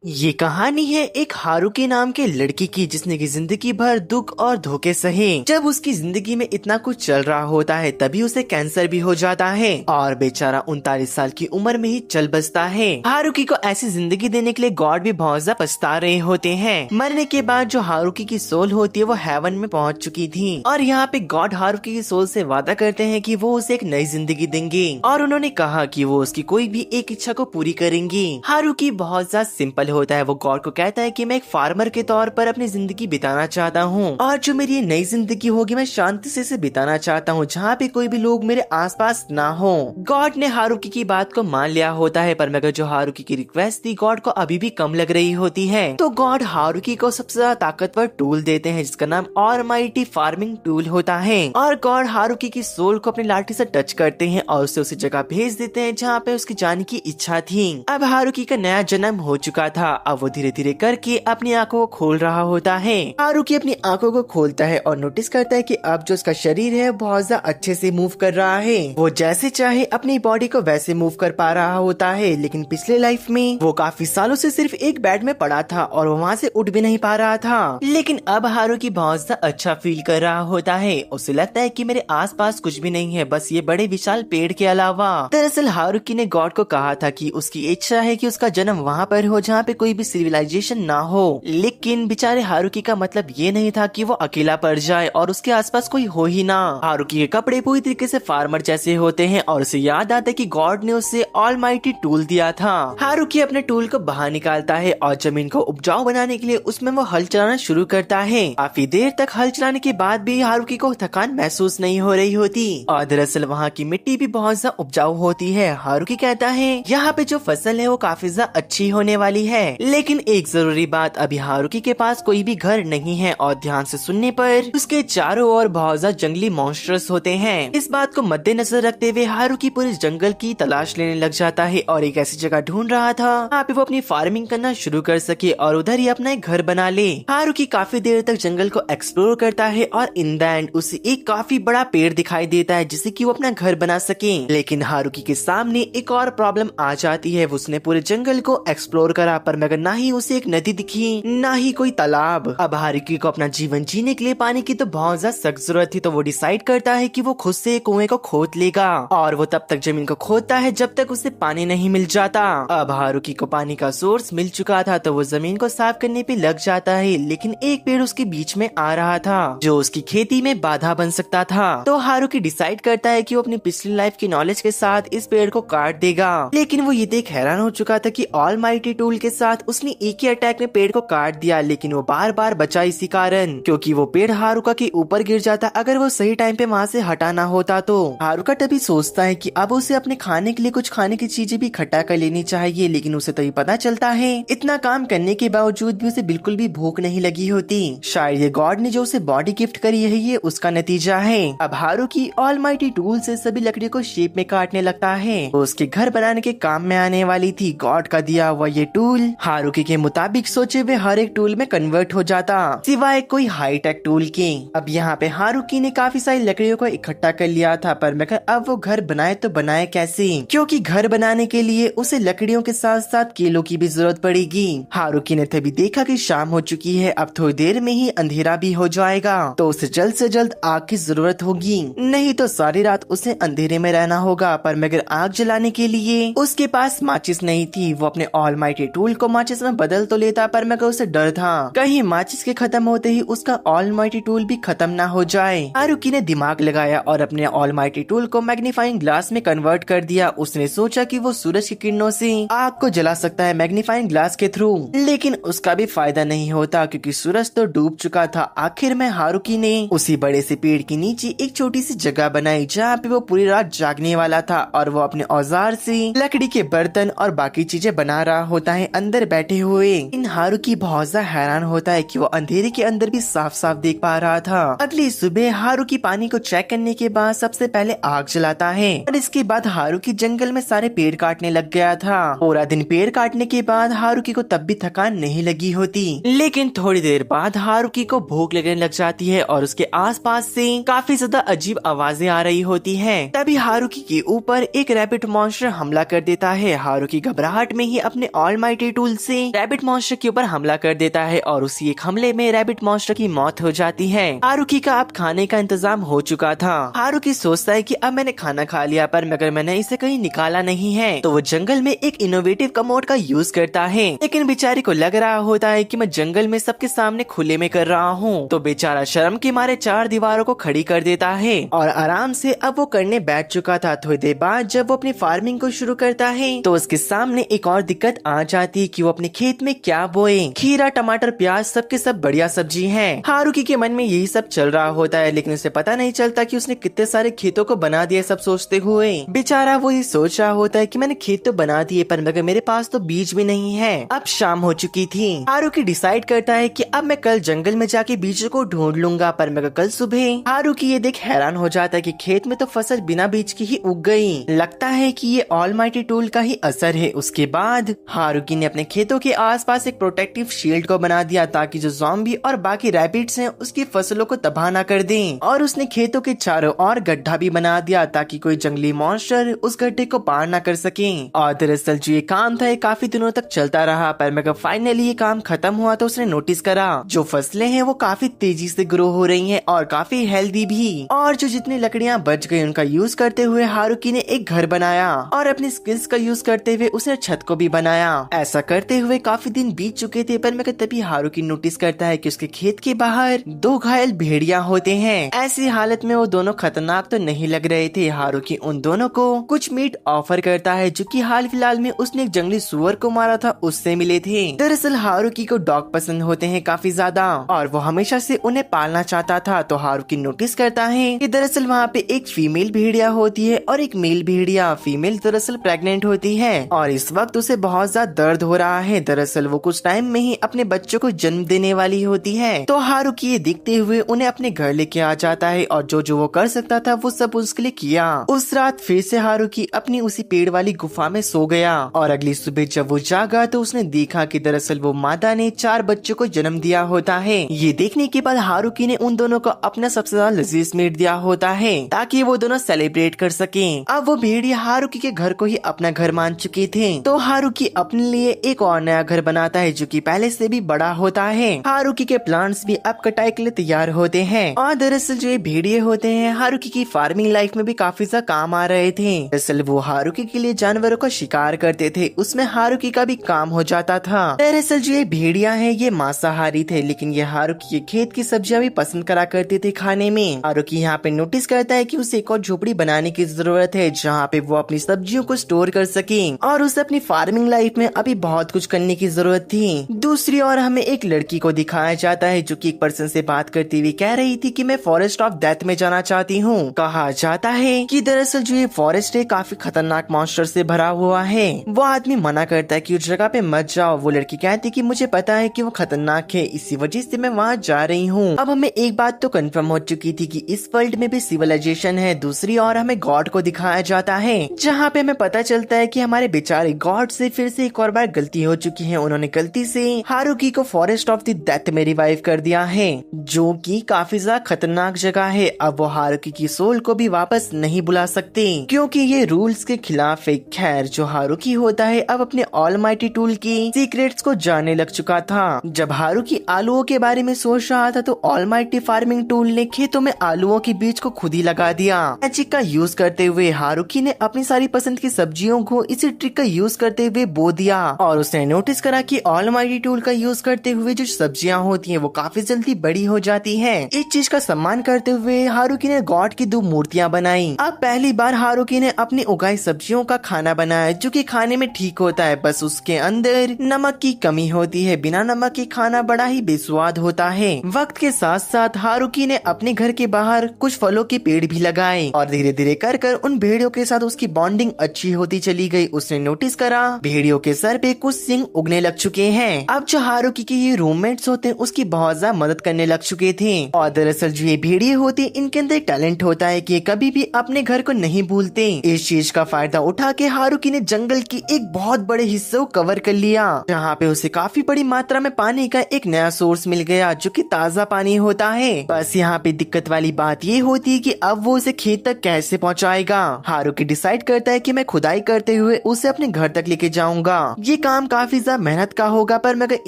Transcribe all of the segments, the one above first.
ये कहानी है एक हारुकी नाम के लड़की की जिसने की जिंदगी भर दुख और धोखे सहे। जब उसकी जिंदगी में इतना कुछ चल रहा होता है तभी उसे कैंसर भी हो जाता है और बेचारा 39 साल की उम्र में ही चल बसता है। हारुकी को ऐसी जिंदगी देने के लिए गॉड भी बहुत ज्यादा पछता रहे होते हैं। मरने के बाद जो हारुकी की सोल होती है वो हेवन में पहुंच चुकी थी और यहाँ पे गॉड हारुकी की सोल से वादा करते हैं कि वो उसे एक नई जिंदगी देंगे और उन्होंने कहा कि वो उसकी कोई भी एक इच्छा को पूरी करेंगी। हारुकी बहुत ज्यादा सिंपल होता है। वो गॉड को कहता है कि मैं एक फार्मर के तौर पर अपनी जिंदगी बिताना चाहता हूँ और जो मेरी ये नई जिंदगी होगी मैं शांति से इसे बिताना चाहता हूँ जहाँ पे कोई भी लोग मेरे आसपास ना हो। गॉड ने हारुकी की बात को मान लिया होता है पर मगर जो हारुकी की रिक्वेस्ट थी गॉड को अभी भी कम लग रही होती है तो गॉड हारुकी को सबसे ज्यादा ताकतवर टूल देते हैं जिसका नाम ऑलमाइटी फार्मिंग टूल होता है और गॉड हारुकी की सोल को अपनी लाठी से टच करते हैं और उसे उसी जगह भेज देते हैं जहाँ पे उसकी जाने की इच्छा थी। अब हारुकी का नया जन्म हो चुका था। अब वो धीरे धीरे करके अपनी आंखों को खोल रहा होता है। हारुकी अपनी आंखों को खोलता है और नोटिस करता है कि अब जो उसका शरीर है बहुत ज्यादा अच्छे से मूव कर रहा है। वो जैसे चाहे अपनी बॉडी को वैसे मूव कर पा रहा होता है लेकिन पिछले लाइफ में वो काफी सालों से सिर्फ एक बेड में पड़ा था और वो वहाँ से उठ भी नहीं पा रहा था। लेकिन अब हारुकी बहुत ज्यादा अच्छा फील कर रहा होता है। उसे लगता है कि मेरे आसपास कुछ भी नहीं है बस ये बड़े विशाल पेड़ के अलावा। दरअसल हारुकी ने गॉड को कहा था कि उसकी इच्छा है कि उसका जन्म वहाँ पर हो जहाँ पे कोई भी सिविलाइजेशन ना हो। लेकिन बेचारे हारुकी का मतलब ये नहीं था कि वो अकेला पड़ जाए और उसके आसपास कोई हो ही ना। हारुकी के कपड़े पूरी तरीके से फार्मर जैसे होते हैं और उसे याद आता है कि गॉड ने उसे ऑलमाइटी टूल दिया था। हारुकी अपने टूल को बाहर निकालता है और जमीन को उपजाऊ बनाने के लिए उसमें वो हल चलाना शुरू करता है। काफी देर तक हल चलाने के बाद भी हारुकी को थकान महसूस नहीं हो रही होती और दरअसल वहाँ की मिट्टी भी बहुत ज्यादा उपजाऊ होती है। हारुकी कहता है यहाँ पे जो फसल है वो काफी ज्यादा अच्छी होने वाली है। लेकिन एक जरूरी बात, अभी हारुकी के पास कोई भी घर नहीं है और ध्यान से सुनने पर उसके चारों ओर बहुत ज्यादा जंगली मॉन्स्टर्स होते हैं। इस बात को मद्देनजर रखते हुए हारुकी पूरे जंगल की तलाश लेने लग जाता है और एक ऐसी जगह ढूंढ रहा था जहाँ पे वो अपनी फार्मिंग करना शुरू कर सके और उधर ही अपना एक घर बना ले। हारुकी काफी देर तक जंगल को एक्सप्लोर करता है और इन द एंड उसे एक काफी बड़ा पेड़ दिखाई देता है जिससे कि वो अपना घर बना सके। लेकिन हारुकी के सामने एक और प्रॉब्लम आ जाती है। उसने पूरे जंगल को एक्सप्लोर करा पर मगर ना ही उसे एक नदी दिखी ना ही कोई तालाब। अब हारुकी को अपना जीवन जीने के लिए पानी की तो बहुत ज्यादा सख्त जरूरत थी तो वो डिसाइड करता है कि वो खुद से एक कुएं को खोद लेगा और वो तब तक जमीन को खोदता है जब तक उसे पानी नहीं मिल जाता। अब हारुकी को पानी का सोर्स मिल चुका था तो वो जमीन को साफ करने पे लग जाता है लेकिन एक पेड़ उसके बीच में आ रहा था जो उसकी खेती में बाधा बन सकता था। तो हारुकी डिसाइड करता है कि वो अपनी पिछली लाइफ की नॉलेज के साथ इस पेड़ को काट देगा। लेकिन वो ये देख हैरान हो चुका था कि ऑलमाइटी टूल के साथ उसने एक ही अटैक में पेड़ को काट दिया लेकिन वो बार बार बचा इसी कारण क्योंकि वो पेड़ हारुका के ऊपर गिर जाता अगर वो सही टाइम पे वहाँ से हटाना होता। तो हारुका तभी सोचता है कि अब उसे अपने खाने के लिए कुछ खाने की चीजें भी इकट्ठा कर लेनी चाहिए लेकिन उसे तभी पता चलता है इतना काम करने के बावजूद भी उसे बिल्कुल भी भूख नहीं लगी होती। शायद ये गॉड ने जो उसे बॉडी गिफ्ट करी है ये उसका नतीजा है। अब हारुकी ऑलमाइटी टूल से सभी लकड़ियों को शेप में काटने लगता है। वो उसके घर बनाने के काम में आने वाली थी। गॉड का दिया हुआ ये टूल हारुकी के मुताबिक सोचे हुए हर एक टूल में कन्वर्ट हो जाता सिवाय कोई हाईटेक टूल के। अब यहाँ पे हारुकी ने काफी सारी लकड़ियों को इकट्ठा कर लिया था पर मगर अब वो घर बनाए तो बनाए कैसे क्योंकि घर बनाने के लिए उसे लकड़ियों के साथ साथ केलों की भी जरूरत पड़ेगी। हारुकी ने तभी देखा कि शाम हो चुकी है अब थोड़ी देर में ही अंधेरा भी हो जाएगा तो उसे जल्द से जल्द आग की जरूरत होगी नहीं तो सारी रात उसे अंधेरे में रहना होगा। पर मगर आग जलाने के लिए उसके पास माचिस नहीं थी। वो अपने ऑलमाइटी टूल को माचिस में बदल तो लेता पर मगर उसे डर था कहीं माचिस के खत्म होते ही उसका ऑलमाइटी टूल भी खत्म ना हो जाए। हारुकी ने दिमाग लगाया और अपने ऑलमाइटी टूल को मैग्नीफाइंग ग्लास में कन्वर्ट कर दिया। उसने सोचा कि वो सूरज की किरणों से आग को जला सकता है मैग्नीफाइंग ग्लास के थ्रू लेकिन उसका भी फायदा नहीं होता क्योंकि सूरज तो डूब चुका था। आखिर में हारुकी ने उसी बड़े से पेड़ के नीचे एक छोटी सी जगह बनाई जहाँ पे वो पूरी रात जागने वाला था और वो अपने औजार से लकड़ी के बर्तन और बाकी चीजें बना रहा होता है अंदर बैठे हुए। इन हारुकी बहुत ज्यादा हैरान होता है कि वो अंधेरे के अंदर भी साफ साफ देख पा रहा था। अगली सुबह हारुकी पानी को चेक करने के बाद सबसे पहले आग जलाता है और इसके बाद हारुकी जंगल में सारे पेड़ काटने लग गया था। पूरा दिन पेड़ काटने के बाद हारुकी को तब भी थकान नहीं लगी होती लेकिन थोड़ी देर बाद हारुकी को भूख लगने लग जाती है और उसके आसपास से काफी ज्यादा अजीब आवाजें आ रही होती हैं। तभी हारुकी के ऊपर एक रैबिट मॉन्स्टर हमला कर देता है। हारुकी घबराहट में ही अपने ऑलमाइटी माइटी टूल से रैबिट मॉन्स्टर के ऊपर हमला कर देता है और उसी एक हमले में रैबिट मॉन्स्टर की मौत हो जाती है। हारुकी का अब खाने का इंतजाम हो चुका था। हारुकी सोचता है कि अब मैंने खाना खा लिया, पर मगर मैंने इसे कहीं निकाला नहीं है, तो वो जंगल में एक इनोवेटिव कमोड का यूज करता है। लेकिन बेचारी को लग रहा होता है कि मैं जंगल में सबके सामने खुले में कर रहा हूँ, तो बेचारा शर्म के मारे 4 दीवारों को खड़ी कर देता है और आराम से अब वो करने बैठ चुका था। थोड़ी देर बाद जब वो अपनी फार्मिंग को शुरू करता है तो उसके सामने एक और दिक्कत आ जाती है कि वो अपने खेत में क्या बोए। खीरा, टमाटर, प्याज सबके सब बढ़िया सब्जी है। हारुकी के मन में यही सब चल रहा होता है, लेकिन उसे पता नहीं चलता कि उसने कितने सारे खेतों को बना दिया। सब सोचते हुए बेचारा वो ये सोच रहा होता है कि मैंने खेत तो बना दिए, पर मगर मेरे पास तो बीज भी नहीं है। अब शाम हो चुकी थी। हारुकी डिसाइड करता है कि अब मैं कल जंगल में जाके बीजों को ढूंढ लूंगा, पर मगर कल सुबह हारुकी ये देख हैरान हो जाता है कि खेत में तो फसल बिना बीज की ही उग गई। लगता है कि ये ऑलमाइटी टूल का ही असर है। उसके बाद हारुकी ने अपने खेतों के आसपास एक प्रोटेक्टिव शील्ड को बना दिया ताकि जो ज़ॉम्बी और बाकी रैबिट्स हैं उसकी फसलों को तबाह न कर दें, और उसने खेतों के चारों ओर गड्ढा भी बना दिया ताकि कोई जंगली मॉन्स्टर उस गड्ढे को पार न कर सके। और दरअसल जो ये काम था ये काफी दिनों तक चलता रहा, पर मगर फाइनली ये काम खत्म हुआ तो उसने नोटिस करा जो फसलें हैं वो काफी तेजी से ग्रो हो रही हैं और काफी हेल्दी भी। और जो जितनी लकड़ियां बच गई उनका यूज करते हुए हारुकी ने एक घर बनाया और अपनी स्किल्स का यूज करते हुए उसने छत को भी बनाया। ऐसा करते हुए काफी दिन बीत चुके थे, पर मगर तभी हारुकी नोटिस करता है कि उसके खेत के बाहर 2 घायल भेड़िया होते हैं। ऐसी हालत में वो दोनों खतरनाक तो नहीं लग रहे थे। हारुकी उन दोनों को कुछ मीट ऑफर करता है जो कि हाल फिलहाल में उसने एक जंगली सुअर को मारा था उससे मिले थे। दरअसल हारुकी को डॉग पसंद होते हैं काफी ज्यादा और वो हमेशा से उन्हें पालना चाहता था। तो हारुकी नोटिस करता है कि दरअसल वहाँ पे एक फीमेल भेड़िया होती है और एक मेल भेड़िया। फीमेल दरअसल प्रेग्नेंट होती है और इस वक्त उसे बहुत ज्यादा दर्द हो रहा है। दरअसल वो कुछ टाइम में ही अपने बच्चों को जन्म देने वाली होती है। तो हारुकी ये देखते हुए उन्हें अपने घर लेके आ जाता है और जो जो वो कर सकता था वो सब उसके लिए किया। उस रात फिर से हारुकी अपनी उसी पेड़ वाली गुफा में सो गया और अगली सुबह जब वो जागा तो उसने देखा कि दरअसल वो मादा ने 4 बच्चों को जन्म दिया होता है। ये देखने के बाद हारुकी ने उन दोनों को अपना सबसे ज्यादा लजीज मीट दिया होता है ताकि वो दोनों सेलिब्रेट कर सके। अब वो भेड़िया हारुकी के घर को ही अपना घर मान चुके थे। तो हारुकी अपने लिए एक और नया घर बनाता है जो कि पहले से भी बड़ा होता है। हारुकी के प्लांट्स भी अब कटाई के लिए तैयार होते हैं और दरअसल जो ये भेड़िए होते हैं हारुकी की फार्मिंग लाइफ में भी काफी ज्यादा काम आ रहे थे। दरअसल वो हारुकी के लिए जानवरों का शिकार करते थे, उसमें हारुकी का भी काम हो जाता था। दरअसल जो ये भेड़िया है ये मांसाहारी थे, लेकिन ये हारुकी के खेत की सब्जियां भी पसंद करा करते थे खाने में। हारुकी यहाँ पे नोटिस करता है कि उसे एक और झोपड़ी बनाने की जरूरत है जहाँ पे वो अपनी सब्जियों को स्टोर कर सके और उसे अपनी फार्मिंग लाइफ में अभी बहुत कुछ करने की जरूरत थी। दूसरी ओर हमें एक लड़की को दिखाया जाता है जो कि एक पर्सन से बात करती हुई कह रही थी कि मैं फॉरेस्ट ऑफ डेथ में जाना चाहती हूँ। कहा जाता है कि दरअसल जो ये फॉरेस्ट है काफी खतरनाक मॉन्स्टर से भरा हुआ है। वो आदमी मना करता है कि उस जगह पे मत जाओ। वो लड़की कहती कि मुझे पता है कि वो खतरनाक है, इसी वजह से मैं वहाँ जा रही हूँ। अब हमें एक बात तो कंफर्म हो चुकी थी कि इस वर्ल्ड में भी सिविलाइजेशन है। दूसरी ओर हमें गॉड को दिखाया जाता है जहाँ पे हमें पता चलता है कि हमारे बेचारे गॉड से फिर से एक और बार गलती हो चुकी है। उन्होंने गलती से हारुकी को फॉरेस्ट ऑफ द डेथ में रिवाइव कर दिया है जो कि काफी ज्यादा खतरनाक जगह है। अब वो हारुकी की सोल को भी वापस नहीं बुला सकते क्योंकि ये रूल्स के खिलाफ है। खैर जो हारुकी होता है अब अपने ऑलमाइटी टूल की सीक्रेट्स को जानने लग चुका था। जब हारुकी आलूओं के बारे में सोच रहा था तो ऑलमाइटी फार्मिंग टूल ने खेतों में आलूओं के बीज को खुद ही लगा दिया। मैजिक का यूज करते हुए हारुकी ने अपनी सारी पसंद की सब्जियों को इसी ट्रिक का यूज करते हुए बो दिया और उसने नोटिस करा कि ऑलमाइटी टूल का यूज करते हुए जो सब्जियां होती हैं वो काफी जल्दी बड़ी हो जाती हैं। इस चीज का सम्मान करते हुए हारुकी ने गॉड की 2 मूर्तियां बनाई। अब पहली बार हारुकी ने अपनी उगाई सब्जियों का खाना बनाया जो कि खाने में ठीक होता है, बस उसके अंदर नमक की कमी होती है। बिना नमक के खाना बड़ा ही बेस्वाद होता है। वक्त के साथ साथ हारुकी ने अपने घर के बाहर कुछ फलों के पेड़ भी लगाए और धीरे धीरे कर उन भेड़ियों के साथ उसकी बॉन्डिंग अच्छी होती चली गई। उसने नोटिस करा भेड़ियों के सर पे कुछ सिंग उगने लग चुके हैं। अब जो हारुकी के ये रूममेट्स होते हैं उसकी बहुत ज्यादा मदद करने लग चुके थे और दरअसल जो ये भेड़िए होते हैं इनके अंदर टैलेंट होता है कि ये कभी भी अपने घर को नहीं भूलते। इस चीज का फायदा उठा के हारुकी ने जंगल की एक बहुत बड़े हिस्से को कवर कर लिया जहाँ पे उसे काफी बड़ी मात्रा में पानी का एक नया सोर्स मिल गया जो कि ताज़ा पानी होता है। बस यहाँ पे दिक्कत वाली बात ये होती है कि अब वो उसे खेत तक कैसे पहुँचाएगा। हारुकी डिसाइड करता है कि मैं खुदाई करते हुए उसे अपने घर तक लेके जाऊंगा। ये काम काफी ज्यादा मेहनत का होगा, पर मैं अगर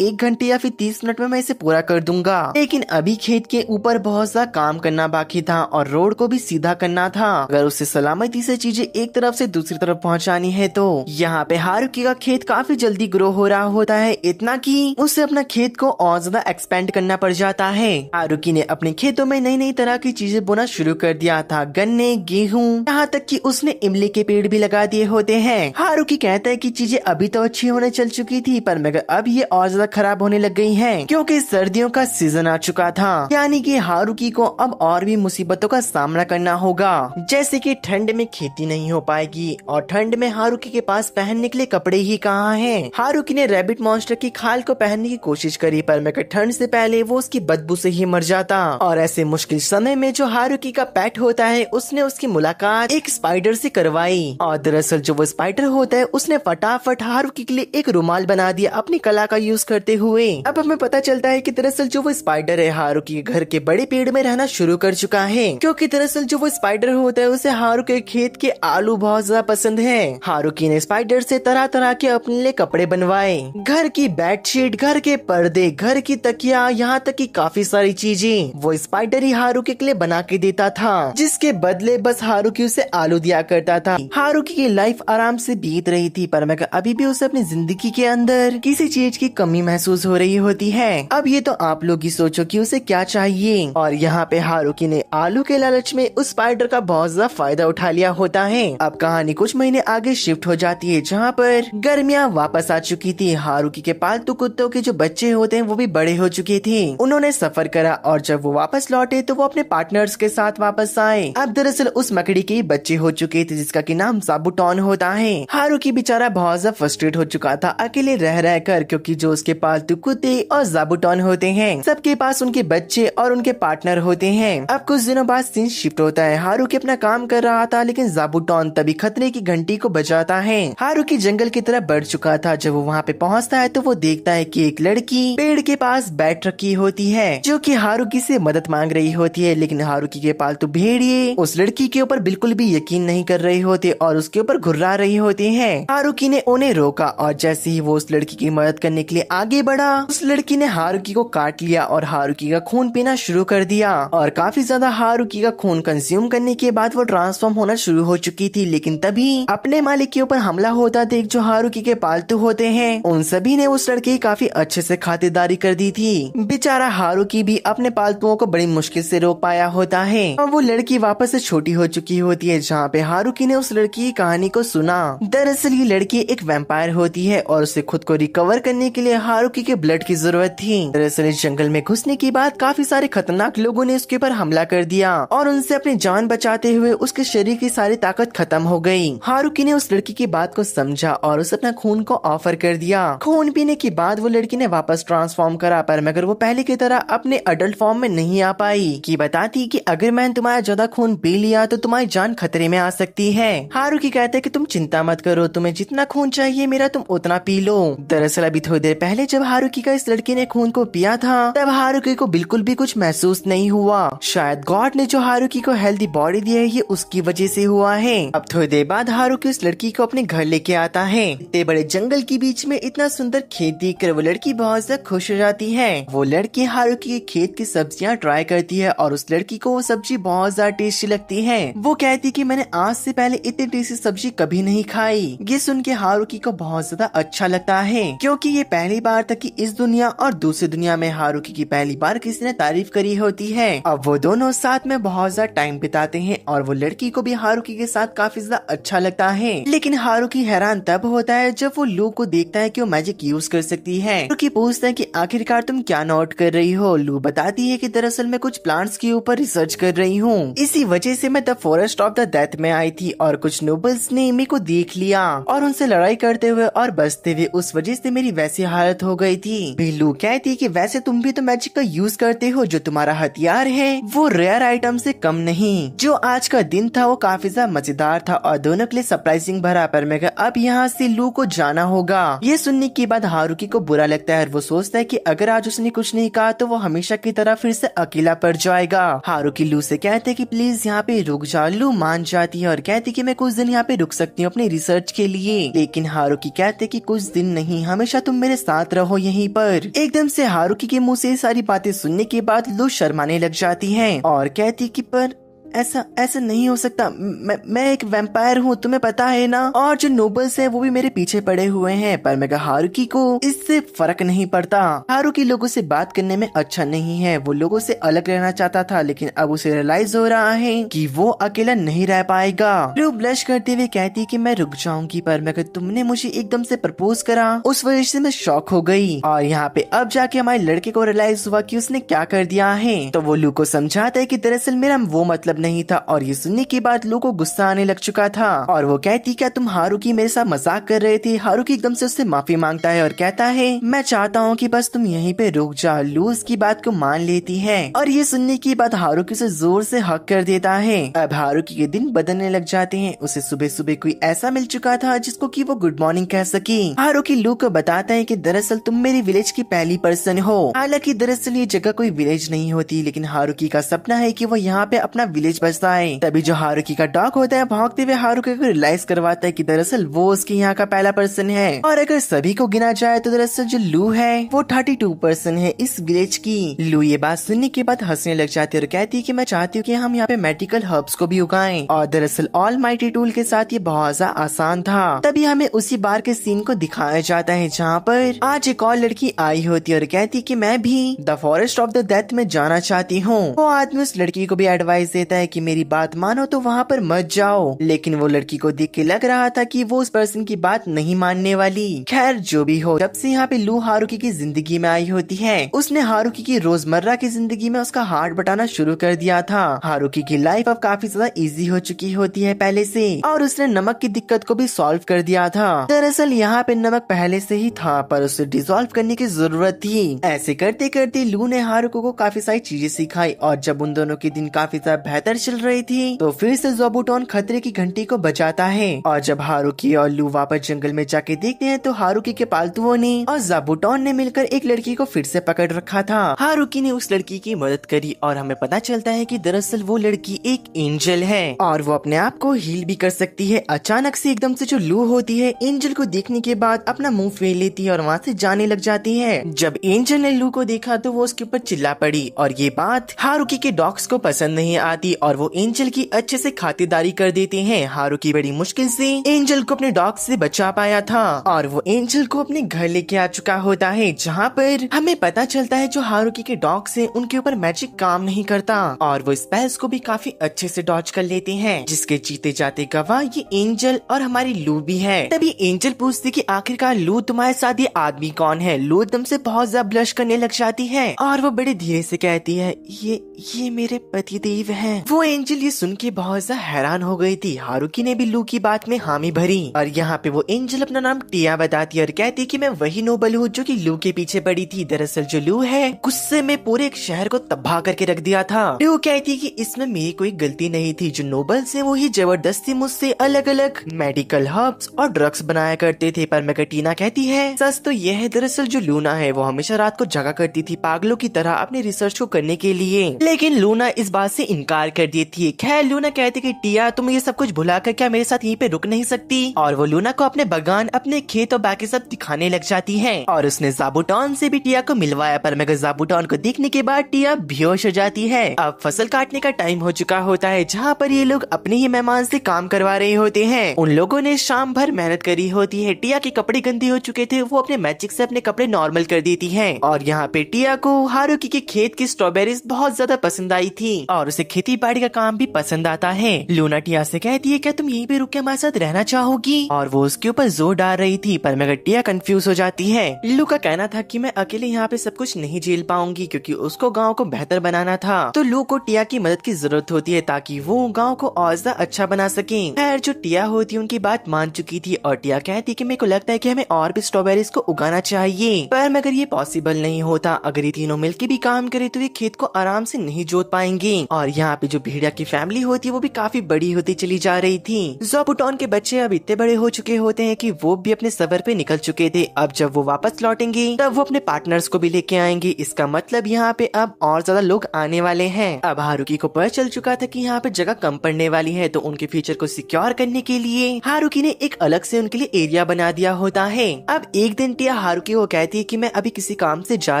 1 घंटे या फिर 30 मिनट में मैं इसे पूरा कर दूंगा। लेकिन अभी खेत के ऊपर बहुत सा काम करना बाकी था और रोड को भी सीधा करना था। अगर उसे सलामती से चीजें एक तरफ से दूसरी तरफ पहुंचानी है तो यहाँ पे हारुकी का खेत काफी जल्दी ग्रो हो रहा होता है, इतना कि उसे अपना खेत को और ज्यादा एक्सपेंड करना पड़ जाता है। हारुकी ने अपने खेतों में नई नई तरह की चीजें बोना शुरू कर दिया था, गन्ने, गेहूं, यहाँ तक कि उसने इमली के पेड़ भी लगा दिए होते हैं। हारुकी कहता है कि चीजें अभी तो अच्छी होने चल चुकी थी, पर मगर अब ये और ज्यादा खराब होने लग गई हैं, क्योंकि सर्दियों का सीजन आ चुका था। यानी कि हारुकी को अब और भी मुसीबतों का सामना करना होगा, जैसे कि ठंड में खेती नहीं हो पाएगी और ठंड में हारुकी के पास पहनने के लिए कपड़े ही कहाँ हैं। हारुकी ने रैबिट मॉन्स्टर की खाल को पहनने की कोशिश करी, पर मगर ठंड से पहले वो उसकी बदबू से ही मर जाता। और ऐसे मुश्किल समय में जो हारुकी का पेट होता है उसने उसकी मुलाकात एक स्पाइडर से करवाई, और दरअसल जो वो स्पाइडर होता है उसने फटाफट हारुकी के लिए एक रुमाल बना दिया अपनी कला का यूज करते हुए। अब हमें पता चलता है कि दरअसल जो वो स्पाइडर है हारुकी के घर के बड़े पेड़ में रहना शुरू कर चुका है, क्योंकि दरअसल जो वो स्पाइडर होता है उसे हारुकी के खेत के आलू बहुत ज्यादा पसंद है। हारुकी ने स्पाइडर से तरह तरह के अपने लिए कपड़े बनवाए, घर की बेडशीट, घर के पर्दे, घर की तकिया, यहाँ तक कि काफी सारी चीजें वो स्पाइडर ही हारुकी के लिए बना के देता था, जिसके बदले बस हारुकी उसे आलू दिया करता था। हारुकी की लाइफ आराम से बीत रही थी, पर मगर अभी भी उसे अपनी जिंदगी के अंदर किसी चीज की कमी महसूस हो रही होती है। अब ये तो आप लोग ही सोचो कि उसे क्या चाहिए। और यहाँ पे हारुकी ने आलू के लालच में उस स्पाइडर का बहुत ज्यादा फायदा उठा लिया होता है। अब कहानी कुछ महीने आगे शिफ्ट हो जाती है, जहाँ पर गर्मियाँ वापस आ चुकी थी। हारुकी के पालतू कुत्तों के जो बच्चे होते हैं वो भी बड़े हो चुके थे। उन्होंने सफर करा और जब वो वापस लौटे तो वो अपने पार्टनर्स के साथ वापस आए। अब दरअसल उस मकड़ी के बच्चे हो चुके थे, जिसका की नाम ज़ाबूटॉन होता है। हारुकी बेचारा बहुत ज्यादा फ्रस्ट्रेट हो चुका था अकेले रह कर, क्योंकि जो उसके पालतू कुत्ते और ज़ाबूटॉन होते हैं सबके पास उनके बच्चे और उनके पार्टनर होते हैं। अब कुछ दिनों बाद सीन शिफ्ट होता है। हारुकी अपना काम कर रहा था, लेकिन ज़ाबूटॉन तभी खतरे की घंटी को बजाता है। हारुकी जंगल की तरफ बढ़ चुका था। जब वो वहाँ पे पहुँचता है तो वो देखता है कि एक लड़की पेड़ के पास बैठ रखी होती है, जो कि हारुकी से मदद मांग रही होती है। लेकिन हारुकी के पालतू भेड़िए उस लड़की के ऊपर बिल्कुल भी यकीन नहीं कर रहे होते और उसके ऊपर घुर्रा रही होती है। हारुकी ने उन्हें रोका और जैसे ही वो उस लड़की की मदद करने के लिए आगे बढ़ा, उस लड़की ने हारुकी को काट लिया और हारुकी का खून पीना शुरू कर दिया। और काफी ज्यादा हारुकी का खून कंज्यूम करने के बाद वो ट्रांसफॉर्म होना शुरू हो चुकी थी। लेकिन तभी अपने मालिक के ऊपर हमला होता देख जो हारुकी के पालतू होते हैं, उन सभी ने उस लड़के की काफी अच्छे से खातिरदारी कर दी थी। बेचारा हारुकी भी अपने पालतुओं को बड़ी मुश्किल से रोक पाया होता है। और वो लड़की वापस से छोटी हो चुकी होती है, जहाँ पे हारुकी ने उस लड़की की कहानी को सुना। दरअसल ये लड़की एक वैम्पायर होती है और उसे खुद को रिकवर करने के लिए हारुकी के ब्लड की जरूरत थी। दरअसल इस जंगल में घुसने के बाद काफी सारे खतरनाक लोगों ने उसके ऊपर हमला कर दिया और उनसे अपनी जान बचाते हुए उसके शरीर की सारी ताकत खत्म हो गई। हारुकी ने उस लड़की की बात को समझा और उसे अपना खून को ऑफर कर दिया। खून पीने के बाद वो लड़की ने वापस ट्रांसफॉर्म करा, पर मगर वो पहले की तरह अपने अडल्ट फॉर्म में नहीं आ पाई। कि बताती कि अगर मैंने तुम्हारा ज्यादा खून पी लिया तो तुम्हारी जान खतरे में आ सकती है। हारुकी कहते हैं कि तुम चिंता मत करो, तुम्हें जितना खून चाहिए मेरा तुम उतना पी लो। दरअसल अभी थोड़ी देर पहले जब हारुकी का इस लड़की ने खून को पिया था, तब हारुकी को बिल्कुल भी कुछ महसूस नहीं हुआ। शायद गॉड ने जो हारुकी को हेल्दी बॉडी दी है ये उसकी वजह से हुआ है। अब थोड़ी देर बाद हारुकी उस लड़की को अपने घर लेके आता है। इतने बड़े जंगल के बीच में इतना सुंदर खेत देखकर वो लड़की बहुत ज्यादा खुश हो जाती है। वो लड़की हारुकी के खेत की सब्जियां ट्राई करती है और उस लड़की को वो सब्जी बहुत ज्यादा टेस्टी लगती है। वो कहती कि मैंने आज से पहले इतनी टेस्टी सब्जी कभी नहीं खाई। ये सुन के हारुकी को बहुत ज्यादा अच्छा लगता है, क्योंकि ये पहली बार था कि इस दुनिया और दूसरी दुनिया में हारुकी की पहली बार किसी ने तारीफ करी होती है। अब वो दोनों साथ में बहुत ज्यादा टाइम बिताते हैं और वो लड़की को भी हारुकी के साथ काफी ज्यादा अच्छा लगता है। लेकिन हारुकी हैरान तब होता है जब वो लू को देखता है कि वो मैजिक यूज कर सकती है। हारुकी पूछता है कि आखिरकार तुम क्या नोट कर रही हो। लू बताती है कि दरअसल मैं कुछ प्लांट्स के ऊपर रिसर्च कर रही हूँ, इसी वजह से मैं the forest of the death में आई थी और कुछ नोबल्स ने मेरे को देख लिया और उनसे लड़ाई करते हुए और बचते हुए, उस वजह से मेरी वैसी हालत हो गई थी। लू कहती है कि वैसे तुम भी तो मैजिक का यूज करते हो, जो तुम्हारा हथियार है वो रेयर आइटम से कम नहीं। जो आज का दिन था वो काफी ज्यादा मजेदार था और दोनों के लिए सरप्राइजिंग भरा, पर मैं अब यहाँ से लू को जाना होगा। ये सुनने के बाद हारुकी को बुरा लगता है और वो सोचता है कि अगर आज उसने कुछ नहीं कहा तो वो हमेशा की तरह फिर से अकेला पड़ जाएगा। हारुकी लू से कहते कि प्लीज यहाँ पे रुक जा। लू मान जाती है और कहती कि मैं कुछ दिन यहाँ पे रुक सकती हूँ अपनी रिसर्च के लिए। लेकिन हारुकी कहता कहते कि कुछ दिन नहीं, हमेशा तुम मेरे साथ रहो यहीं पर। एकदम से हारुकी के मुंह से सारी बातें सुनने के बाद लू शर्माने लग जाती है और कहती कि पर ऐसा नहीं हो सकता, मैं एक वैम्पायर हूँ, तुम्हें पता है ना, और जो नोबल्स हैं वो भी मेरे पीछे पड़े हुए हैं। पर मेगा हारुकी को इससे फर्क नहीं पड़ता। हारुकी लोगों से बात करने में अच्छा नहीं है, वो लोगों से अलग रहना चाहता था, लेकिन अब उसे रियलाइज हो रहा है कि वो अकेला नहीं रह पाएगा। रू ब्लश करते हुए कहती कि मैं रुक जाऊंगी, पर मगर तुमने मुझे एकदम से प्रपोज करा, उस वजह से मैं शॉक हो गई। और यहाँ पे अब जाके हमारे लड़के को रियलाइज हुआ कि उसने क्या कर दिया है। तो वो लू को समझाता है कि दरअसल मेरा वो मतलब नहीं था। और ये सुनने के बाद लू को गुस्सा आने लग चुका था और वो कहती क्या तुम हारुकी मेरे साथ मजाक कर रहे थे। हारुकी एकदम से उससे माफी मांगता है और कहता है मैं चाहता हूँ कि बस तुम यहीं पे रुक जा। लू उसकी बात को मान लेती है और ये सुनने के बाद हारुकी उसे जोर से हक कर देता है। अब हारुकी के दिन बदलने लग जाते हैं। उसे सुबह सुबह कोई ऐसा मिल चुका था जिसको कि वो गुड मॉर्निंग कह सके। हारुकी लू को बताता है कि दरअसल तुम मेरी विलेज की पहली पर्सन हो। हालांकि दरअसल ये जगह कोई विलेज नहीं होती, लेकिन हारुकी का सपना है कि वो यहाँ पे अपना विलेज बसाए। तभी जो हारुकी का डॉग होता है भौंकते हुए हारुकी को रियलाइज करवाता है कि दरअसल वो उसके यहाँ का पहला पर्सन है। और अगर सभी को गिना जाए तो दरअसल जो लू है वो 32 पर्सन है इस विलेज की। लू ये बात सुनने के बाद हंसने लग जाती है और कहती है कि मैं चाहती हूँ कि हम यहाँ पे मेडिकल हर्ब्स को भी उगाएं। और दरअसल ऑल माइटी टूल के साथ ये बहुत ज्यादा आसान था। तभी हमें उसी बार के सीन को दिखाया जाता है जहाँ पर आज एक और लड़की आई होती है और कहती कि मैं भी the forest of the death में जाना चाहती हूँ। वो आदमी उस लड़की को भी एडवाइस देता है कि मेरी बात मानो तो वहाँ पर मत जाओ, लेकिन वो लड़की को देख के लग रहा था कि वो उस पर्सन की बात नहीं मानने वाली। खैर जो भी हो, जब से यहाँ पे लू हारुकी की जिंदगी में आई होती है उसने हारुकी की रोजमर्रा की जिंदगी में उसका हाथ बटाना शुरू कर दिया था। हारुकी की लाइफ अब काफी ज्यादा इजी हो चुकी होती है पहले से, और उसने नमक की दिक्कत को भी सॉल्व कर दिया था। दरअसल यहाँ पे नमक पहले से ही था पर उसे डिसॉल्व करने की जरूरत थी। ऐसे करते करते लू ने हारुको को काफी सारी चीजें सिखाई और जब उन दोनों के दिन काफी ज्यादा बेहतर चल रही थी तो फिर से ज़ाबुटोन खतरे की घंटी को बजाता है। और जब हारुकी और लू वापस जंगल में जाके देखते हैं तो हारुकी के पालतुओं ने और ज़ाबुटोन ने मिलकर एक लड़की को फिर से पकड़ रखा था। हारुकी ने उस लड़की की मदद करी और हमें पता चलता है कि दरअसल वो लड़की एक एंजल है और वो अपने आप को हील भी कर सकती है। अचानक से एकदम से जो लू होती है एंजल को देखने के बाद अपना मुंह फेर लेती है और वहाँ से जाने लग जाती है। जब एंजल ने लू को देखा तो वो उसके ऊपर चिल्ला पड़ी और ये बात हारुकी के डॉग्स को पसंद नहीं आती और वो एंजल की अच्छे से खातिरदारी कर देते हैं। हारुकी बड़ी मुश्किल से एंजल को अपने डॉग से बचा पाया था और वो एंजल को अपने घर लेके आ चुका होता है, जहाँ पर हमें पता चलता है जो हारुकी के डॉग्स हैं उनके ऊपर मैजिक काम नहीं करता और वो स्पेल्स को भी काफी अच्छे से डॉज कर लेते हैं, जिसके जीते जाते गवाह ये एंजल और हमारी लू भी है। तभी एंजल पूछती कि आखिरकार लू तुम्हारे साथ ये आदमी कौन है। लू एकदम से बहुत ज्यादा ब्लश करने लग जाती है और वो बड़े धीरे से कहती है ये मेरे पतिदेव हैं। वो एंजल ये सुन के बहुत ज्यादा हैरान हो गई थी। हारुकी ने भी लू की बात में हामी भरी और यहाँ पे वो एंजल अपना नाम टिया बताती है और कहती कि मैं वही नोबल हूँ जो कि लू के पीछे पड़ी थी। दरअसल जो लू है गुस्से में पूरे एक शहर को तबाह करके रख दिया था। लू कहती कि इसमें मेरी कोई गलती नहीं थी, जो नोबल्स हैं वो ही जबरदस्ती मुझसे अलग अलग मेडिकल हर्ब्स और ड्रग्स बनाया करते थे। पर मगर टीना कहती है सच तो यह है, दरअसल जो लूना है वो हमेशा रात को जगा करती थी पागलों की तरह अपने रिसर्च को करने के लिए, लेकिन लूना इस बात से इनकार कर देती थी। खैर लूना कहती कि टिया तुम ये सब कुछ भुलाकर क्या मेरे साथ यहीं पे रुक नहीं सकती, और वो लूना को अपने बागान अपने खेत और बाकी सब दिखाने लग जाती है और उसने ज़ाबुटोन से भी टिया को मिलवाया। पर मगर ज़ाबुटोन को देखने के बाद टिया बेहोश हो जाती है। अब फसल काटने का टाइम हो चुका होता है, जहाँ पर ये लोग अपने ही मेहमान से काम करवा रहे होते हैं। उन लोगों ने शाम भर मेहनत करी होती है। टिया के कपड़े गंदे हो चुके थे, वो अपने मैजिक से अपने कपड़े नॉर्मल कर देती है। और यहाँ पे टिया को हारुकी के खेत की स्ट्रॉबेरीज बहुत ज्यादा पसंद आई थी और उसे खेती बाड़ी का काम भी पसंद आता है। लूना टिया से कहती है क्या तुम यहीं पे रुक के हमारे साथ रहना चाहोगी, और वो उसके ऊपर जोर डाल रही थी। पर मगर टिया कंफ्यूज हो जाती है। लू का कहना था कि मैं अकेले यहाँ पे सब कुछ नहीं झेल पाऊंगी क्योंकि उसको गाँव को बेहतर बनाना था। तो लू को टिया की मदद की जरूरत होती है ताकि वो गाँव को और ज्यादा अच्छा बना सके। खैर जो टिया होती है उनकी बात मान चुकी थी और टिया कहती कि मेरे को लगता है कि हमें और भी स्ट्रॉबेरीज को उगाना चाहिए, पर मगर ये पॉसिबल नहीं होता। अगर ये तीनों मिलकर भी काम करे तो ये खेत को आराम से नहीं जोत पाएंगे। और यहाँ पे जो भेड़िया की फैमिली होती है वो भी काफी बड़ी होती चली जा रही थी। ज़ाबुटोन के बच्चे अब इतने बड़े हो चुके होते हैं कि वो भी अपने सफर पे निकल चुके थे। अब जब वो वापस लौटेंगे तब वो अपने पार्टनर्स को भी लेके आएंगे। इसका मतलब यहाँ पे अब और ज्यादा लोग आने वाले हैं। अब हारुकी को पता चल चुका था कि यहाँ पे जगह कम पड़ने वाली है, तो उनके फ्यूचर को सिक्योर करने के लिए हारुकी ने एक अलग से उनके लिए एरिया बना दिया होता है। अब एक दिन टिया हारुकी को कहती है कि मैं अभी किसी काम से जा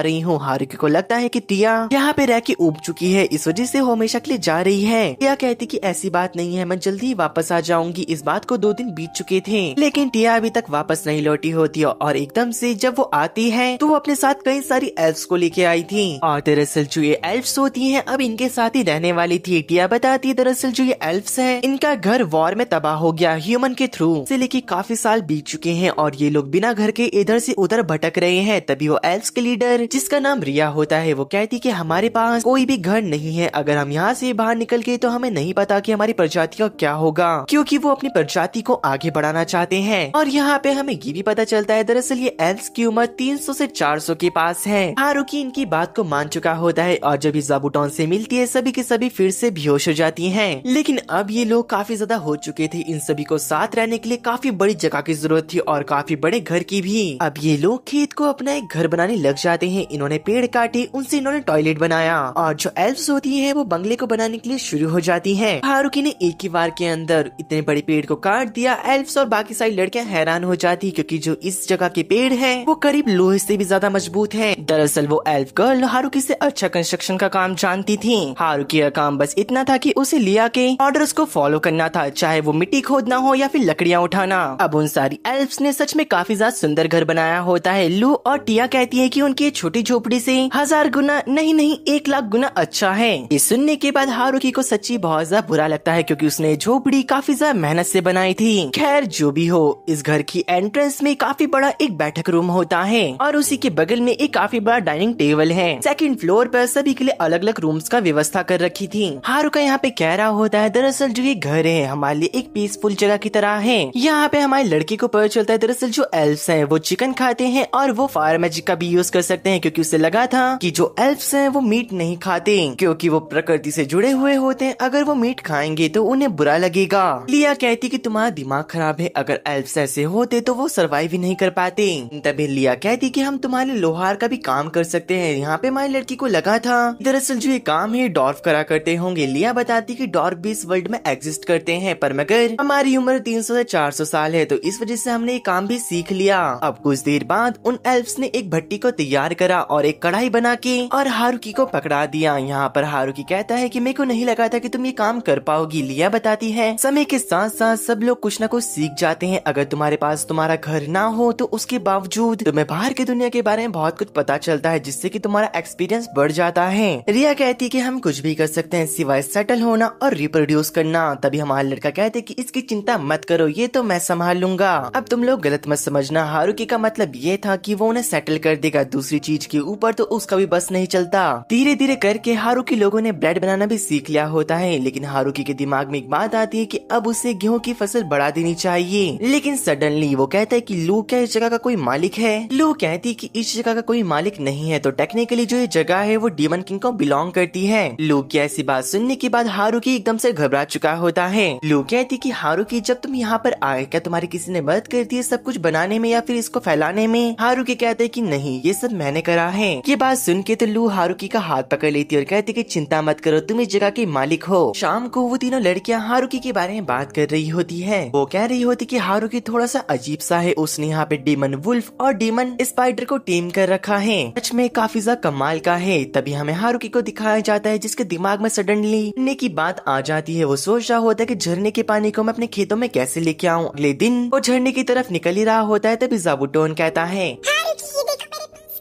रही हूँ। हारुकी को लगता है कि टिया यहाँ पे रह के ऊब चुकी है, इस वजह से वो हमेशा के लिए जा रही है। टिया कहती कि ऐसी बात नहीं है, मैं जल्दी ही वापस आ जाऊंगी। इस बात को 2 दिन बीत चुके थे, लेकिन टिया अभी तक वापस नहीं लौटी होती है। और एकदम से जब वो आती है तो वो अपने साथ कई सारी एल्फ्स को लेके आई थी। और दरअसल जो ये एल्फ्स होती हैं अब इनके साथ ही रहने वाली थी। टिया बताती है दरअसल जो ये एल्फ्स है इनका घर वॉर में तबाह हो गया ह्यूमन के थ्रू से, लेके काफी साल बीत चुके हैं और ये लोग बिना घर के इधर से उधर भटक रहे हैं। तभी वो एल्फ्स के लीडर जिसका नाम रिया होता है वो कहती कि हमारे पास कोई भी घर नहीं है, अगर हम यहाँ से बाहर निकल गए तो हमें नहीं पता कि हमारी प्रजाति का क्या होगा, क्योंकि वो अपनी प्रजाति को आगे बढ़ाना चाहते हैं। और यहाँ पे हमें ये भी पता चलता है दरअसल ये एल्फ्स की उम्र 300 से 400 के पास है। हारुकी इनकी बात को मान चुका होता है और जब ज़ाबुटोन से मिलती है सभी के सभी फिर से बेहोश हो जाती हैं। लेकिन अब ये लोग काफी ज्यादा हो चुके थे, इन सभी को साथ रहने के लिए काफी बड़ी जगह की जरूरत थी और काफी बड़े घर की भी। अब ये लोग खेत को अपना एक घर बनाने लग जाते हैं। इन्होंने पेड़ काटे, उनसे इन्होंने टॉयलेट बनाया और जो एल्फ्स होती है वो बंगले को बनाने के लिए शुरू हो जाती है। हारुकी ने एक ही बार के अंदर इतने बड़े पेड़ को काट दिया। एल्फ्स और बाकी सारी लड़कियां हैरान हो जाती क्योंकि जो इस जगह के पेड़ है वो करीब लोहे से भी ज्यादा मजबूत है। दरअसल वो एल्फ गर्ल हारुकी से अच्छा कंस्ट्रक्शन का काम जानती थी। हारुकी का काम बस इतना था कि उसे लिया के ऑर्डर्स को फॉलो करना था, चाहे वो मिट्टी खोदना हो या फिर लकड़ियां उठाना। अब उन सारी एल्फ्स ने सच में काफी ज्यादा सुंदर घर बनाया होता है। लू और टिया कहती है कि उनकी छोटी झोपड़ी से 1000 गुना नहीं 1 लाख गुना अच्छा है। ये सुनने के बाद हारुकी को सच्ची बहुत ज्यादा बुरा लगता है क्योंकि उसने झोपड़ी काफी ज्यादा मेहनत से बनाई थी। खैर जो भी हो, इस घर की एंट्रेंस में काफी बड़ा एक बैठक रूम होता है और उसी के बगल में एक काफी बड़ा डाइनिंग टेबल है। सेकंड फ्लोर पर सभी के लिए अलग अलग रूम्स का व्यवस्था कर रखी थी। हारुका यहाँ पे कह रहा होता है दरअसल जो ये घर है हमारे लिए एक पीसफुल जगह की तरह है। यहाँ पे हमारे लड़के को पता चलता है दरअसल जो एल्फ्स हैं वो चिकन खाते हैं और वो फायर मैजिक का भी यूज कर सकते हैं, क्योंकि उसे लगा था कि जो एल्फ्स हैं वो मीट नहीं खाते क्योंकि वो प्रकृति से जुड़े हुए होते हैं। अगर वो मीट खाएंगे तो उन्हें बुरा लगेगा। लिया कहती कि तुम्हारा दिमाग खराब है, अगर एल्फ्स ऐसे होते तो वो सर्वाइव ही नहीं कर पाते। तभी लिया कहती कि हम तुम्हारे लोहार का भी काम कर सकते हैं। यहाँ पे हमारी लड़की को लगा था दरअसल जो ये काम है डॉर्फ करा करते होंगे। लिया बताती कि डॉर्फ भी इस वर्ल्ड में एग्जिस्ट करते हैं, पर मगर हमारी उम्र 300 से 400 साल है, तो इस वजह से हमने ये काम भी सीख लिया। अब कुछ देर बाद उन एल्फ्स ने एक भट्टी को तैयार करा और एक कढ़ाई बना के और हारुकी को पकड़ा दिया। यहाँ पर हारुकी कहता है कि मेरे को नहीं लगा था कि तुम ये काम कर पाओगी। लिया बताती है समय के साथ साथ सब लोग कुछ न कुछ सीख जाते हैं। अगर तुम्हारे पास तुम्हारा घर ना हो तो उसके बावजूद तुम्हें बाहर की दुनिया के बारे में बहुत कुछ पता चलता है, जिससे कि तुम्हारा एक्सपीरियंस बढ़ जाता है। रिया कहती है कि हम कुछ भी कर सकते हैं सिवाय सेटल होना और रिप्रोड्यूस करना। तभी हमारा लड़का कहते कि इसकी चिंता मत करो, ये तो मैं संभाल लूंगा। अब तुम लोग गलत मत समझना, हारुकी का मतलब ये था कि वो उन्हें सेटल कर देगा दूसरी चीज के ऊपर, तो उसका भी बस नहीं चलता। धीरे धीरे करके हारुकी लोगों ने ब्रेड बनाना भी सीख लिया होता है, लेकिन हारुकी के दिमाग में एक बात आती है कि अब उसे गेहूं की फसल बढ़ा देनी चाहिए। लेकिन सडनली वो कहता है कि लू क्या इस जगह का कोई मालिक है? लू कहती कि इस जगह का कोई मालिक नहीं है, तो टेक्निकली जो ये जगह है वो डीमन किंग को बिलोंग करती है। लू की ऐसी बात सुनने के बाद हारुकी एकदम से घबरा चुका होता है। लू कहती कि हारुकी जब तुम यहाँ पर आए क्या तुम्हारी किसी ने मदद कर दी है सब कुछ बनाने में या फिर इसको फैलाने में? हारुकी कहते कि नहीं, ये सब मैंने करा है। ये बात सुन के तो लू हारुकी का हाथ पकड़ लेती है और कहती कि चिंता मत करो, तुम इस जगह के मालिक हो। शाम को वो तीनों लड़कियां हारुकी के बारे में बात कर रही होती है। वो कह रही होती कि हारुकी थोड़ा सा अजीब सा है, उसने यहाँ पे डीमन वुल्फ और डीमन स्पाइडर को टीम कर रखा है, सच में काफी ज्यादा कमाल का है। तभी हमें हारुकी को दिखाया जाता है जिसके दिमाग में सडनली ने की बात आ जाती है। वो सोच रहा होता है कि झरने के पानी को मैं अपने खेतों में कैसे लेके आऊँ। अगले दिन वो झरने की तरफ निकल ही रहा होता है, तभी ज़ाबुटोन कहता है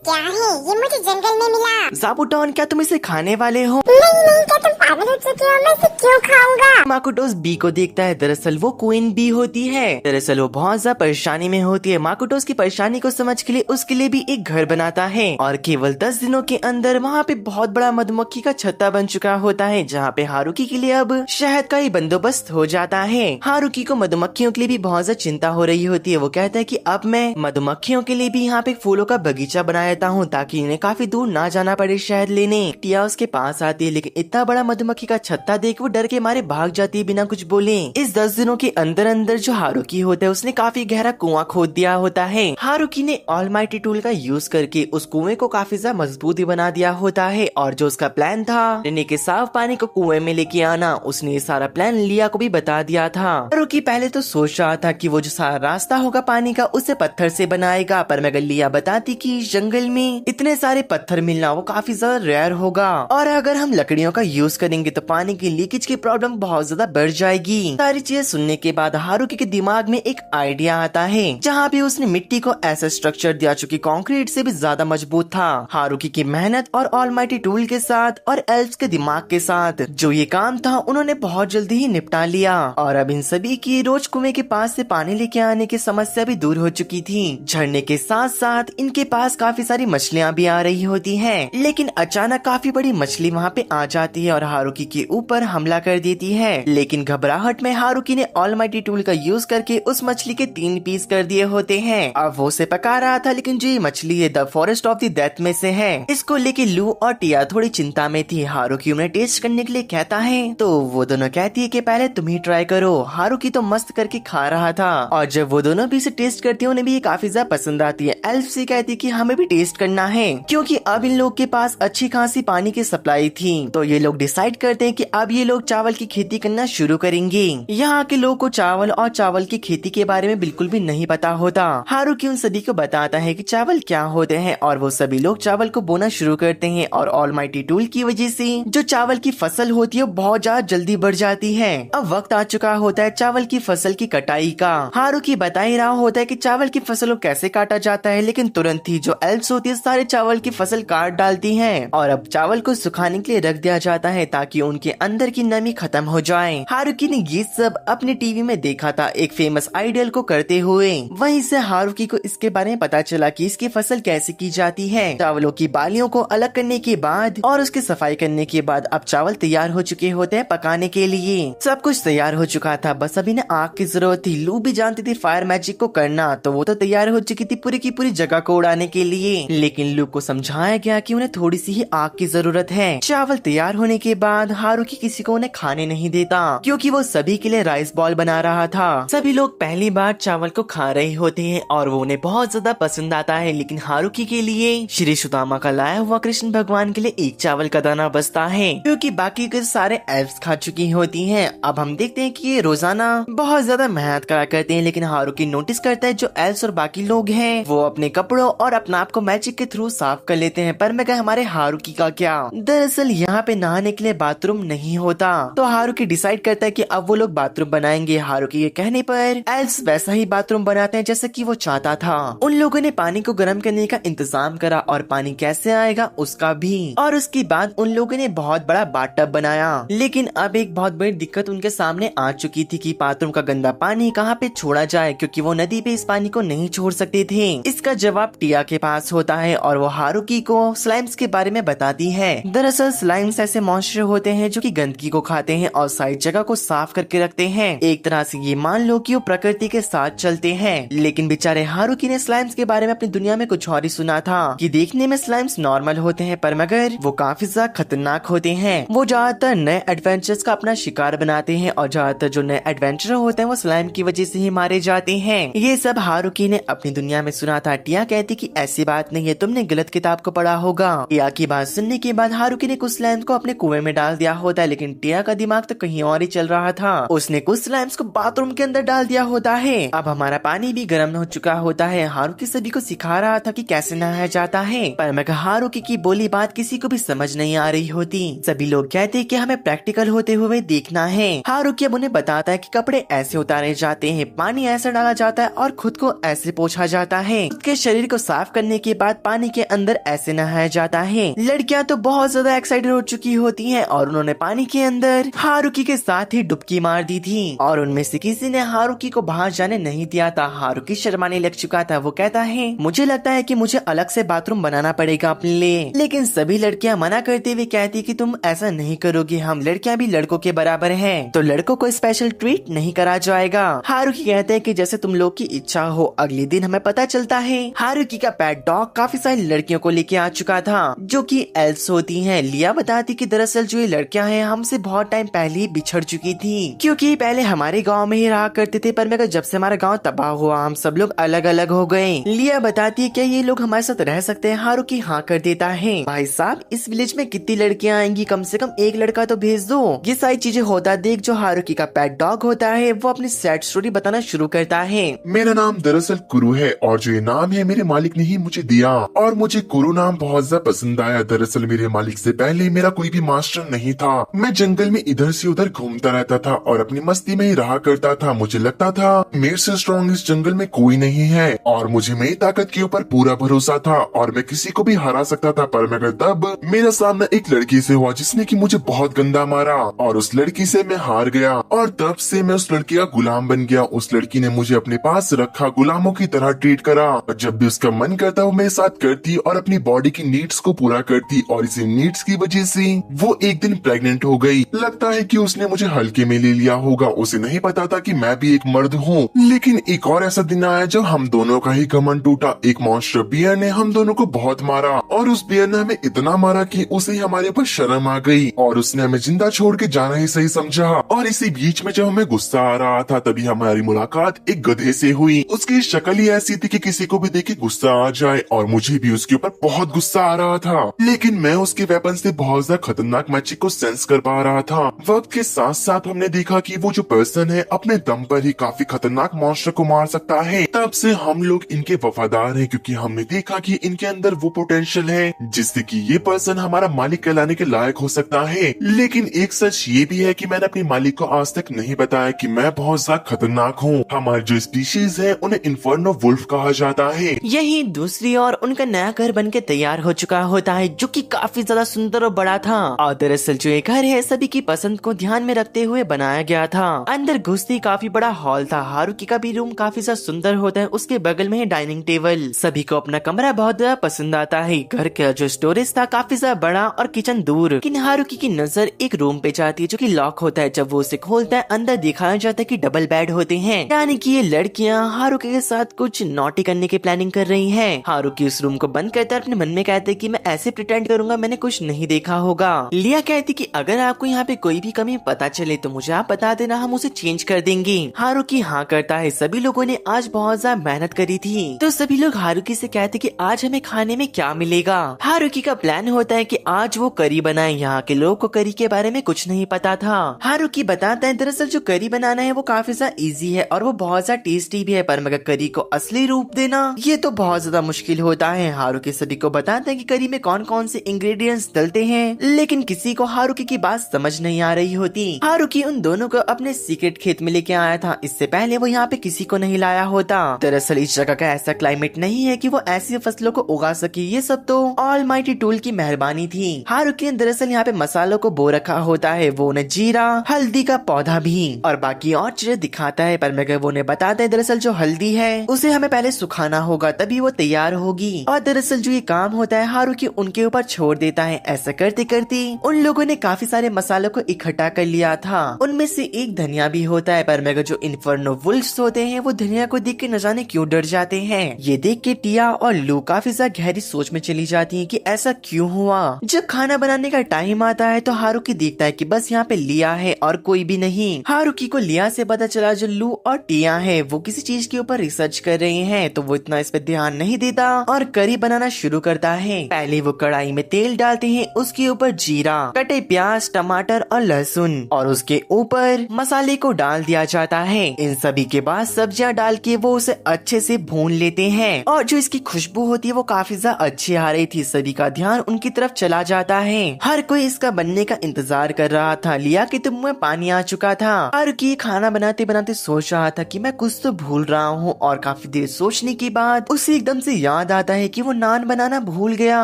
क्या है ये, मुझे जंगल में मिला। ज़ाबुटोन क्या तुम इसे खाने वाले हो? नहीं, क्या तुम पागल हो चुके हो, मैं इसे क्यों खाऊंगा? माकुटोस बी को देखता है, दरअसल वो क्वीन बी होती है। दरअसल वो बहुत ज्यादा परेशानी में होती है। माकुटोस की परेशानी को समझ के लिए उसके लिए भी एक घर बनाता है और केवल 10 दिनों के अंदर वहाँ पे बहुत बड़ा मधुमक्खी का छत्ता बन चुका होता है, जहाँ पे हारुकी के लिए अब शहद का ही बंदोबस्त हो जाता है। हारुकी को मधुमक्खियों के लिए भी बहुत ज्यादा चिंता हो रही होती है। वो कहता है कि अब मैं मधुमक्खियों के लिए भी यहाँ पे फूलों का बगीचा बनाया रहता हूँ ताकि इन्हें काफी दूर ना जाना पड़े शहद लेने। टिया उसके पास आती है लेकिन इतना बड़ा मधुमक्खी का छत्ता देख वो डर के मारे भाग जाती है बिना कुछ बोले। इस 10 दिनों के अंदर अंदर जो हारुकी होता है उसने काफी गहरा कुआं खोद दिया होता है। हारुकी ने ऑलमाइटी टूल का यूज करके उस कुएं को काफी ज्यादा मजबूत बना दिया होता है और जो उसका प्लान था रहने के साफ पानी को कुएं में लेके आना, उसने ये सारा प्लान लिया को भी बता दिया था। हारुकी पहले तो सोच रहा था कि वो जो सारा रास्ता होगा पानी का उसे पत्थर से बनाएगा, पर मगर लिया बताती कि जंगल में इतने सारे पत्थर मिलना वो काफी ज्यादा रेयर होगा और अगर हम लकड़ियों का यूज करेंगे तो पानी की लीकेज की प्रॉब्लम बहुत ज्यादा बढ़ जाएगी। सारी चीजें सुनने के बाद हारुकी के दिमाग में एक आइडिया आता है जहाँ पे उसने मिट्टी को ऐसा स्ट्रक्चर दिया जो कि कंक्रीट से भी ज्यादा मजबूत था। हारुकी की मेहनत और ऑलमाइटी टूल के साथ और एल्फ्स के दिमाग के साथ जो ये काम था उन्होंने बहुत जल्दी ही निपटा लिया और अब इन सभी की रोज कुएं के पास से पानी लेके आने की समस्या भी दूर हो चुकी थी। झरने के साथ साथ इनके पास काफी सारी मछलियाँ भी आ रही होती हैं, लेकिन अचानक काफी बड़ी मछली वहाँ पे आ जाती है और हारुकी के ऊपर हमला कर देती है। लेकिन घबराहट में हारुकी ने ऑलमाइटी टूल का यूज करके उस मछली के 3 पीस कर दिए होते हैं। अब वो उसे पका रहा था लेकिन जो ये मछली है the forest of the death में से है। इसको लेके लू और टिया थोड़ी चिंता में थी। हारुकी उन्हें टेस्ट करने के लिए कहता है तो वो दोनों कहती है कि पहले तुम ही ट्राई करो। हारुकी तो मस्त करके खा रहा था और जब वो दोनों भी इसे टेस्ट करती है उन्हें भी ये काफी ज्यादा पसंद आती है। एल्फ से कहती है कि हमें भी टेस्ट करना है क्योंकि अब इन लोग के पास अच्छी खासी पानी की सप्लाई थी। तो ये लोग डिसाइड करते हैं कि अब ये लोग चावल की खेती करना शुरू करेंगे। यहाँ के लोग को चावल और चावल की खेती के बारे में बिल्कुल भी नहीं पता होता। हारुकी उन सभी को बताता है कि चावल क्या होते हैं और वो सभी लोग चावल को बोना शुरू करते हैं और ऑलमाइटी टूल की वजह से जो चावल की फसल होती है बहुत ज्यादा जल्दी बढ़ जाती है। अब वक्त आ चुका होता है चावल की फसल की कटाई का। हारुकी बता ही रहा होता है कि चावल की फसल को कैसे काटा जाता है, लेकिन तुरंत ही जो एल्फ्स होती है सारे चावल की फसल काट डालती हैं और अब चावल को सुखाने के लिए रख दिया जाता है ताकि उनके अंदर की नमी खत्म हो जाए। हारुकी ने ये सब अपने टीवी में देखा था एक फेमस आइडल को करते हुए। वहीं से हारुकी को इसके बारे में पता चला कि इसकी फसल कैसे की जाती है। चावलों की बालियों को अलग करने के बाद और उसकी सफाई करने के बाद अब चावल तैयार हो चुके होते हैं पकाने के लिए। सब कुछ तैयार हो चुका था, बस अभी ने आग की जरूरत थी। लू भी जानती थी फायर मैजिक को करना, तो वो तो तैयार हो चुकी थी पूरी की पूरी जगह को उड़ाने के लिए। लेकिन लू को समझाया गया कि उन्हें थोड़ी सी ही आग की जरूरत है। चावल तैयार होने के बाद हारुकी किसी को उन्हें खाने नहीं देता क्योंकि वो सभी के लिए राइस बॉल बना रहा था। सभी लोग पहली बार चावल को खा रहे होते हैं और वो उन्हें बहुत ज्यादा पसंद आता है, लेकिन हारुकी के लिए श्री सुदामा का लाया हुआ कृष्ण भगवान के लिए एक चावल का दाना बचता है क्योंकि बाकी के सारे एल्फ्स खा चुकी होती हैं। अब हम देखते हैं कि ये रोजाना बहुत ज्यादा मेहनत करा करते हैं, लेकिन हारुकी नोटिस करता है जो एल्फ्स और बाकी लोग हैं वो अपने कपड़ों और अपने आप को मैजिक के थ्रू साफ कर लेते हैं। पर मगर हमारे हारुकी का क्या? दरअसल यहाँ पे नहाने के लिए बाथरूम नहीं होता, तो हारुकी डिसाइड करता है कि अब वो लोग बाथरूम बनाएंगे। हारुकी के कहने पर एल्फ्स वैसा ही बाथरूम बनाते हैं जैसा कि वो चाहता था। उन लोगों ने पानी को गर्म करने का इंतजाम करा और पानी कैसे आएगा उसका भी, और उसके बाद उन लोगों ने बहुत बड़ा बाथटब बनाया। लेकिन अब एक बहुत बड़ी दिक्कत उनके सामने आ चुकी थी कि बाथरूम का गंदा पानी कहाँ पे छोड़ा जाए क्योंकि वो नदी पे इस पानी को नहीं छोड़ सकते थे। इसका जवाब टिया के पास होता है और वो हारुकी को स्लाइम्स के बारे में बताती है। दरअसल स्लाइम्स ऐसे मॉन्स्टर होते हैं जो कि गंदगी को खाते हैं और सारी जगह को साफ करके रखते हैं। एक तरह से ये मान लो कि वो प्रकृति के साथ चलते हैं। लेकिन बेचारे हारुकी ने स्लाइम्स के बारे में अपनी दुनिया में कुछ और ही सुना था कि देखने में स्लाइम्स नॉर्मल होते हैं पर मगर वो काफी ज्यादा खतरनाक होते हैं। वो ज्यादातर नए एडवेंचर्स का अपना शिकार बनाते हैं और ज्यादातर जो नए एडवेंचर होते हैं वो स्लाइम की वजह से ही मारे जाते हैं। ये सब हारुकी ने अपनी दुनिया में सुना था। टिया कहती कि ऐसी बात नहीं है, तुमने गलत किताब को पढ़ा होगा। टिया की बात सुनने के बाद हारुकी ने कुछ स्लाइम्स को अपने कुएं में डाल दिया होता है, लेकिन टिया का दिमाग तो कहीं और ही चल रहा था। उसने कुछ स्लाइम्स को बाथरूम के अंदर डाल दिया होता है। अब हमारा पानी भी गर्म हो चुका होता है। हारुकी सभी को सिखा रहा था कि कैसे नहाया जाता है, पर मगर हारुकी की बोली बात किसी को भी समझ नहीं आ रही होती। सभी लोग कहते कि हमें प्रैक्टिकल होते हुए देखना है। हारुकी अब उन्हें बताता है कि कपड़े ऐसे उतारे जाते हैं, पानी ऐसे डाला जाता है और खुद को ऐसे पोंछा जाता है। खुद के शरीर को साफ करने के बाद पानी के अंदर ऐसे नहाया जाता है। लड़कियां तो बहुत ज्यादा एक्साइटेड हो चुकी होती हैं और उन्होंने पानी के अंदर हारुकी के साथ ही डुबकी मार दी थी और उनमें से किसी ने हारुकी को बाहर जाने नहीं दिया था। हारुकी शर्माने लग चुका था। वो कहता है मुझे लगता है कि मुझे अलग से बाथरूम बनाना पड़ेगा अपने लिए, लेकिन सभी लड़कियां मना करते हुए कहती कि तुम ऐसा नहीं करोगे, हम लड़कियां भी लड़कों के बराबर हैं, तो लड़कों को स्पेशल ट्रीट नहीं करा जाएगा। हारुकी कहते हैं कि जैसे तुम लोग की इच्छा हो। अगले दिन हमें पता चलता है हारुकी का पेट डॉग डॉग काफी सारी लड़कियों को लेके आ चुका था जो कि एल्स होती हैं। लिया बताती कि दरअसल जो ये लड़कियां हैं हमसे बहुत टाइम पहले ही बिछड़ चुकी थी, क्योंकि पहले हमारे गांव में ही रहा करते थे, पर मगर जब से हमारा गांव तबाह हुआ हम सब लोग अलग अलग हो गए। लिया बताती है क्या ये लोग हमारे साथ रह सकते हैं? हारुकी हाँ कर देता है। भाई साहब इस विलेज में कितनी लड़कियां आएंगी, कम से कम एक लड़का तो भेज दो। ये सारी चीजें होता देख जो हारुकी का पेट डॉग होता है वो अपनी सैड स्टोरी बताना शुरू करता है। मेरा नाम दरअसल कुरु है और जो ये नाम है मेरे मालिक ने ही मुझे दिया और मुझे कुरु नाम बहुत ज्यादा पसंद आया। दरअसल मेरे मालिक से पहले मेरा कोई भी मास्टर नहीं था। मैं जंगल में इधर से उधर घूमता रहता था और अपनी मस्ती में ही रहा करता था। मुझे लगता था मेरे से स्ट्रॉन्ग इस जंगल में कोई नहीं है और मुझे मेरी ताकत के ऊपर पूरा भरोसा था और मैं किसी को भी हरा सकता था। पर मगर तब मेरा सामना एक लड़की से हुआ जिसने कि मुझे बहुत गंदा मारा और उस लड़की से मैं हार गया और तब से मैं उस लड़की का गुलाम बन गया। उस लड़की ने मुझे अपने पास रखा, गुलामों की तरह ट्रीट करा। जब भी उसका मन करता वो मेरे साथ करती और अपनी बॉडी की नीड्स को पूरा करती और इसी नीड्स की वजह से वो एक दिन प्रेग्नेंट हो गई। लगता है कि उसने मुझे हल्के में ले लिया होगा, उसे नहीं पता था कि मैं भी एक मर्द हूँ। लेकिन एक और ऐसा दिन आया जब हम दोनों का ही घमंड टूटा। एक मॉन्स्टर बियर ने हम दोनों को बहुत मारा और उस बियर ने हमें इतना मारा कि उसे हमारे ऊपर शर्म आ गई और उसने हमें जिंदा छोड़ के जाना ही सही समझा। और इसी बीच में जब हमें गुस्सा आ रहा था तभी हमारी मुलाकात एक गधे से हुई। उसकी शक्ल ही ऐसी थी कि किसी को भी देख के गुस्सा आ जाए और मुझे भी उसके ऊपर बहुत गुस्सा आ रहा था। लेकिन मैं उसके वेपन से बहुत ज्यादा खतरनाक मैजिक को सेंस कर पा रहा था। वक्त के साथ साथ हमने देखा कि वो जो पर्सन है अपने दम पर ही काफी खतरनाक मॉन्स्टर को मार सकता है। तब से हम लोग इनके वफादार हैं क्योंकि हमने देखा कि इनके अंदर वो पोटेंशियल है जिससे कि ये पर्सन हमारा मालिक कहलाने के लायक हो सकता है। लेकिन एक सच ये भी है कि मैंने अपने मालिक को आज तक नहीं बताया कि मैं बहुत ज्यादा खतरनाक हूँ। हमारी जो स्पीशीज है उन्हें इन्फर्नो वुल्फ कहा जाता है। यही दूसरी ओर उनका नया घर बन के तैयार हो चुका होता है जो कि काफी ज्यादा सुंदर और बड़ा था और दरअसल जो ये घर है सभी की पसंद को ध्यान में रखते हुए बनाया गया था। अंदर घुसते ही काफी बड़ा हॉल था। हारुकी का भी रूम काफी ज्यादा सुंदर होता है, उसके बगल में है डाइनिंग टेबल। सभी को अपना कमरा बहुत ज्यादा पसंद आता है। घर का जो स्टोरेज था काफी ज्यादा बड़ा और किचन दूर। लेकिन हारुकी की नजर एक रूम पे जाती है जो कि लॉक होता है। जब वो उसे खोलता है अंदर दिखाया जाता है कि डबल बेड होते हैं, यानी कि ये लड़कियां हारुकी के साथ कुछ नॉटी करने की प्लानिंग कर रही हैं। हारुकी उस रूम को बंद करता है, अपने मन में कहते हैं कि मैं ऐसे प्रिटेंड करूंगा मैंने कुछ नहीं देखा होगा। लिया कहती कि अगर आपको यहाँ पे कोई भी कमी पता चले तो मुझे आप बता देना, हम उसे चेंज कर देंगे। हारुकी हाँ करता है। सभी लोगों ने आज बहुत ज्यादा मेहनत करी थी तो सभी लोग हारुकी से कहते कि आज हमें खाने में क्या मिलेगा। हारुकी का प्लान होता है कि आज वो करी बनाए। यहाँ के लोगों को करी के बारे में कुछ नहीं पता था। हारुकी बताता है दरअसल जो करी बनाना है वो काफी ज्यादा इजी है और वो बहुत ज्यादा टेस्टी भी है, पर मगर करी को असली रूप देना ये तो बहुत ज्यादा मुश्किल होता है। हारुकी सभी को बताता है कि करी में कौन कौन से इंग्रेडिएंट्स डलते हैं, लेकिन किसी को हारुकी की बात समझ नहीं आ रही होती। हारुकी उन दोनों को अपने सीक्रेट खेत में लेके आया था, इससे पहले वो यहाँ पे किसी को नहीं लाया होता। दरअसल इस जगह का ऐसा क्लाइमेट नहीं है कि वो ऐसी फसलों को उगा सके, ये सब तो ऑलमाइटी टूल की मेहरबानी थी। हारुकी ने दरअसल यहाँ पे मसालों को बो रखा होता है, वो उन्हें जीरा हल्दी का पौधा भी और बाकी और चीजें दिखाता है, पर मगर वो उन्हें बताता है दरअसल जो हल्दी है उसे हमें पहले सुखाना होगा तभी वो तैयार होगी। और दरअसल जो ये काम होता है हारुकी उनके ऊपर छोड़ देता है। ऐसा करते करते उन लोगों ने काफी सारे मसालों को इकट्ठा कर लिया था, उनमें से एक धनिया भी होता है, पर मगर जो इन्फर्नो वुल्फ्स होते हैं वो धनिया को देख के न जाने क्यों डर जाते हैं। ये देख के टिया और लू काफी ज्यादा गहरी सोच में चली जाती है कि ऐसा क्यों हुआ। जब खाना बनाने का टाइम आता है तो हारुकी देखता है कि बस यहाँ पे लिया है और कोई भी नहीं। हारुकी को लिया से पता चला जो लू और टिया है वो किसी चीज के ऊपर रिसर्च कर रहे हैं, तो वो इतना इस पे ध्यान नहीं देता और करी बनाना शुरू करता है। पहले वो कढ़ाई में तेल डालते हैं, उसके ऊपर जीरा, कटे प्याज, टमाटर और लहसुन और उसके ऊपर मसाले को डाल दिया जाता है। इन सभी के बाद सब्जियां डाल के वो उसे अच्छे से भून लेते हैं और जो इसकी खुशबू होती है वो काफी ज्यादा अच्छी आ रही थी। सभी का ध्यान उनकी तरफ चला जाता है। हर कोई इसका बनने का इंतजार कर रहा था। लिया के तुम में पानी आ चुका था। हारुकी खाना बनाते बनाते सोच रहा था कि मैं कुछ तो भूल रहा हूँ और काफी देर सोचने के बाद उसे एकदम से याद आता है कि वो नान बनाना भूल गया।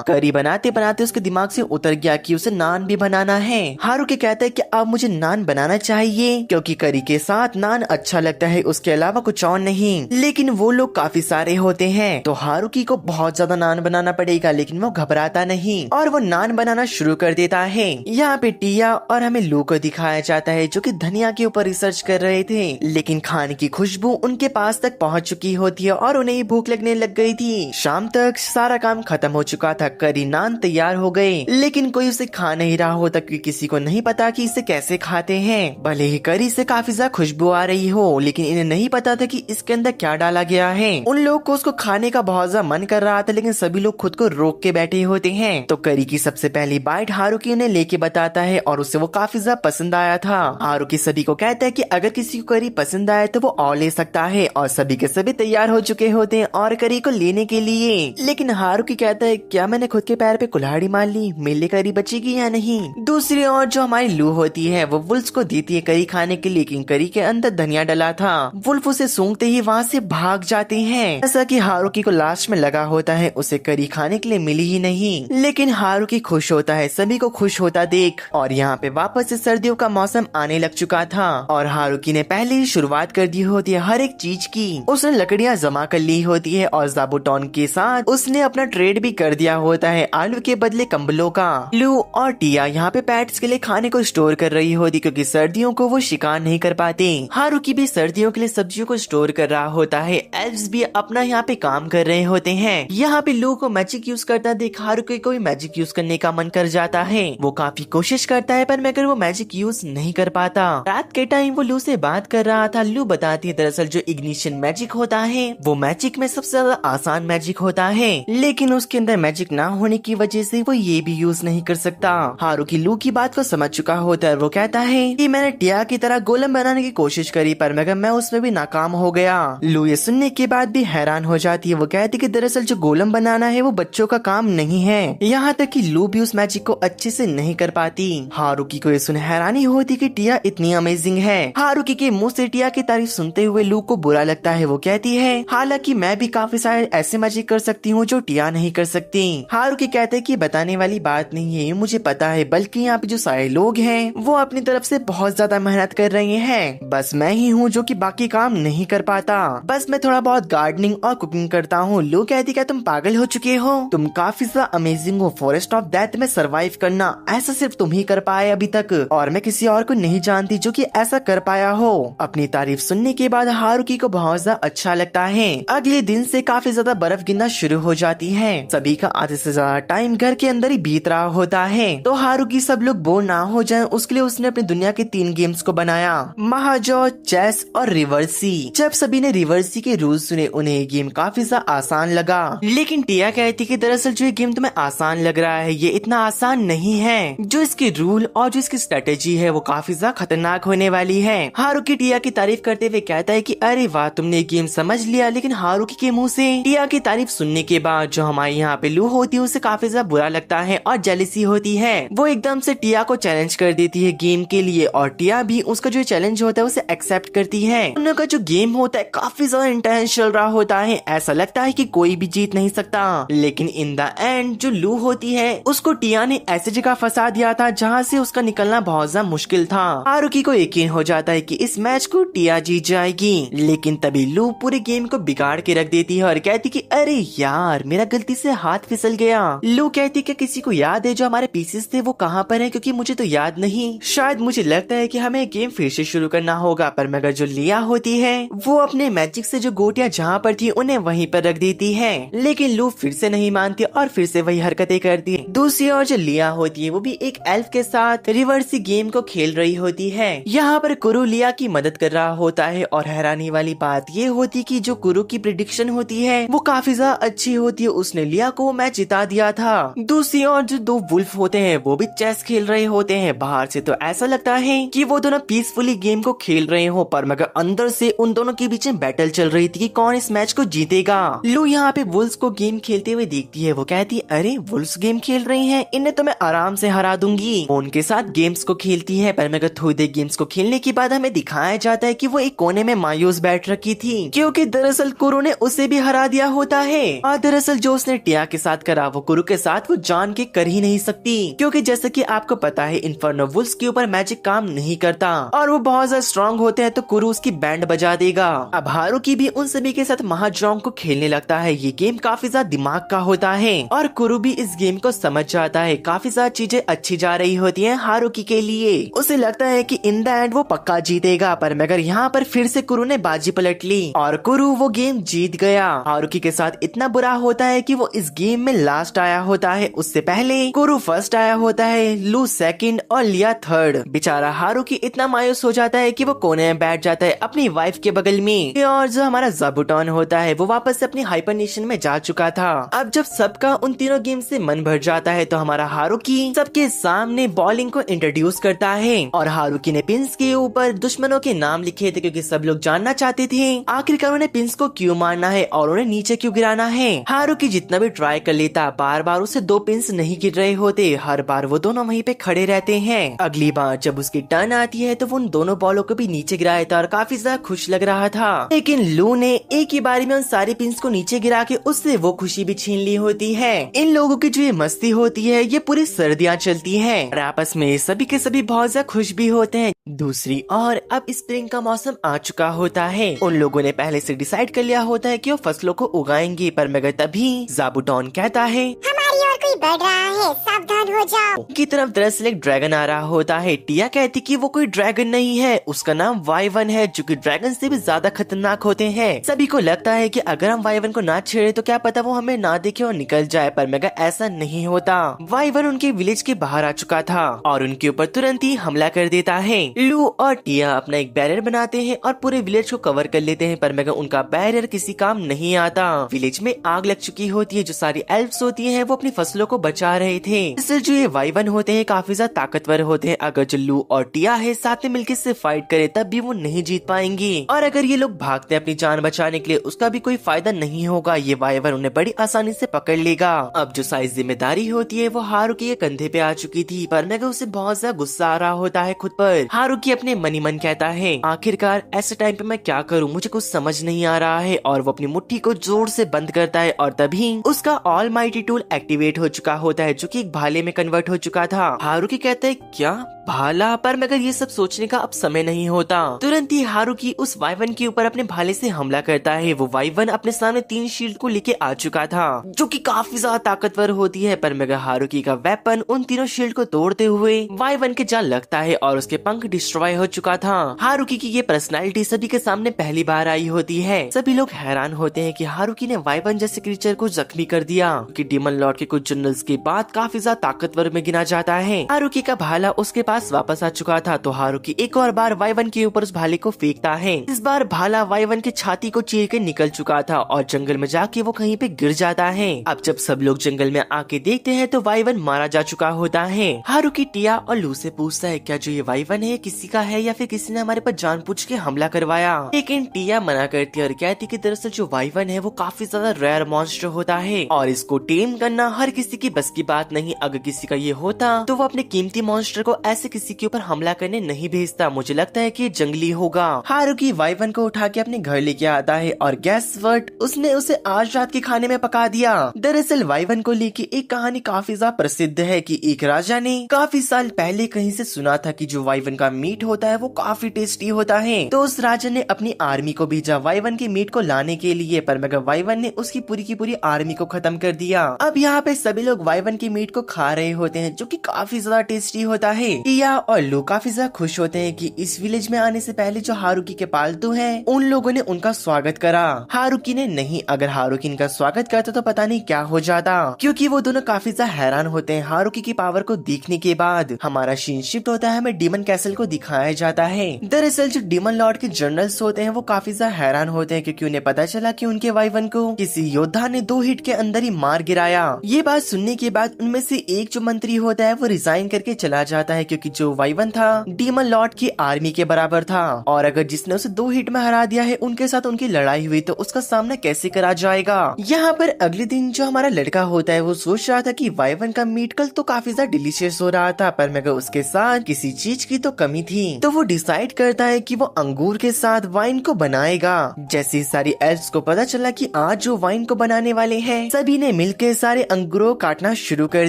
करी बनाते बनाते उसके दिमाग से उतर गया कि उसे नान भी बनाना है। हारुकी कहता है कि अब मुझे नान बनाना चाहिए क्योंकि करी के साथ नान अच्छा लगता है, उसके अलावा कुछ और नहीं। लेकिन वो लोग काफी सारे होते हैं तो हारुकी को बहुत ज्यादा नान बनाना पड़ेगा, लेकिन वो घबराता नहीं और वो नान बनाना शुरू कर देता है। यहाँ पे टिया और हमें लू को दिखाया जाता है जो कि धनिया के ऊपर रिसर्च कर रहे थे, लेकिन खाने की खुशबू उनके पास तक पहुँच चुकी होती है और उन्हें भूख लगने लग गई थी। शाम तक सारा काम खत्म हो चुका था, करी नान तैयार हो गए, लेकिन कोई उसे खा नहीं रहा होता क्योंकि किसी को नहीं पता कि इसे कैसे खाते हैं। भले ही करी से काफी ज्यादा खुशबू आ रही हो, लेकिन इन्हें नहीं पता था कि इसके अंदर क्या डाला गया है। उन लोगों को उसको खाने का बहुत ज्यादा मन कर रहा था, लेकिन सभी लोग खुद को रोक के बैठे होते हैं। तो करी की सबसे पहली बाइट हारुकी उन्हें लेके बताता है और उसे वो काफी ज्यादा पसंद आया था। हारुकी सभी को कहता है कि अगर किसी को करी पसंद आए तो वो और ले सकता है, और सभी के सभी तैयार हो चुके होते हैं और करी को लेने के लिए। लेकिन हारुकी कहता है क्या मैंने खुद के पैर पे कुल्हाड़ी मार ली, मेरे लिए करी बचेगी या नहीं। दूसरी ओर जो हमारी लू होती है वो वुल्फ को देती है करी खाने के लिए, लेकिन करी के अंदर धनिया डला था। वुल्फ उसे सूंघते ही वहाँ से भाग जाते हैं। ऐसा कि हारुकी को लास्ट में लगा होता है उसे करी खाने के लिए मिली ही नहीं, लेकिन हारुकी खुश होता है सभी को खुश होता देख। और यहाँ पे वापस से सर्दियों का मौसम आने लग चुका था और हारुकी ने पहले ही शुरुआत कर दी होती है हर एक चीज की। उसने लकड़ियाँ जमा कर ली होती है और ज़ाबुटोन के साथ उसने अपना ट्रेड भी कर दिया होता है आलू के बदले कंबलों का। लू और टिया यहाँ पे पेट्स के लिए खाने को स्टोर कर रही होती क्योंकि सर्दियों को वो शिकार नहीं कर पाते। हारुकी भी सर्दियों के लिए सब्जियों को स्टोर कर रहा होता है। एल्व्स भी अपना यहाँ पे काम कर रहे होते हैं। यहाँ पे लू को मैजिक यूज करता देख हारुकी को भी मैजिक यूज करने का मन कर जाता है। वो काफी कोशिश करता है पर मगर वो मैजिक यूज नहीं कर पाता। रात के टाइम वो लू से बात कर रहा था। लू बताती है दरअसल जो इग्निशन मैजिक होता है वो मैजिक में सबसे ज्यादा आसान मैजिक होता है, लेकिन उसके अंदर मैजिक ना होने की वजह से वो ये भी यूज नहीं कर सकता। हारुकी लू की बात को समझ चुका होता है। वो कहता है कि मैंने टिया की तरह गोलम बनाने की कोशिश करी पर मगर मैं उसमें भी नाकाम हो गया। लू ये सुनने के बाद भी हैरान हो जाती है। वो कहती कि दरअसल जो गोलम बनाना है वो बच्चों का काम नहीं है। यहाँ तक कि लू भी उस मैजिक को अच्छे से नहीं कर पाती। हारुकी को ये सुन हैरानी होती कि टिया इतनी अमेजिंग है। हारुकी के मुंह से टिया की तारीफ सुनते हुए लू को बुरा लगता है। वो कहती है हालांकि मैं भी काफी सारे ऐसे मैजिक कर सकती हूँ जो टिया नहीं कर सकती। हारुकी कहते हैं कि बताने वाली बात नहीं है, ये मुझे पता है, बल्कि यहाँ पे जो सारे लोग हैं वो अपनी तरफ से बहुत ज्यादा मेहनत कर रहे हैं। बस मैं ही हूँ जो कि बाकी काम नहीं कर पाता। बस मैं थोड़ा बहुत गार्डनिंग और कुकिंग करता हूँ। लू कहती क्या तुम पागल हो चुके हो, तुम काफी ज्यादा अमेजिंग हो। फॉरेस्ट ऑफ डेथ में सरवाइव करना ऐसा सिर्फ तुम ही कर पाए अभी तक, और मैं किसी और को नहीं जानती जो कि ऐसा कर पाया हो। अपनी तारीफ सुनने के बाद हारुकी को बहुत ज्यादा अच्छा लगता है। अगले दिन से काफी ज्यादा बर्फ गिरना शुरू हो जाती है। सभी का आधे से ज्यादा टाइम घर के अंदर ही बीत रहा होता है। तो हारुकी सब लोग बोर ना हो जाएं उसके लिए उसने अपनी दुनिया के 3 गेम्स को बनाया, महाजो, चेस और रिवर्सी। जब सभी ने रिवर्सी के रूल्स सुने उन्हें ये गेम काफी ज्यादा आसान लगा, लेकिन टिया कहती कि दरअसल जो ये गेम तुम्हें आसान लग रहा है ये इतना आसान नहीं है। जो इसके रूल और जो इसकी स्ट्रेटेजी है वो काफी ज्यादा खतरनाक होने वाली है। हारुकी टिया की तारीफ करते हुए कहता है कि अरे वाह तुमने ये गेम समझ लिया। लेकिन हारुकी के मुंह से टिया की तारीफ सुनने के बाद जो हमारे यहाँ पे लू होती है उसे काफी ज्यादा बुरा लगता है और जेलसी होती है। वो एकदम से टिया को चैलेंज कर देती है गेम के लिए और टिया भी उसका जो चैलेंज होता है उसे एक्सेप्ट करती है। उन का जो गेम होता है काफी ज्यादा इंटेंस चल रहा होता है। ऐसा लगता है कि कोई भी जीत नहीं सकता, लेकिन इन द एंड जो लू होती है उसको टिया ने ऐसी जगह फंसा दिया था जहाँ से उसका निकलना बहुत ज्यादा मुश्किल था। हारुकी को यकीन हो जाता है कि इस मैच को टिया जीत जाएगी, लेकिन तभी लू पूरे गेम को बिगाड़ के रख देती है और कहती कि अरे यार मेरा गलती से हाथ फिसल गया। लू कहती कि किसी को याद है जो हमारे पीसेस थे वो कहाँ पर है, क्योंकि मुझे तो याद नहीं। शायद मुझे लगता है कि हमें गेम फिर से शुरू करना होगा। पर मगर जो लिया होती है वो अपने मैजिक से जो गोटियां जहाँ पर थी उन्हें वहीं पर रख देती है, लेकिन लू फिर से नहीं मानती और फिर से वही हरकतें करती है। दूसरी ओर जो लिया होती है वो भी एक एल्फ के साथ रिवर्सी गेम को खेल रही होती है। यहाँ पर कुरु लिया की मदद कर रहा होता है और हैरानी वाली बात ये होती कि जो कुरु की प्रिडिक्शन होती है वो काफी ज्यादा अच्छी होती है। उसने लिया को मैच जिता दिया था। दूसरी ओर जो 2 वुल्फ होते हैं वो भी चेस खेल रहे होते हैं। बाहर से तो ऐसा लगता है कि वो दोनों पीसफुली गेम को खेल रहे हो, पर मगर अंदर से उन दोनों के बीच में बैटल चल रही थी कि कौन इस मैच को जीतेगा। लू यहाँ पे वुल्फ्स को गेम खेलते हुए देखती है। वो कहती है अरे वुल्फ्स गेम खेल रही हैं, इन्हें तो मैं आराम से हरा दूंगी। उनके साथ गेम्स को खेलती है, पर मगर थोड़ी देर गेम्स को खेलने के बाद हमें दिखाया जाता है कि वो एक कोने में मायूस बैठ रखी थी, क्योंकि दरअसल कुरु ने उसे भी हरा दिया होता है। और दरअसल जो उसने टिया के साथ करा वो कुरु के साथ वो जान के कर ही नहीं सकती, क्योंकि जैसे कि आपको पता है इन्फर्नो वुल्फ्स के ऊपर मैजिक काम नहीं करता और वो बहुत ज्यादा स्ट्रॉन्ग होते हैं, तो कुरु उसकी बैंड बजा देगा। अब हारुकी भी उन सभी के साथ महाजोंग को खेलने लगता है। ये गेम काफी ज्यादा दिमाग का होता है और कुरु भी इस गेम को समझ जाता है। काफी ज्यादा चीजें अच्छी जा रही होती है हारुकी के लिए। उसे लगता है कि इन द एंड वो पक्का जीतेगा, पर मगर यहाँ पर फिर से कुरु ने बाजी पलट ली और कुरु वो गेम जीत गया। हारुकी के साथ इतना बुरा होता है कि वो इस गेम में लास्ट आया होता है। उससे पहले कुरु फर्स्ट आया होता है, लू सेकंड और लिया थर्ड। बेचारा हारुकी इतना मायूस हो जाता है कि वो कोने में बैठ जाता है अपनी वाइफ के बगल में। और जो हमारा ज़ाबुटोन होता है वो वापस से अपनी हाइपरनेशन में जा चुका था। अब जब सबका उन तीनों गेम से मन भर जाता है तो हमारा हारुकी सबके सामने बॉलिंग को इंट्रोड्यूस करता है। और हारुकी ने पिंस के ऊपर दुश्मनों के नाम लिखे थे क्योंकि सब लोग जानना चाहते थे आखिरकार उन्हें पिंस को क्यों मारना है और उन्हें नीचे क्यों गिराना है। हारुकी जितना भी ट्राई कर लेता बार बार उसे 2 पिंस नहीं गिर रहे होते, हर बार वो दोनों वहीं पे खड़े रहते हैं। अगली बार जब उसकी टर्न आती है तो वो उन दोनों बॉलों को भी नीचे गिराया था और काफी ज्यादा खुश लग रहा था। लेकिन लू ने एक ही बारी में उन सारे पिंस को नीचे गिरा के उससे वो खुशी भी छीन ली होती है। इन लोगों की जो ये मस्ती होती है ये पूरी सर्दियाँ चलती है और आपस में सभी के सभी बहुत ज्यादा खुश भी होते हैं। दूसरी और अब स्प्रिंग का मौसम आ चुका होता है। उन लोगों ने पहले से डिसाइड कर लिया होता है कि वो फसलों को उगाएंगे, पर मगर तभी ज़ाबुटोन कहता है हमारी ओर कोई बढ़ रहा है, सावधान हो जाओ। की तरफ दरअसल एक ड्रैगन आ रहा होता है। टिया कहती कि वो कोई ड्रैगन नहीं है, उसका नाम वाइवन है जो कि ड्रैगन से भी ज्यादा खतरनाक होते हैं। सभी को लगता है कि अगर हम वाइवन को ना छेड़े तो क्या पता वो हमें ना देखे और निकल जाए, पर मगर ऐसा नहीं होता। वाइवन उनके विलेज के बाहर आ चुका था और उनके ऊपर तुरंत ही हमला कर देता है। लू और टिया अपना एक बैरियर बनाते हैं और पूरे विलेज को कवर कर लेते हैं, पर मगर उनका बैरियर किसी काम नहीं आता। विलेज में आग लग चुकी होती है। जो सारी एल्फ्स होती हैं वो अपनी फसलों को बचा रहे थे। इससे जो ये वाइवन होते हैं काफी ज्यादा ताकतवर होते हैं। अगर जो लू और टिया है साथ में मिलकर से फाइट करे तब भी वो नहीं जीत पाएंगे और अगर ये लोग भागते हैं अपनी जान बचाने के लिए उसका भी कोई फायदा नहीं होगा। ये वाइवन उन्हें बड़ी आसानी से पकड़ लेगा। अब जो सारी जिम्मेदारी होती है वो हारुकी के कंधे पे आ चुकी थी, पर मगर उसे बहुत ज्यादा गुस्सा आ रहा होता है खुद पर। हारुकी अपने मन ही मन कहता है आखिरकार ऐसे टाइम पे मैं क्या करूं, मुझे कुछ समझ नहीं आ रहा है। और वो अपनी मुट्ठी को जोर से बंद करता है और तभी उसका ऑल माइटी टूल एक्टिवेट हो चुका होता है जो कि एक भाले में कन्वर्ट हो चुका था। हारुकी कहता है क्या भाला, पर मगर ये सब सोचने का अब समय नहीं होता। तुरंत ही हारुकी उस वाइवन के ऊपर अपने भाले से हमला करता है। वो वाइवन अपने सामने 3 शील्ड को लेके आ चुका था जो कि काफी ज्यादा ताकतवर होती है, पर मगर हारुकी का वेपन उन तीनों शील्ड को तोड़ते हुए वाइवन के जा लगता है और उसके पंख डिस्ट्रॉय हो चुका था। हारुकी की ये पर्सनालिटी सभी के सामने पहली बार आई होती है। सभी लोग हैरान होते हैं कि हारुकी ने वाइवन जैसे क्रीचर को जख्मी कर दिया कि डीमन लॉर्ड के कुछ जनरल्स के बाद काफी ज्यादा ताकतवर में गिना जाता है। हारुकी का भाला उसके पास वापस आ चुका था तो हारुकी एक और बार वाइवन के ऊपर उस भाले को फेंकता है। इस बार भाला वाइवन की छाती को चीर के निकल चुका था और जंगल में जाके वो कहीं पे गिर जाता है। अब जब सब लोग जंगल में आके देखते हैं तो वाइवन मारा जा चुका होता है। हारुकी टिया और लू से पूछता है क्या जो ये वाइवन है किसी का है या फिर किसी ने हमारे पर जानबूझ के हमला करवाया, लेकिन टिया मना करती है और कहती कि दरअसल जो वाइवन है वो काफी ज्यादा रेयर मॉन्स्टर होता है और इसको टेम करना हर किसी की बस की बात नहीं। अगर किसी का ये होता तो वो अपने कीमती मॉन्स्टर को ऐसे किसी के ऊपर हमला करने नहीं भेजता। मुझे लगता है कि ये जंगली होगा। हारुकी वाइवन को उठा के अपने घर लेके आता है और गैस वर्ट उसने उसे आज रात के खाने में पका दिया। दरअसल वाइवन को लेके एक कहानी काफी ज्यादा प्रसिद्ध है कि एक राजा ने काफी साल पहले कहीं से सुना था कि जो वाइवन का मीट होता है वो काफी टेस्टी होता है, तो उस राजा ने अपनी आर्मी को भेजा वाइवन के मीट को लाने के लिए, पर मगर वाइवन ने उसकी पूरी की पूरी आर्मी को खत्म कर दिया। अब यहाँ पे सभी लोग वाइवन के मीट को खा रहे होते हैं जो कि काफी ज्यादा टेस्टी होता है। टिया और लोग काफी ज्यादा खुश होते हैं कि इस विलेज में आने से पहले जो हारुकी के पालतू हैं उन लोगों ने उनका स्वागत करा। हारुकी ने नहीं, अगर हारुकी इनका स्वागत करता तो पता नहीं क्या हो जाता, क्योंकि वो दोनों काफी ज्यादा हैरान होते हैं हारुकी की पावर को देखने के बाद। हमारा सीन शिफ्ट होता है, हमें डीमन कैसल को दिखाया जाता है। दरअसल जो डीमन लॉर्ड के जनरल्स होते हैं वो काफी ज्यादा हैरान होते हैं क्योंकि उन्हें पता चला कि उनके वाइवन को किसी योद्धा ने 2 हिट के अंदर ही मार गिराया। ये बात सुनने के बाद उनमें से एक जो मंत्री होता है वो रिजाइन करके चला जाता है क्योंकि जो वाइवन था डीमन लॉर्ड की आर्मी के बराबर था और अगर जिसने उसे 2 हिट में हरा दिया है उनके साथ उनकी लड़ाई हुई तो उसका सामना कैसे करा जाएगा। यहाँ पर अगले दिन जो हमारा लड़का होता है वो सोच रहा था कि वाइवन का मीट कल तो काफी ज्यादा डिलीशियस हो रहा था, पर मगर उसके साथ किसी चीज की तो कमी थी, तो वो डिसाइड करता है कि वो अंगूर के साथ वाइन को बनाएगा। जैसे सारी एल्फ्स को पता चला कि आज जो वाइन को बनाने वाले हैं सभी ने मिलकर सारे अंगूरों अंगूरों को काटना शुरू कर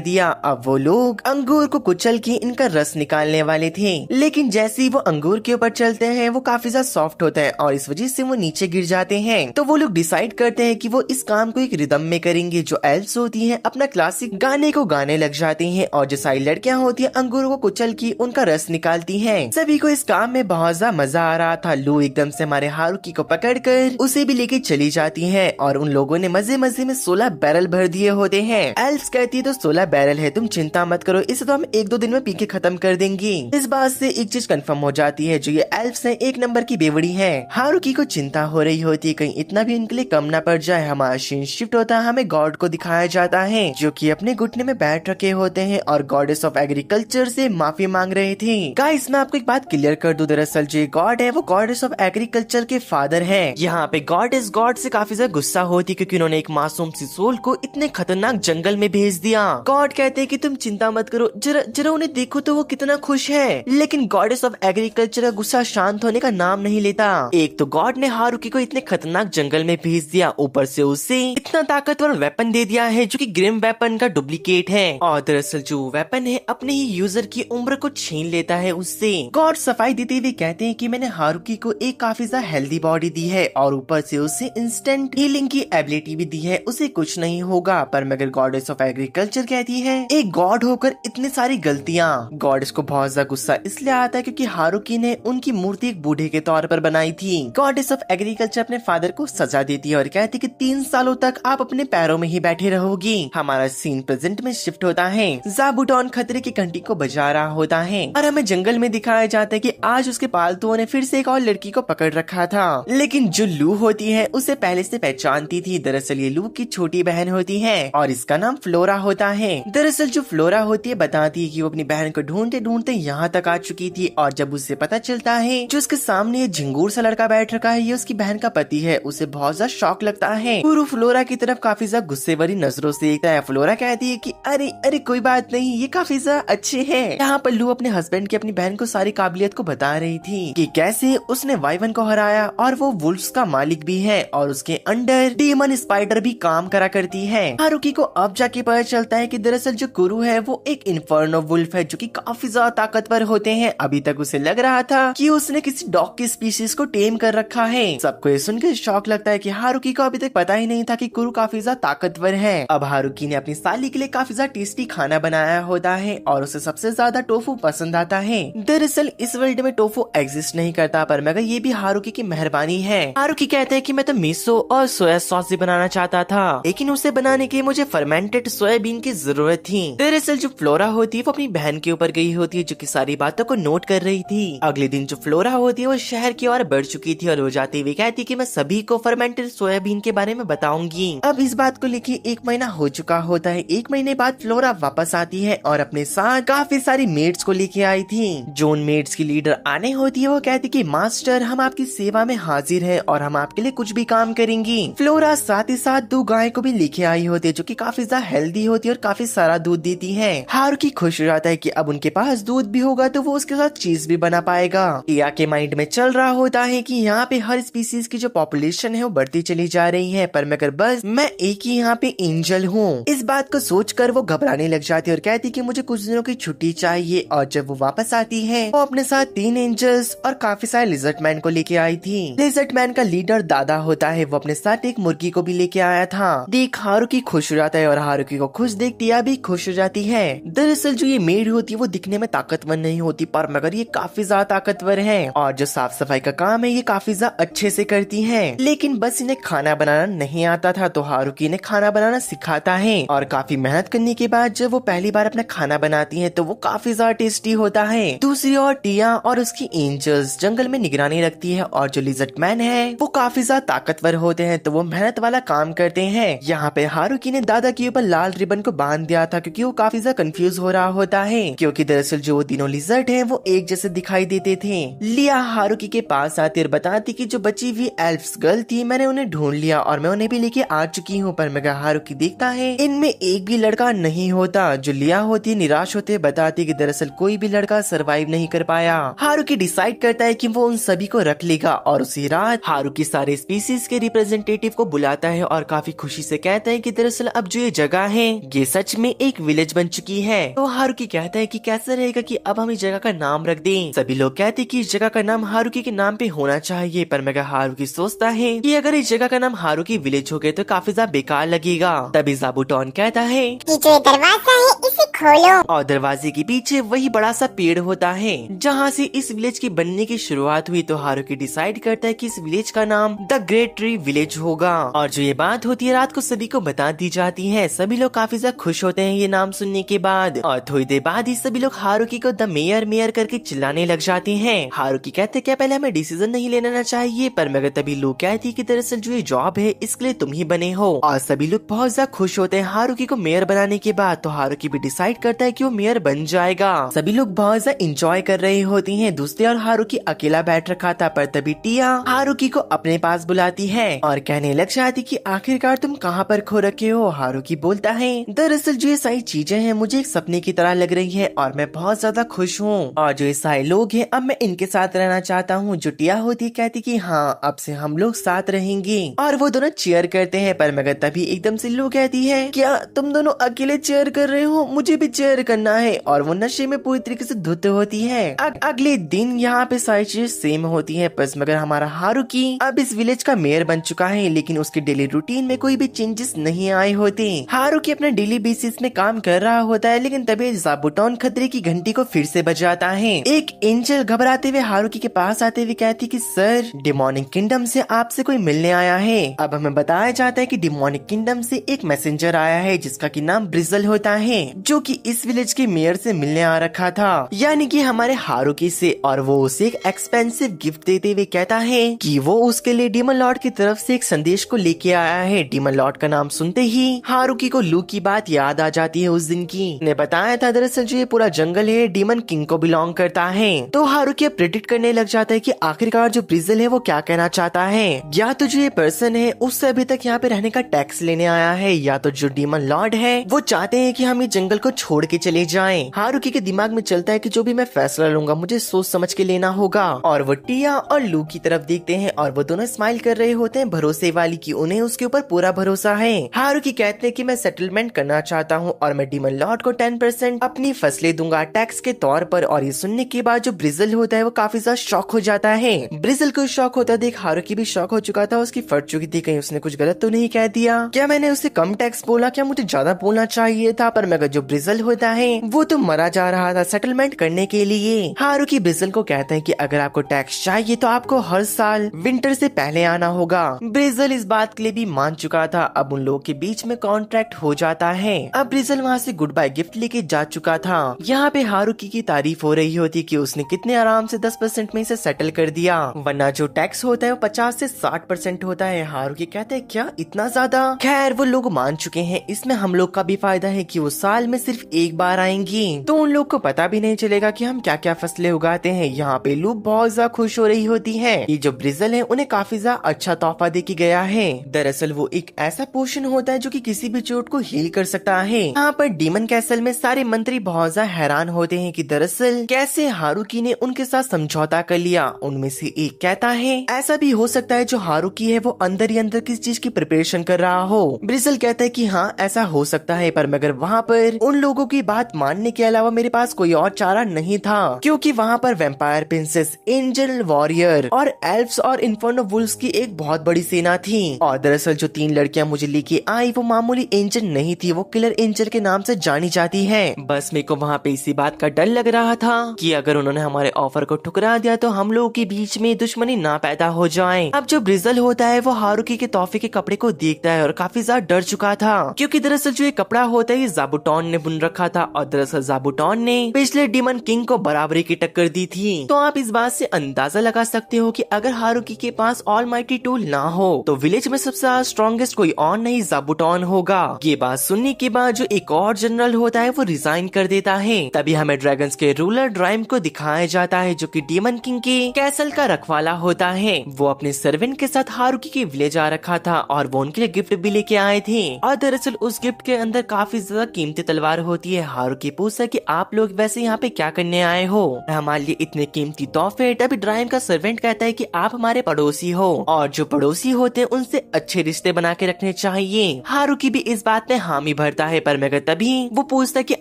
दिया। अब वो लोग अंगूर को कुचल के इनका रस निकालने वाले थे, लेकिन जैसे ही वो अंगूर के ऊपर चलते हैं वो काफी ज्यादा सॉफ्ट होता है और इस वजह से वो नीचे गिर जाते हैं। तो वो लोग डिसाइड करते हैं कि वो इस काम को एक रिदम में करेंगे। जो एल्फ्स होती हैं अपना क्लासिक गाने को गाने लग जाती हैं और जो सारी लड़कियां होती हैं अंगूरों को कुचल के उनका रस निकालती हैं। सभी को इस काम में बहुत ज्यादा मजा आ रहा था। लू एकदम से हमारे हारुकी को पकड़कर उसे भी लेके चली जाती है और उन लोगों ने मजे मजे में 16 बैरल भर दिए होते हैं। एल्फ्स कहती है तो 16 बैरल है, तुम चिंता मत करो, इसे तो हम 1-2 दिन में पी के खत्म कर देंगे। इस बात से एक चीज कंफर्म हो जाती है, जो ये एल्फ्स हैं 1 नंबर की बेवड़ी है। हारुकी को चिंता हो रही होती है कहीं इतना भी इनके लिए कम ना पड़ जाए। हमारा सीन शिफ्ट होता है, हमें गॉड को दिखाया जाता है जो कि अपने घुटने में बैठ रखे होते हैं और गॉडेस ऑफ एग्रीकल्चर से माफी मांग रहे थे। गाइस मैं आपको एक बात क्लियर कर दूं, दरअसल जो गॉड है वो गॉडेस ऑफ एग्रीकल्चर के फादर है। यहाँ पे गॉडेस गॉड से काफी ज्यादा गुस्सा होती क्योंकि उन्होंने एक मासूम सी सोल को इतने खतरनाक जंगल में भेज दिया। गॉड कहते हैं कि तुम चिंता मत करो, जरा उन्हें देखो तो वो कितना खुश है। लेकिन गॉडेस ऑफ एग्रीकल्चर का गुस्सा शांत होने का नाम नहीं लेता। एक तो गॉड ने हारुकी को इतने खतरनाक जंगल में भेज दिया, ऊपर से उसे इतना ताकतवर वेपन दे दिया है जो कि ग्रिम वेपन का डुप्लीकेट है और दरअसल जो वेपन है अपने ही यूजर की उम्र को छीन लेता है उससे। गॉड सफाई देते हुए कहते हैं कि मैंने हारुकी को एक काफी ज्यादा हेल्दी बॉडी दी है और ऊपर से उसे इंस्टेंट हीलिंग की एबिलिटी भी दी है, उसे कुछ नहीं होगा। पर मगर गॉडेस ऑफ एग्रीकल्चर कहती है एक गॉड होकर इतनी सारी गलतियाँ। गॉडेस को बहुत ज्यादा गुस्सा इसलिए आता है क्योंकि हारुकी ने उनकी मूर्ति एक बूढ़े के तौर पर बनाई थी। गॉडेस ऑफ एग्रीकल्चर अपने फादर को सजा देती है और कहती है कि 3 सालों तक आप अपने पैरों में ही बैठे रहोगी। हमारा सीन प्रेजेंट में शिफ्ट होता है। ज़ाबुटोन खतरे की घंटी को बजा रहा होता है और हमें जंगल में दिखाया जाता है कि आज उसके पालतुओं ने फिर से एक और लड़की को पकड़ रखा था, लेकिन जो लू होती है उसे पहले से पहचानती थी। दरअसल ये लू की छोटी बहन होती है और इसका नाम फ्लोरा होता है। दरअसल जो फ्लोरा होती है बताती है कि वो अपनी बहन को ढूंढते ढूंढते यहाँ तक आ चुकी थी और जब उसे पता चलता है जो उसके सामने ये झिंगूर सा लड़का बैठ रखा है ये उसकी बहन का पति है, उसे बहुत ज्यादा शॉक लगता है। गुरु फ्लोरा की तरफ काफी ज्यादा गुस्से भरी नजरों से देखता है। फ्लोरा कहती है कि अरे अरे कोई बात नहीं, ये काफी ज्यादा अच्छे हैं। यहाँ पर लू अपने हस्बैंड की अपनी बहन को सारी काबिलियत को बता रही थी कि कैसे उसने वाइवन को हराया और वो वुल्फ्स का मालिक भी है और उसके अंडर डीमन स्पाइडर भी काम करा करती है। हारुकी को अब जाके पता चलता है कि दरअसल जो गुरु है वो एक इन्फर्नो वुल्फ है जो कि काफी ज्यादा ताकतवर होते हैं। अभी तक उसे लग रहा था कि उसने किसी डॉग की स्पीशीज को टेम कर रखा है। सबको ये सुनकर शौक लगता है कि हारुकी को अभी तक पता ही नहीं था कि गुरु काफी ज्यादा ताकतवर है। अब हारुकी ने अपनी साली के लिए काफी ज्यादा टेस्टी खाना बनाया होता है और उसे सबसे ज्यादा टोफू पसंद आता है। दरअसल इस वर्ल्ड में टोफू एग्जिस्ट नहीं करता पर मगर ये भी हारुकी की मेहरबानी है। हारुकी कहते हैं कि मैं तो मिसो और सोया सॉस भी बनाना चाहता था, लेकिन उसे बनाने के लिए मुझे फर्मेंटेड सोयाबीन की जरूरत थी। दरअसल जो फ्लोरा होती है वो अपनी बहन के ऊपर गई होती है जो कि सारी बातों को नोट कर रही थी। अगले दिन जो फ्लोरा होती है वो शहर की ओर बढ़ चुकी थी और वो जाते हुए कहती कि मैं सभी को फर्मेंटेड सोयाबीन के बारे में बताऊंगी। अब इस बात को लेके 1 महीना हो चुका होता है। 1 महीने बाद फ्लोरा वापस आती है और अपने साथ काफी सारी मेड्स को लेके आई थी। जो मेड्स की लीडर आने होती है वो कहती कि मास्टर हम आपकी सेवा में हाजिर है और हम आपके लिए कुछ भी काम करेंगी। फ्लोरा साथ ही साथ 2 गाय को भी लेके आई होती है जो कि काफी ज्यादा हेल्दी होती है और काफी सारा दूध देती है। हारुकी खुश हो जाता है कि अब उनके पास दूध भी होगा तो वो उसके साथ चीज भी बना पाएगा। किया के माइंड में चल रहा होता है कि यहाँ पे हर स्पीसीज की जो पॉपुलेशन है वो बढ़ती चली जा रही है पर मगर बस मैं एक ही यहाँ पे एंजल हूँ। इस बात को सोचकर वो घबराने लग जाती है और कहती कि मुझे कुछ दिनों की छुट्टी चाहिए। और जब वो वापस आती है वो अपने साथ 3 एंजल्स और काफी सारे लिजर्ड मैन को लेके आई थी। लिजर्ड मैन का लीडर दादा होता है, वो अपने साथ एक मुर्गी को भी लेके आया था। देख हारुकी खुश हो जाता है और हारुकी को खुश देख टिया भी खुश हो जाती है। दरअसल जो ये मेड होती है वो दिखने में ताकतवर नहीं होती पर मगर ये काफी ज्यादा ताकतवर है और जो साफ सफाई का काम है ये काफी ज्यादा अच्छे से करती है। लेकिन बस इन्हें खाना बनाना नहीं आता था तो हारुकी ने खाना बनाना सिखाता है और काफी मेहनत करने के बाद जब वो पहली बार अपना खाना बनाती है तो वो काफी ज्यादा टेस्टी होता है। दूसरी ओर टिया और उसकी एंजल्स जंगल में निगरानी रखती है और जो लिजर्ड मैन है वो काफी ज्यादा ताकतवर होते हैं तो वो मेहनत वाला काम करते हैं। यहाँ पे हारुकी ने दादा के ऊपर लाल रिबन को बांध दिया था क्योंकि वो काफी ज्यादा कंफ्यूज हो रहा होता है क्योंकि दरअसल जो वो तीनों लिजर्ड हैं वो एक जैसे दिखाई देते थे। लिया हारुकी के पास आती और बताती कि जो बची हुई एल्फ्स गर्ल थी मैंने उन्हें ढूंढ लिया और मैं उन्हें भी लेके आ चुकी हूँ पर मगर हारुकी देखता है इनमें एक भी लड़का नहीं होता। जो लिया होती निराश होते बताती कि दरअसल कोई भी लड़का सरवाइव नहीं कर पाया। हारुकी डिसाइड करता है कि वो उन सभी को रख लेगा और उसी रात हारुकी सारे स्पीसीज के रिप्रेजेंटेटिव को बुलाता है और काफी खुशी से कहता है कि दरअसल अब जो ये जगह है ये सच में एक विलेज बन चुकी है। तो हारुकी कहता है कि कैसा रहेगा कि अब हम इस जगह का नाम रख दें। सभी लोग कहते हैं कि इस जगह का नाम हारुकी के नाम पे होना चाहिए, पर मगर हारुकी सोचता है कि अगर इस जगह का नाम हारुकी विलेज हो गए तो काफी ज्यादा बेकार लगेगा। तभी ज़ाबुटोन कहता है कि जो दरवाजा है इसे खोलो। और दरवाजे के पीछे वही बड़ा सा पेड़ होता है जहाँ से इस विलेज के बनने की शुरुआत हुई। तो हारुकी डिसाइड करता है कि इस विलेज का नाम द ग्रेट ट्री विलेज होगा। और जो ये बात होती है रात को सभी को बता दी जाती है। सभी लोग काफी ज्यादा खुश होते हैं ये नाम सुनने के बाद। और थोड़ी देर बाद ही सभी लोग हारुकी को द मेयर मेयर करके चिल्लाने लग जाते हैं। हारुकी कहते क्या पहले हमें डिसीजन नहीं लेना चाहिए, पर मगर तभी लोग कहती है कि दरअसल जो ये जॉब है इसके लिए तुम ही बने हो। और सभी लोग बहुत ज्यादा खुश होते हैं हारुकी को मेयर बनाने के बाद। तो हारुकी भी डिसाइड करता है कि वो मेयर बन जाएगा। सभी लोग बहुत ज्यादा इंजॉय कर रहे होती हैं। दूसरी और हारुकी अकेला बैठ रखा था, पर तभी टिया हारुकी को अपने पास बुलाती है और कहने लग जाती कि आखिरकार तुम कहाँ पर खो रखे हो। हारुकी बोलता है दरअसल जो ये सारी चीजें हैं मुझे एक सपने की तरह लग रही है और मैं बहुत ज्यादा खुश हूँ और जो ये सारे लोग हैं अब मैं इनके साथ रहना चाहता हूँ। जो टिया होती है कहती कि हाँ अब से हम लोग साथ रहेंगे और वो दोनों चेयर करते हैं। पर मगर तभी एकदम से लू कहती है क्या तुम दोनों अकेले चेयर कर रहे हो, मुझे भी चेयर करना है। और वो नशे में पूरी तरीके से धुत होती है। अगले दिन यहाँ पे सारी चीजें सेम होती है, बस मगर हमारा हारुकी अब इस विलेज का मेयर बन चुका है, लेकिन उसके डेली रूटीन में कोई भी चेंजेस नहीं आए होते। हारुकी अपने डेली बेसिस में काम कर रहा होता है, लेकिन तभी ज़ाबुटोन खतरे की घंटी को फिर से बजाता है। एक एंजल घबराते हुए हारुकी के पास आते हुए कहती कि सर डिमोनिक किंगडम से आपसे कोई मिलने आया है। अब हमें बताया जाता है कि डिमोनिक किंगडम से एक मैसेंजर आया है जिसका की नाम ब्रिजल होता है, जो कि इस विलेज के मेयर से मिलने आ रखा था, यानी कि हमारे हारुकी से। और वो उसे एक एक्सपेंसिव गिफ्ट देते हुए कहता है कि वो उसके लिए डीमन लॉर्ड की तरफ से एक संदेश को लेके आया है। डीमन लॉर्ड का नाम सुनते ही हारुकी को लू की बात याद आ जाती है उस दिन की। ने बताया था दरअसल जो ये पूरा जंगल है डीमन किंग को बिलोंग करता है। तो हारुकी प्रेडिक्ट करने लग जाता है कि आखिरकार जो ब्रिजल है वो क्या कहना चाहता है। या तो जो ये पर्सन है उससे अभी तक यहाँ पे रहने का टैक्स लेने आया है, या तो जो डीमन लॉर्ड है वो चाहते हैं कि हम ये जंगल को छोड़ के चले जाएं। हारुकी के दिमाग में चलता है कि जो भी मैं फैसला लूंगा मुझे सोच समझ के लेना होगा। और वो टिया और लू की तरफ देखते हैं और वो दोनों स्माइल कर रहे होते हैं भरोसे वाली की उन्हें उसके ऊपर पूरा भरोसा है। हारुकी कहते हैं कि मैं सेटलमेंट करना चाहता हूँ और मैं डीमन लॉर्ड को 10% अपनी फसलें दूंगा टैक्स के तौर पर। और ये सुनने के बाद जो ब्रिजल होता है वो काफी ज्यादा शॉक हो जाता है। ब्रिजल को शॉक होता देख हारुकी भी शॉक हो चुका था, उसकी फट चुकी थी कहीं उसने कुछ गलत तो नहीं कह दिया, क्या मैंने उसे कम टैक्स बोला, क्या मुझे ज्यादा बोलना चाहिए था। पर मगर जो ब्रिजल होता है वो तो मरा जा रहा था सेटलमेंट करने के लिए। हारुकी ब्रिजल को कहते हैं कि अगर आपको टैक्स चाहिए तो आपको हर साल विंटर से पहले आना होगा। ब्रिजल इस बात के लिए भी मान चुका था। अब उन लोगों के बीच में कॉन्ट्रैक्ट हो जाता है। अब ब्रिजल वहाँ से गुड बाय गिफ्ट लेके जा चुका था। यहाँ पे हारुकी की तारीफ हो रही होती कि उसने कितने आराम से 10% में इसे सेटल कर दिया, वरना जो टैक्स होता है वो 50 से 60% होता है। हारुकी कहते हैं क्या इतना ज्यादा। खैर वो लोग मान चुके हैं, इसमें हम लोग का भी फायदा है कि वो साल में सिर्फ एक बार आएंगी, तो उन लोग को पता भी नहीं चलेगा कि हम क्या क्या फसलें उगाते हैं। यहाँ पे लू बहुत ज्यादा खुश हो रही होती है। ये जो ब्रिजल है उन्हें काफी ज्यादा अच्छा तोहफा दे के गया है। दरअसल वो एक ऐसा पोशन होता है जो कि किसी भी चोट को हील कर सकता है। यहाँ पर डीमन कैसल में सारे मंत्री बहुत ज्यादा हैरान होते हैं कि दरअसल कैसे हारुकी ने उनके साथ समझौता कर लिया। उनमें से एक कहता है ऐसा भी हो सकता है जो हारुकी है वो अंदर ही अंदर किसी चीज की प्रिपरेशन कर रहा हो। ब्रिजल कहता है कि हाँ ऐसा हो सकता है, पर मगर वहाँ पर उन लोगों की बात मानने के अलावा मेरे पास कोई और चारा नहीं था, क्योंकि वहाँ पर वैम्पायर प्रिंसेस, एंजल वॉरियर और एल्फ्स और इन्फर्नो वुल्फ्स की एक बहुत बड़ी सेना थी। और दरअसल जो 3 लड़कियां मुझे लेके आई वो मामूली एंजल नहीं थी, वो किलर एंजल के नाम से जानी जाती है। बस मेरे को वहाँ पे इसी बात का डर लग रहा था कि अगर उन्होंने हमारे ऑफर को ठुकरा दिया तो हम लोगों के बीच में दुश्मनी ना पैदा हो जाए। अब जो ब्रिजल होता है वो हारुकी के तोहफे के कपड़े को देखता है और काफी ज्यादा डर चुका था, क्योंकि दरअसल जो ये कपड़ा होता है ये ज़ाबुटोन ने बुन रखा था और दरअसल ज़ाबुटोन ने पिछले डीमन किंग को बराबरी की टक्कर दी थी। तो आप इस बात से अंदाजा लगा सकते हो कि अगर हारुकी के पास ऑलमाइटी टूल ना हो तो विलेज में सबसे स्ट्रॉन्गेस्ट कोई और नहीं ज़ाबुटोन होगा। ये बात सुनने के बाद जो एक और जनरल होता है वो रिजाइन कर देता है। तभी हमें ड्रैगन्स के रूलर ड्राइम को दिखाया जाता है जो कि डीमन किंग के कैसल का रखवाला होता है। वो अपने सर्वेंट के साथ हारुकी के विलेज आ रखा था और वो उनके लिए गिफ्ट भी लेके आए थे। और दरअसल उस गिफ्ट के अंदर काफी ज्यादा कीमती तलवार होती है। हारुकी पूछता है कि आप लोग वैसे यहाँ पे क्या करने आए हो, हमारे लिए इतने कीमती तोहफे। तभी ड्राइम का सर्वेंट कहता है कि आप हमारे पड़ोसी हो और जो पड़ोसी होते हैं उनसे अच्छे रिश्ते बना के रखने चाहिए। हारुकी भी इस बात में हामी भरता है, पर मगर तभी वो पूछता है कि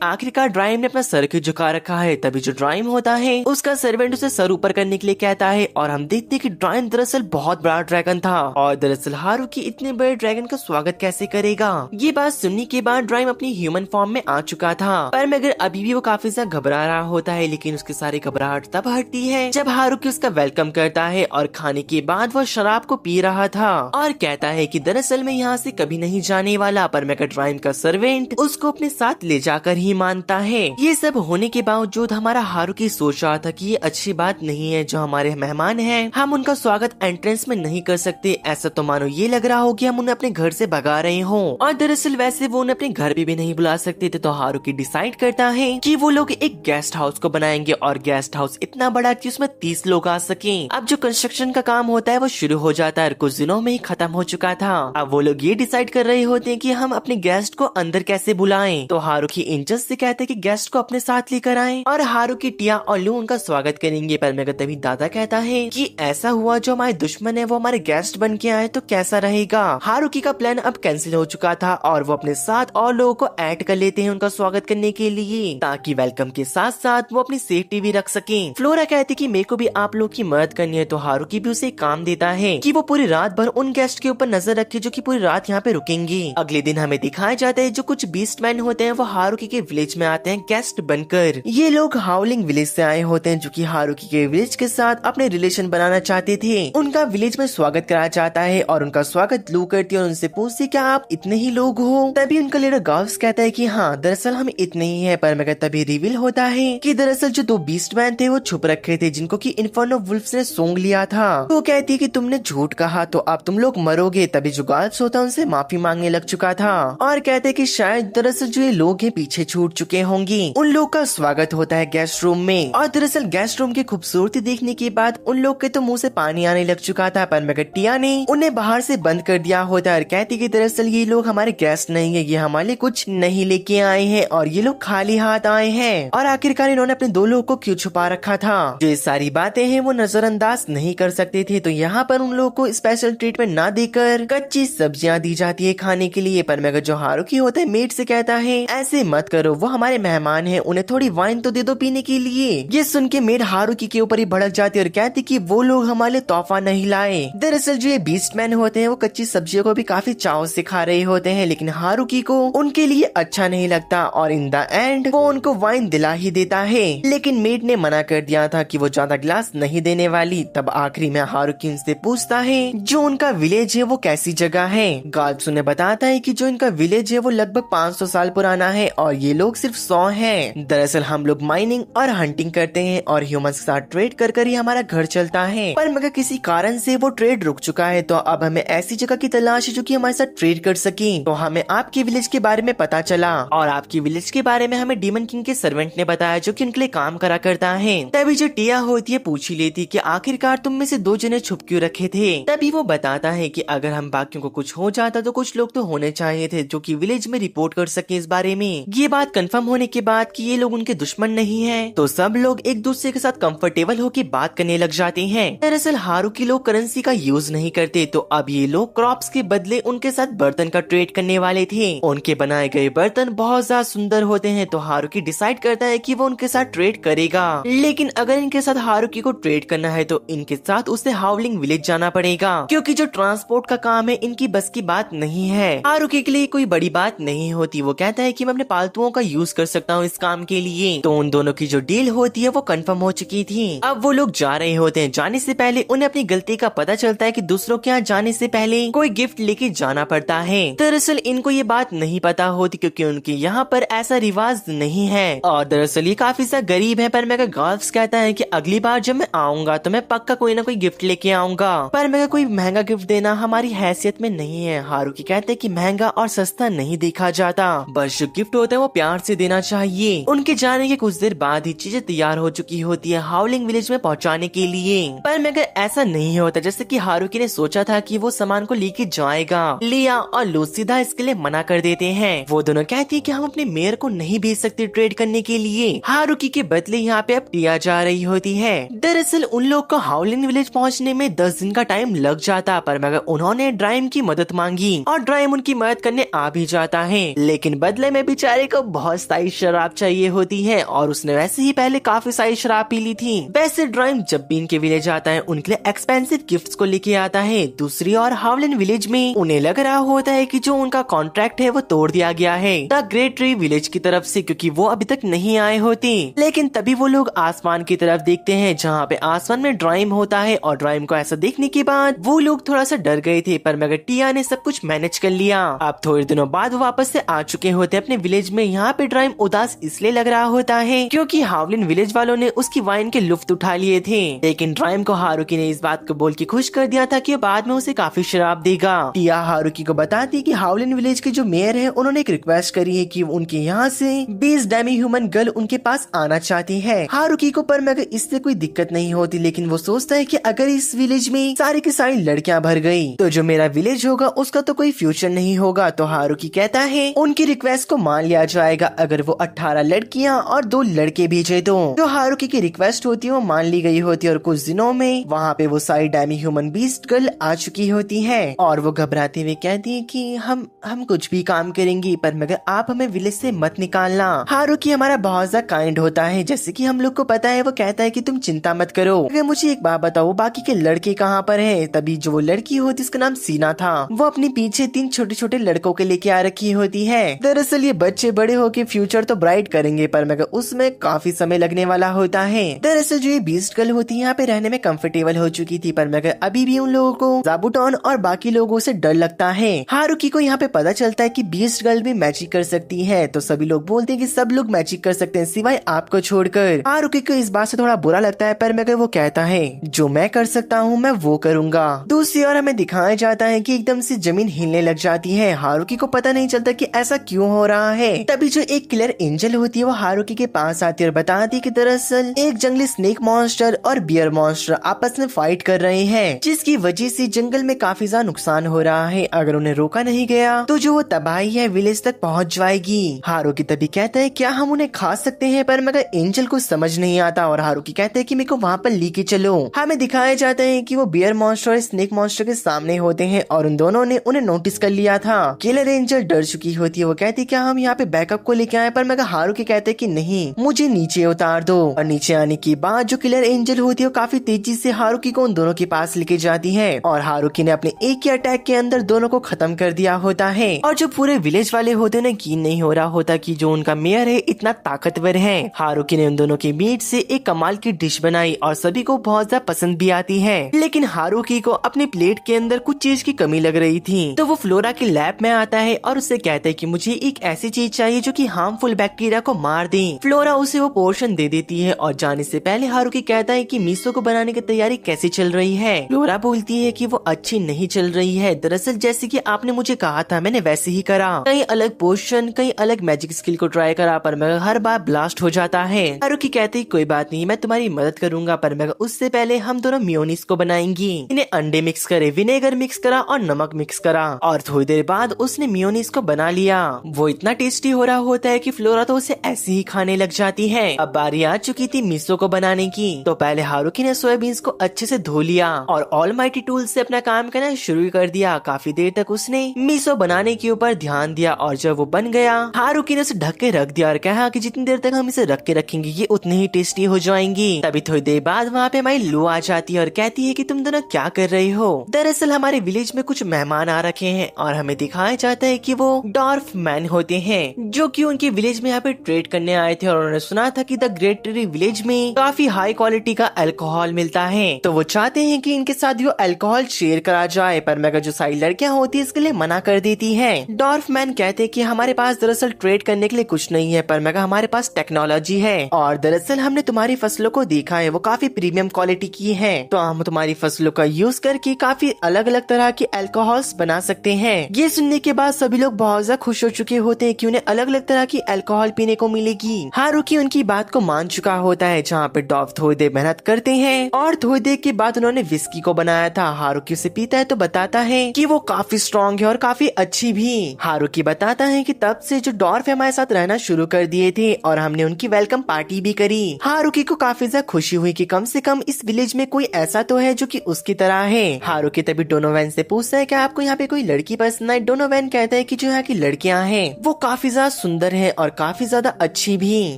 आखिरकार ड्राइम ने अपना सर क्यों झुका रखा है। तभी जो ड्राइम होता है उसका सर्वेंट उसे सर ऊपर करने के लिए कहता है और हम देखते हैं कि ड्राइम दरअसल बहुत बड़ा ड्रैगन था और दरअसल हारुकी इतने बड़े ड्रैगन का स्वागत कैसे करेगा। ये बात सुनने के बाद ड्राइम अपनी ह्यूमन फॉर्म में आ चुका था, पर मगर अभी भी वो काफी ज्यादा घबरा रहा होता है। लेकिन उसकी सारी घबराहट तब हटती है जब हारुकी उसका वेलकम करता है और खाने के बाद वो शराब को पी रहा था और कहता है कि दरअसल मैं यहाँ से कभी नहीं जाने वाला, पर मगर ड्राइम का सर्वेंट उसको अपने साथ ले जाकर ही मानता है। ये सब होने के बावजूद हमारा हारुकी सोच रहा था कि ये अच्छी बात नहीं है, जो हमारे मेहमान हैं हम उनका स्वागत एंट्रेंस में नहीं कर सकते। ऐसा तो मानो ये लग रहा हो कि हम उन्हें अपने घर से भगा रहे हो और दरअसल वैसे वो उन्हें अपने घर पे भी नहीं बुला सकते थे। तो हारुकी डिसाइड करता है कि वो लोग एक गेस्ट हाउस को बनाएंगे और गेस्ट हाउस इतना बड़ा कि उसमें 30 लोग आ सके। अब जो कंस्ट्रक्शन का काम होता है वो शुरू हो जाता है, कुछ दिनों में ही खत्म हो चुका था। अब वो लोग ये डिसाइड कर रहे होते हैं कि हम अपने गेस्ट को अंदर कैसे बुलाएं। तो हारुकी इंजस से कहते हैं कि गेस्ट को अपने साथ लेकर आएं और हारुकी, टिया और लू उनका स्वागत करेंगे। पर मगर तभी दादा कहता है कि ऐसा हुआ जो हमारे दुश्मन है वो हमारे गेस्ट बन के आए तो कैसा रहेगा। हारुकी का प्लान अब कैंसिल हो चुका था और वो अपने साथ और लोगों को ऐड कर लेते हैं उनका स्वागत करने के लिए, ताकि वेलकम के साथ साथ वो अपनी सेफ्टी भी रख सके। फ्लोरा कहती कि मेरे को भी आप लोग की मदद करनी है, तो हारुकी भी उसे काम देता है कि वो पूरी रात भर उन गेस्ट के ऊपर नजर रखे जो कि पूरी रात यहाँ पे रुकेंगे। अगले दिन हमें दिखाया जाता है जो कुछ बीस्ट मैन होते हैं वो हारुकी के विलेज में आते हैं गेस्ट बनकर। ये लोग हाउलिंग विलेज से आए होते हैं जो कि हारुकी के विलेज के साथ अपने रिलेशन बनाना चाहते थे। उनका विलेज में स्वागत कराया जाता है और उनका स्वागत लू करती है और उनसे पूछती क्या आप इतने ही लोग हो। तभी उनका लीडर गाव्स कहता है कि हाँ दरअसल हम इतने ही है, पर मगर तभी रिवील होता है कि दरअसल जो 2 बीस्ट मैन थे वो छुप रखे थे जिनको कि इन्फर्नो वुल्फ्स ने सूंघ लिया था। तो वो कहती है कि तुमने झूठ कहा तो अब तुम लोग मरोगे। तभी जो गाव्स होता है उनसे माफी मांगने लग चुका था और कहते हैं कि शायद दरअसल जो ये लोग हैं पीछे छूट चुके होंगे। उन लोग का स्वागत होता है गेस्ट रूम में और दरअसल गेस्ट रूम की खूबसूरती देखने के बाद उन लोग के तो मुंह से पानी आने लग चुका था, पर मगर टिया ने उन्हें बाहर से बंद कर दिया होता है और कहती कि दरअसल ये लोग हमारे गेस्ट नहीं है, ये हमारे लिए कुछ नहीं लेके आए हैं और ये लोग खाली हाथ आए हैं। और आखिरकार इन्होंने अपने 2 लोगों को क्यों छुपा रखा था। जो ये सारी बातें हैं वो नजरअंदाज नहीं कर सकते थे, तो यहाँ पर उन लोगों को स्पेशल ट्रीटमेंट ना देकर कच्ची सब्जियां दी जाती है खाने के लिए। पर मगर जो हारुकी होता है मेड से कहता है ऐसे मत करो, वो हमारे मेहमान है, उन्हें थोड़ी वाइन तो दे दो पीने के लिए। ये सुन के मेड हारुकी के ऊपर ही भड़क जाती है और कहती कि वो लोग हमारे लिए तोहफा नहीं लाए। दरअसल जो ये बीस्ट मैन होते हैं वो कच्ची सब्जियों को भी काफी चाव से खा रहे होते हैं, लेकिन हारुकी को उनके लिए अच्छा नहीं लगता और इन द एंड वो उनको वाइन दिला ही देता है। लेकिन मेड ने मना कर दिया था कि वो ज्यादा गिलास नहीं देने वाली। तब आखिरी में हारुकी उनसे पूछता है जो उनका विलेज है वो कैसी जगह है। गाल्प्स उन्हें बताता है कि जो इनका विलेज है वो लगभग 500 साल पुराना है और ये लोग सिर्फ 100 हैं। दरअसल हम लोग माइनिंग और हंटिंग करते हैं और ह्यूमंस के साथ ट्रेड कर ही हमारा घर चलता है, पर मगर किसी कारण से वो ट्रेड रुक चुका है। तो अब हमें ऐसी जगह की तलाश है जो कि हमारे साथ ट्रेड कर सके। तो हमें आपके विलेज के बारे में पता चला और आपके विलेज के बारे में हमें डीमन किंग के सर्वेंट ने बताया जो कि उनके लिए काम करा करता है। तभी जो टिया होती है पूछ ही लेती कि आखिरकार तुम में से 2 जने छुप क्यों रखे थे। तभी वो बताता है कि अगर हम बाकियों को कुछ हो जाता तो कुछ लोग तो होने चाहिए थे जो कि विलेज में रिपोर्ट कर सके इस बारे में। ये बात कंफर्म होने के बाद कि ये लोग उनके दुश्मन नहीं है तो सब लोग एक दूसरे के साथ कंफर्टेबल होकर बात करने लग जाते हैं। दरअसल हारुकी लोग करेंसी का यूज नहीं करते, तो अब ये लोग क्रॉप्स के बदले उनके साथ बर्तन का ट्रेड करने वाले थे। उनके बनाए गए बर्तन बहुत ज्यादा सुंदर होते हैं, तो हारुकी डिसाइड करता है कि वो उनके साथ ट्रेड करेगा। लेकिन अगर इनके साथ हारुकी को ट्रेड करना है तो इनके साथ उसे हाउलिंग विलेज जाना पड़ेगा, क्योंकि जो ट्रांसपोर्ट का काम है इनकी बस की बात नहीं है। हारुकी के लिए कोई बड़ी बात नहीं होती, वो कहता है कि मैं अपने पालतुओं का यूज कर सकता हूँ इस काम के लिए। तो उन दोनों की जो डील होती है वो कंफर्म हो चुकी थी। अब वो लोग जा रहे होते हैं। जाने से पहले उन्हें अपनी गलती का पता चलता है कि दूसरों के यहाँ जाने से पहले कोई गिफ्ट लेके जाना पड़ता है। दरअसल इनको ये बात नहीं पता होती क्योंकि उनके यहाँ पर ऐसा रिवाज नहीं है और दरअसल ये काफी सा गरीब है। पर मेगा गाल्प्स कहता है कि अगली बार जब मैं आऊंगा तो मैं पक्का कोई ना कोई गिफ्ट लेके आऊंगा, पर मेगा कोई महंगा गिफ्ट देना हमारी हैसियत में नहीं है। हारुकी कहते हैं कि महंगा और सस्ता नहीं देखा जाता, बस जो गिफ्ट होता है वो प्यार से देना चाहिए। उनके जाने के कुछ देर बाद ही चीजें तैयार हो चुकी होती है हाउलिंग विलेज में पहुंचाने के लिए, पर मगर ऐसा नहीं होता जैसे कि हारुकी ने सोचा था कि वो सामान को लेके जाएगा। लिया और लू सीधा इसके लिए मना कर देते हैं। वो दोनों कहती है कि हम अपने मेयर को नहीं भेज सकते ट्रेड करने के लिए। हारुकी के बदले यहाँ पे अब टिया जा रही होती है। दरअसल उन लोग को हाउलिंग विलेज पहुँचने में 10 दिन का टाइम लग जाता, पर मगर उन्होंने ड्राइम की मदद मांगी और ड्राइम उनकी मदद मदद करने आ भी जाता है, लेकिन बदले में बेचारे को बहुत सारी शराब चाहिए होती है और उसने वैसे ही पहले काफी सारी शराब पी ली थी। वैसे ड्राइम जब भी इनके विलेज आता है उनके लिए एक्सपेंसिव गिफ्ट्स को लेके आता है। दूसरी ओर हावलिन विलेज में उन्हें लग रहा होता है कि जो उनका कॉन्ट्रैक्ट है वो तोड़ दिया गया है द ग्रेट ट्री विलेज की तरफ से, क्योंकि वो अभी तक नहीं आए होते। लेकिन तभी वो लोग आसमान की तरफ देखते हैं जहाँ पे आसमान में ड्राइम होता है और ड्राइम को ऐसा देखने के बाद वो लोग थोड़ा सा डर गए थे, पर मगर टिया ने सब कुछ मैनेज कर लिया। अब थोड़े दिनों बाद वो वापस से आ चुके होते अपने विलेज में। यहाँ पे ड्राइम उदास इसलिए लग रहा होता है क्योंकि हावलिन विलेज वालों ने उसकी वाइन के लुफ्त उठा लिए थे, लेकिन ड्राइम को हारुकी ने इस बात को बोल के खुश कर दिया था कि बाद में उसे काफी शराब देगा। टिया हारुकी को बताती कि हावलिन विलेज के जो मेयर है उन्होंने एक रिक्वेस्ट करी है कि उनके यहाँ से 20 डेमी ह्यूमन गर्ल उनके पास आना चाहती है। हारुकी को पर मगर इससे कोई दिक्कत नहीं होती, लेकिन वो सोचता है कि अगर इस विलेज में सारी की सारी लड़कियां भर गई तो जो मेरा विलेज होगा उसका तो कोई फ्यूचर नहीं होगा। तो हारुकी कहता है उनकी रिक्वेस्ट को मान लिया जाएगा अगर वो 18 लड़कियां और 2 लड़के भेजे तो। जो हारुकी की रिक्वेस्ट होती है वो मान ली गई होती है और कुछ दिनों में वहाँ पे वो सारी डेमी ह्यूमन बीस्ट गर्ल आ चुकी होती है और वो घबराते हुए कहती है कि हम कुछ भी काम करेंगी पर मगर आप हमें विलेज से मत निकालना। हारुकी हमारा बहुत ज्यादा काइंड होता है, जैसे कि हम लोग को पता है। वो कहता है कि तुम चिंता मत करो। अगर मुझे एक बात बताओ बाकी के लड़के कहाँ पर है? तभी जो वो लड़की होती उसका नाम सीना था, वो अपने पीछे 3 छोटे छोटे लड़कों के लेके आ रखी होती है। दरअसल ये बच्चे बड़े होके फ्यूचर तो ब्राइट करेंगे पर मगर उसमें काफी समय लगने वाला होता है। दरअसल जो ये बीस्ट गर्ल होती है यहाँ पे रहने में कंफर्टेबल हो चुकी थी पर मगर अभी भी उन लोगों को जाबुटॉन और बाकी लोगों से डर लगता है। हारुकी को यहाँ पे पता चलता है कि बीस्ट गर्ल भी मैजिक कर सकती है, तो सभी लोग बोलते हैं कि सब लोग मैजिक कर सकते हैं सिवाय आपको छोड़कर। हारुकी को इस बात से थोड़ा बुरा लगता है पर मगर वो कहता है जो मैं कर सकता हूँ मैं वो करूंगा। दूसरी ओर हमें दिखाया जाता है कि एकदम से जमीन हिलने लग जाती है। हारुकी को पता नहीं चलता कि ऐसा क्यों हो रहा है। तभी जो एक किलर एंजल होती है वो हारुकी के पास आती है और बताती है कि दरअसल एक जंगली स्नेक मॉन्स्टर और बियर मॉन्स्टर आपस में फाइट कर रहे हैं, जिसकी वजह से जंगल में काफी ज्यादा नुकसान हो रहा है। अगर उन्हें रोका नहीं गया तो जो वो तबाही है विलेज तक पहुंच जाएगी। हारुकी तभी कहता है क्या हम उन्हें खा सकते हैं, पर मगर एंजल को समझ नहीं आता और हारुकी कहता है कि मेरे को वहाँ पर लेके चलो। हमें दिखाया जाता है कि वो बियर मॉन्स्टर और स्नेक मॉन्स्टर के सामने होते हैं और उन दोनों ने उन्हें नोटिस कर लिया था। किलर एंजल डर चुकी होती है, वो कहती है क्या हम यहाँ पे बैकअप को लेके आए, पर मगर हारुकी कहते है कि नहीं मुझे नीचे उतार दो। और नीचे आने के बाद जो किलर एंजल होती है वो काफी तेजी से हारुकी को उन दोनों के पास लेके जाती है और हारुकी ने अपने एक ही अटैक के अंदर दोनों को खत्म कर दिया होता है। और जो पूरे विलेज वाले होते हैं यकीन नहीं हो रहा होता कि जो उनका मेयर है इतना ताकतवर है। हारुकी ने उन दोनों के मीट से एक कमाल की डिश बनाई और सभी को बहुत ज्यादा पसंद भी आती है, लेकिन हारुकी को अपनी प्लेट के अंदर कुछ चीज की कमी लग रही थी। तो वो फ्लोरा के लैब में आता है और उससे कहता है कि मुझे एक ऐसी चीज चाहिए जो कि हार्मफुल बैक्टीरिया को मार दे। फ्लोरा उसे वो पोर्शन दे देती है और जाने से पहले हारुकी कहता है कि मिसो को बनाने की तैयारी कैसी चल रही है। फ्लोरा बोलती है कि वो अच्छी नहीं चल रही है, दरअसल जैसे कि आपने मुझे कहा था मैंने वैसे ही करा। कई अलग पोर्शन कई अलग मैजिक स्किल को ट्राई करा पर मगर हर बार ब्लास्ट हो जाता है। हारुकी कहती है कोई बात नहीं मैं तुम्हारी मदद करूंगा, पर मगर उससे पहले हम दोनों मेयोनीज को बनाएंगी। इन्हें अंडे मिक्स करे, विनेगर मिक्स करा और नमक मिक्स करा और थोड़ी देर बाद उसने मेयोनीज को बना लिया। वो इतना टेस्टी हो रहा होता है कि फ्लोरा तो उसे ऐसे ही खाने लग जाती है। अब बारी आ चुकी थी मिसो को बनाने की, तो पहले हारुकी ने सोयाबीन्स को अच्छे से धो लिया और ऑलमाइटी टूल से अपना काम करना शुरू कर दिया। काफी देर तक उसने मिसो बनाने के ऊपर ध्यान दिया और जब वो बन गया हारुकी ने उसे ढक के रख दिया और कहा कि जितनी देर तक हम इसे रख के रखेंगे ये उतनी ही टेस्टी हो जाएंगी। तभी थोड़ी देर बाद वहाँ पे हमारी लू आ जाती है और कहती है कि तुम दोनों क्या कर रही हो। दरअसल हमारे विलेज में कुछ मेहमान आ रखे हैं और हमें दिखाया जाता है कि वो डॉर्फ मैन होते हैं जो कि उनके विलेज में यहाँ पे ट्रेड करने आए थे और उन्होंने सुना था कि द ग्रेट ट्री विलेज में काफी हाई क्वालिटी का अल्कोहल मिलता है, तो वो चाहते हैं कि इनके साथ वो अल्कोहल शेयर करा जाए। पर मगर जो सारी लड़कियां होती है इसके लिए मना कर देती है। डॉर्फ मैन कहते हैं कि हमारे पास दरअसल ट्रेड करने के लिए कुछ नहीं है, पर मगर हमारे पास टेक्नोलॉजी है और दरअसल हमने तुम्हारी फसलों को देखा है वो काफी प्रीमियम क्वालिटी की है, तो हम तुम्हारी फसलों का यूज करके काफी अलग अलग तरह के अल्कोहल्स बना सकते हैं। ये सुनने के बाद सभी लोग बहुत ज्यादा खुश हो चुके होते हैं कि उन्हें अलग अलग तरह की अल्कोहल पीने को मिलेगी। हारुकी उनकी बात को मान चुका होता है, जहाँ पे डॉर्फ थोड़ी देर मेहनत करते हैं और थोड़ी देर के बाद उन्होंने विस्की को बनाया था। हारुकी उसे पीता है तो बताता है कि वो काफी स्ट्रॉन्ग है और काफी अच्छी भी। हारुकी बताता है कि तब से जो डॉर्फ हमारे साथ रहना शुरू कर दिए थे और हमने उनकी वेलकम पार्टी भी करी। हारुकी को काफी ज्यादा खुशी हुई कि कम से कम इस विलेज में कोई ऐसा तो है जो कि उसकी तरह है। हारुकी तभी डोनोवन से पूछता है कि आपको यहाँ पे कोई लड़की पसंद आई। डोनोवन कहता है कि जो यहाँ की लड़कियां हैं वो काफी ज्यादा सुंदर है और काफी ज्यादा अच्छी भी,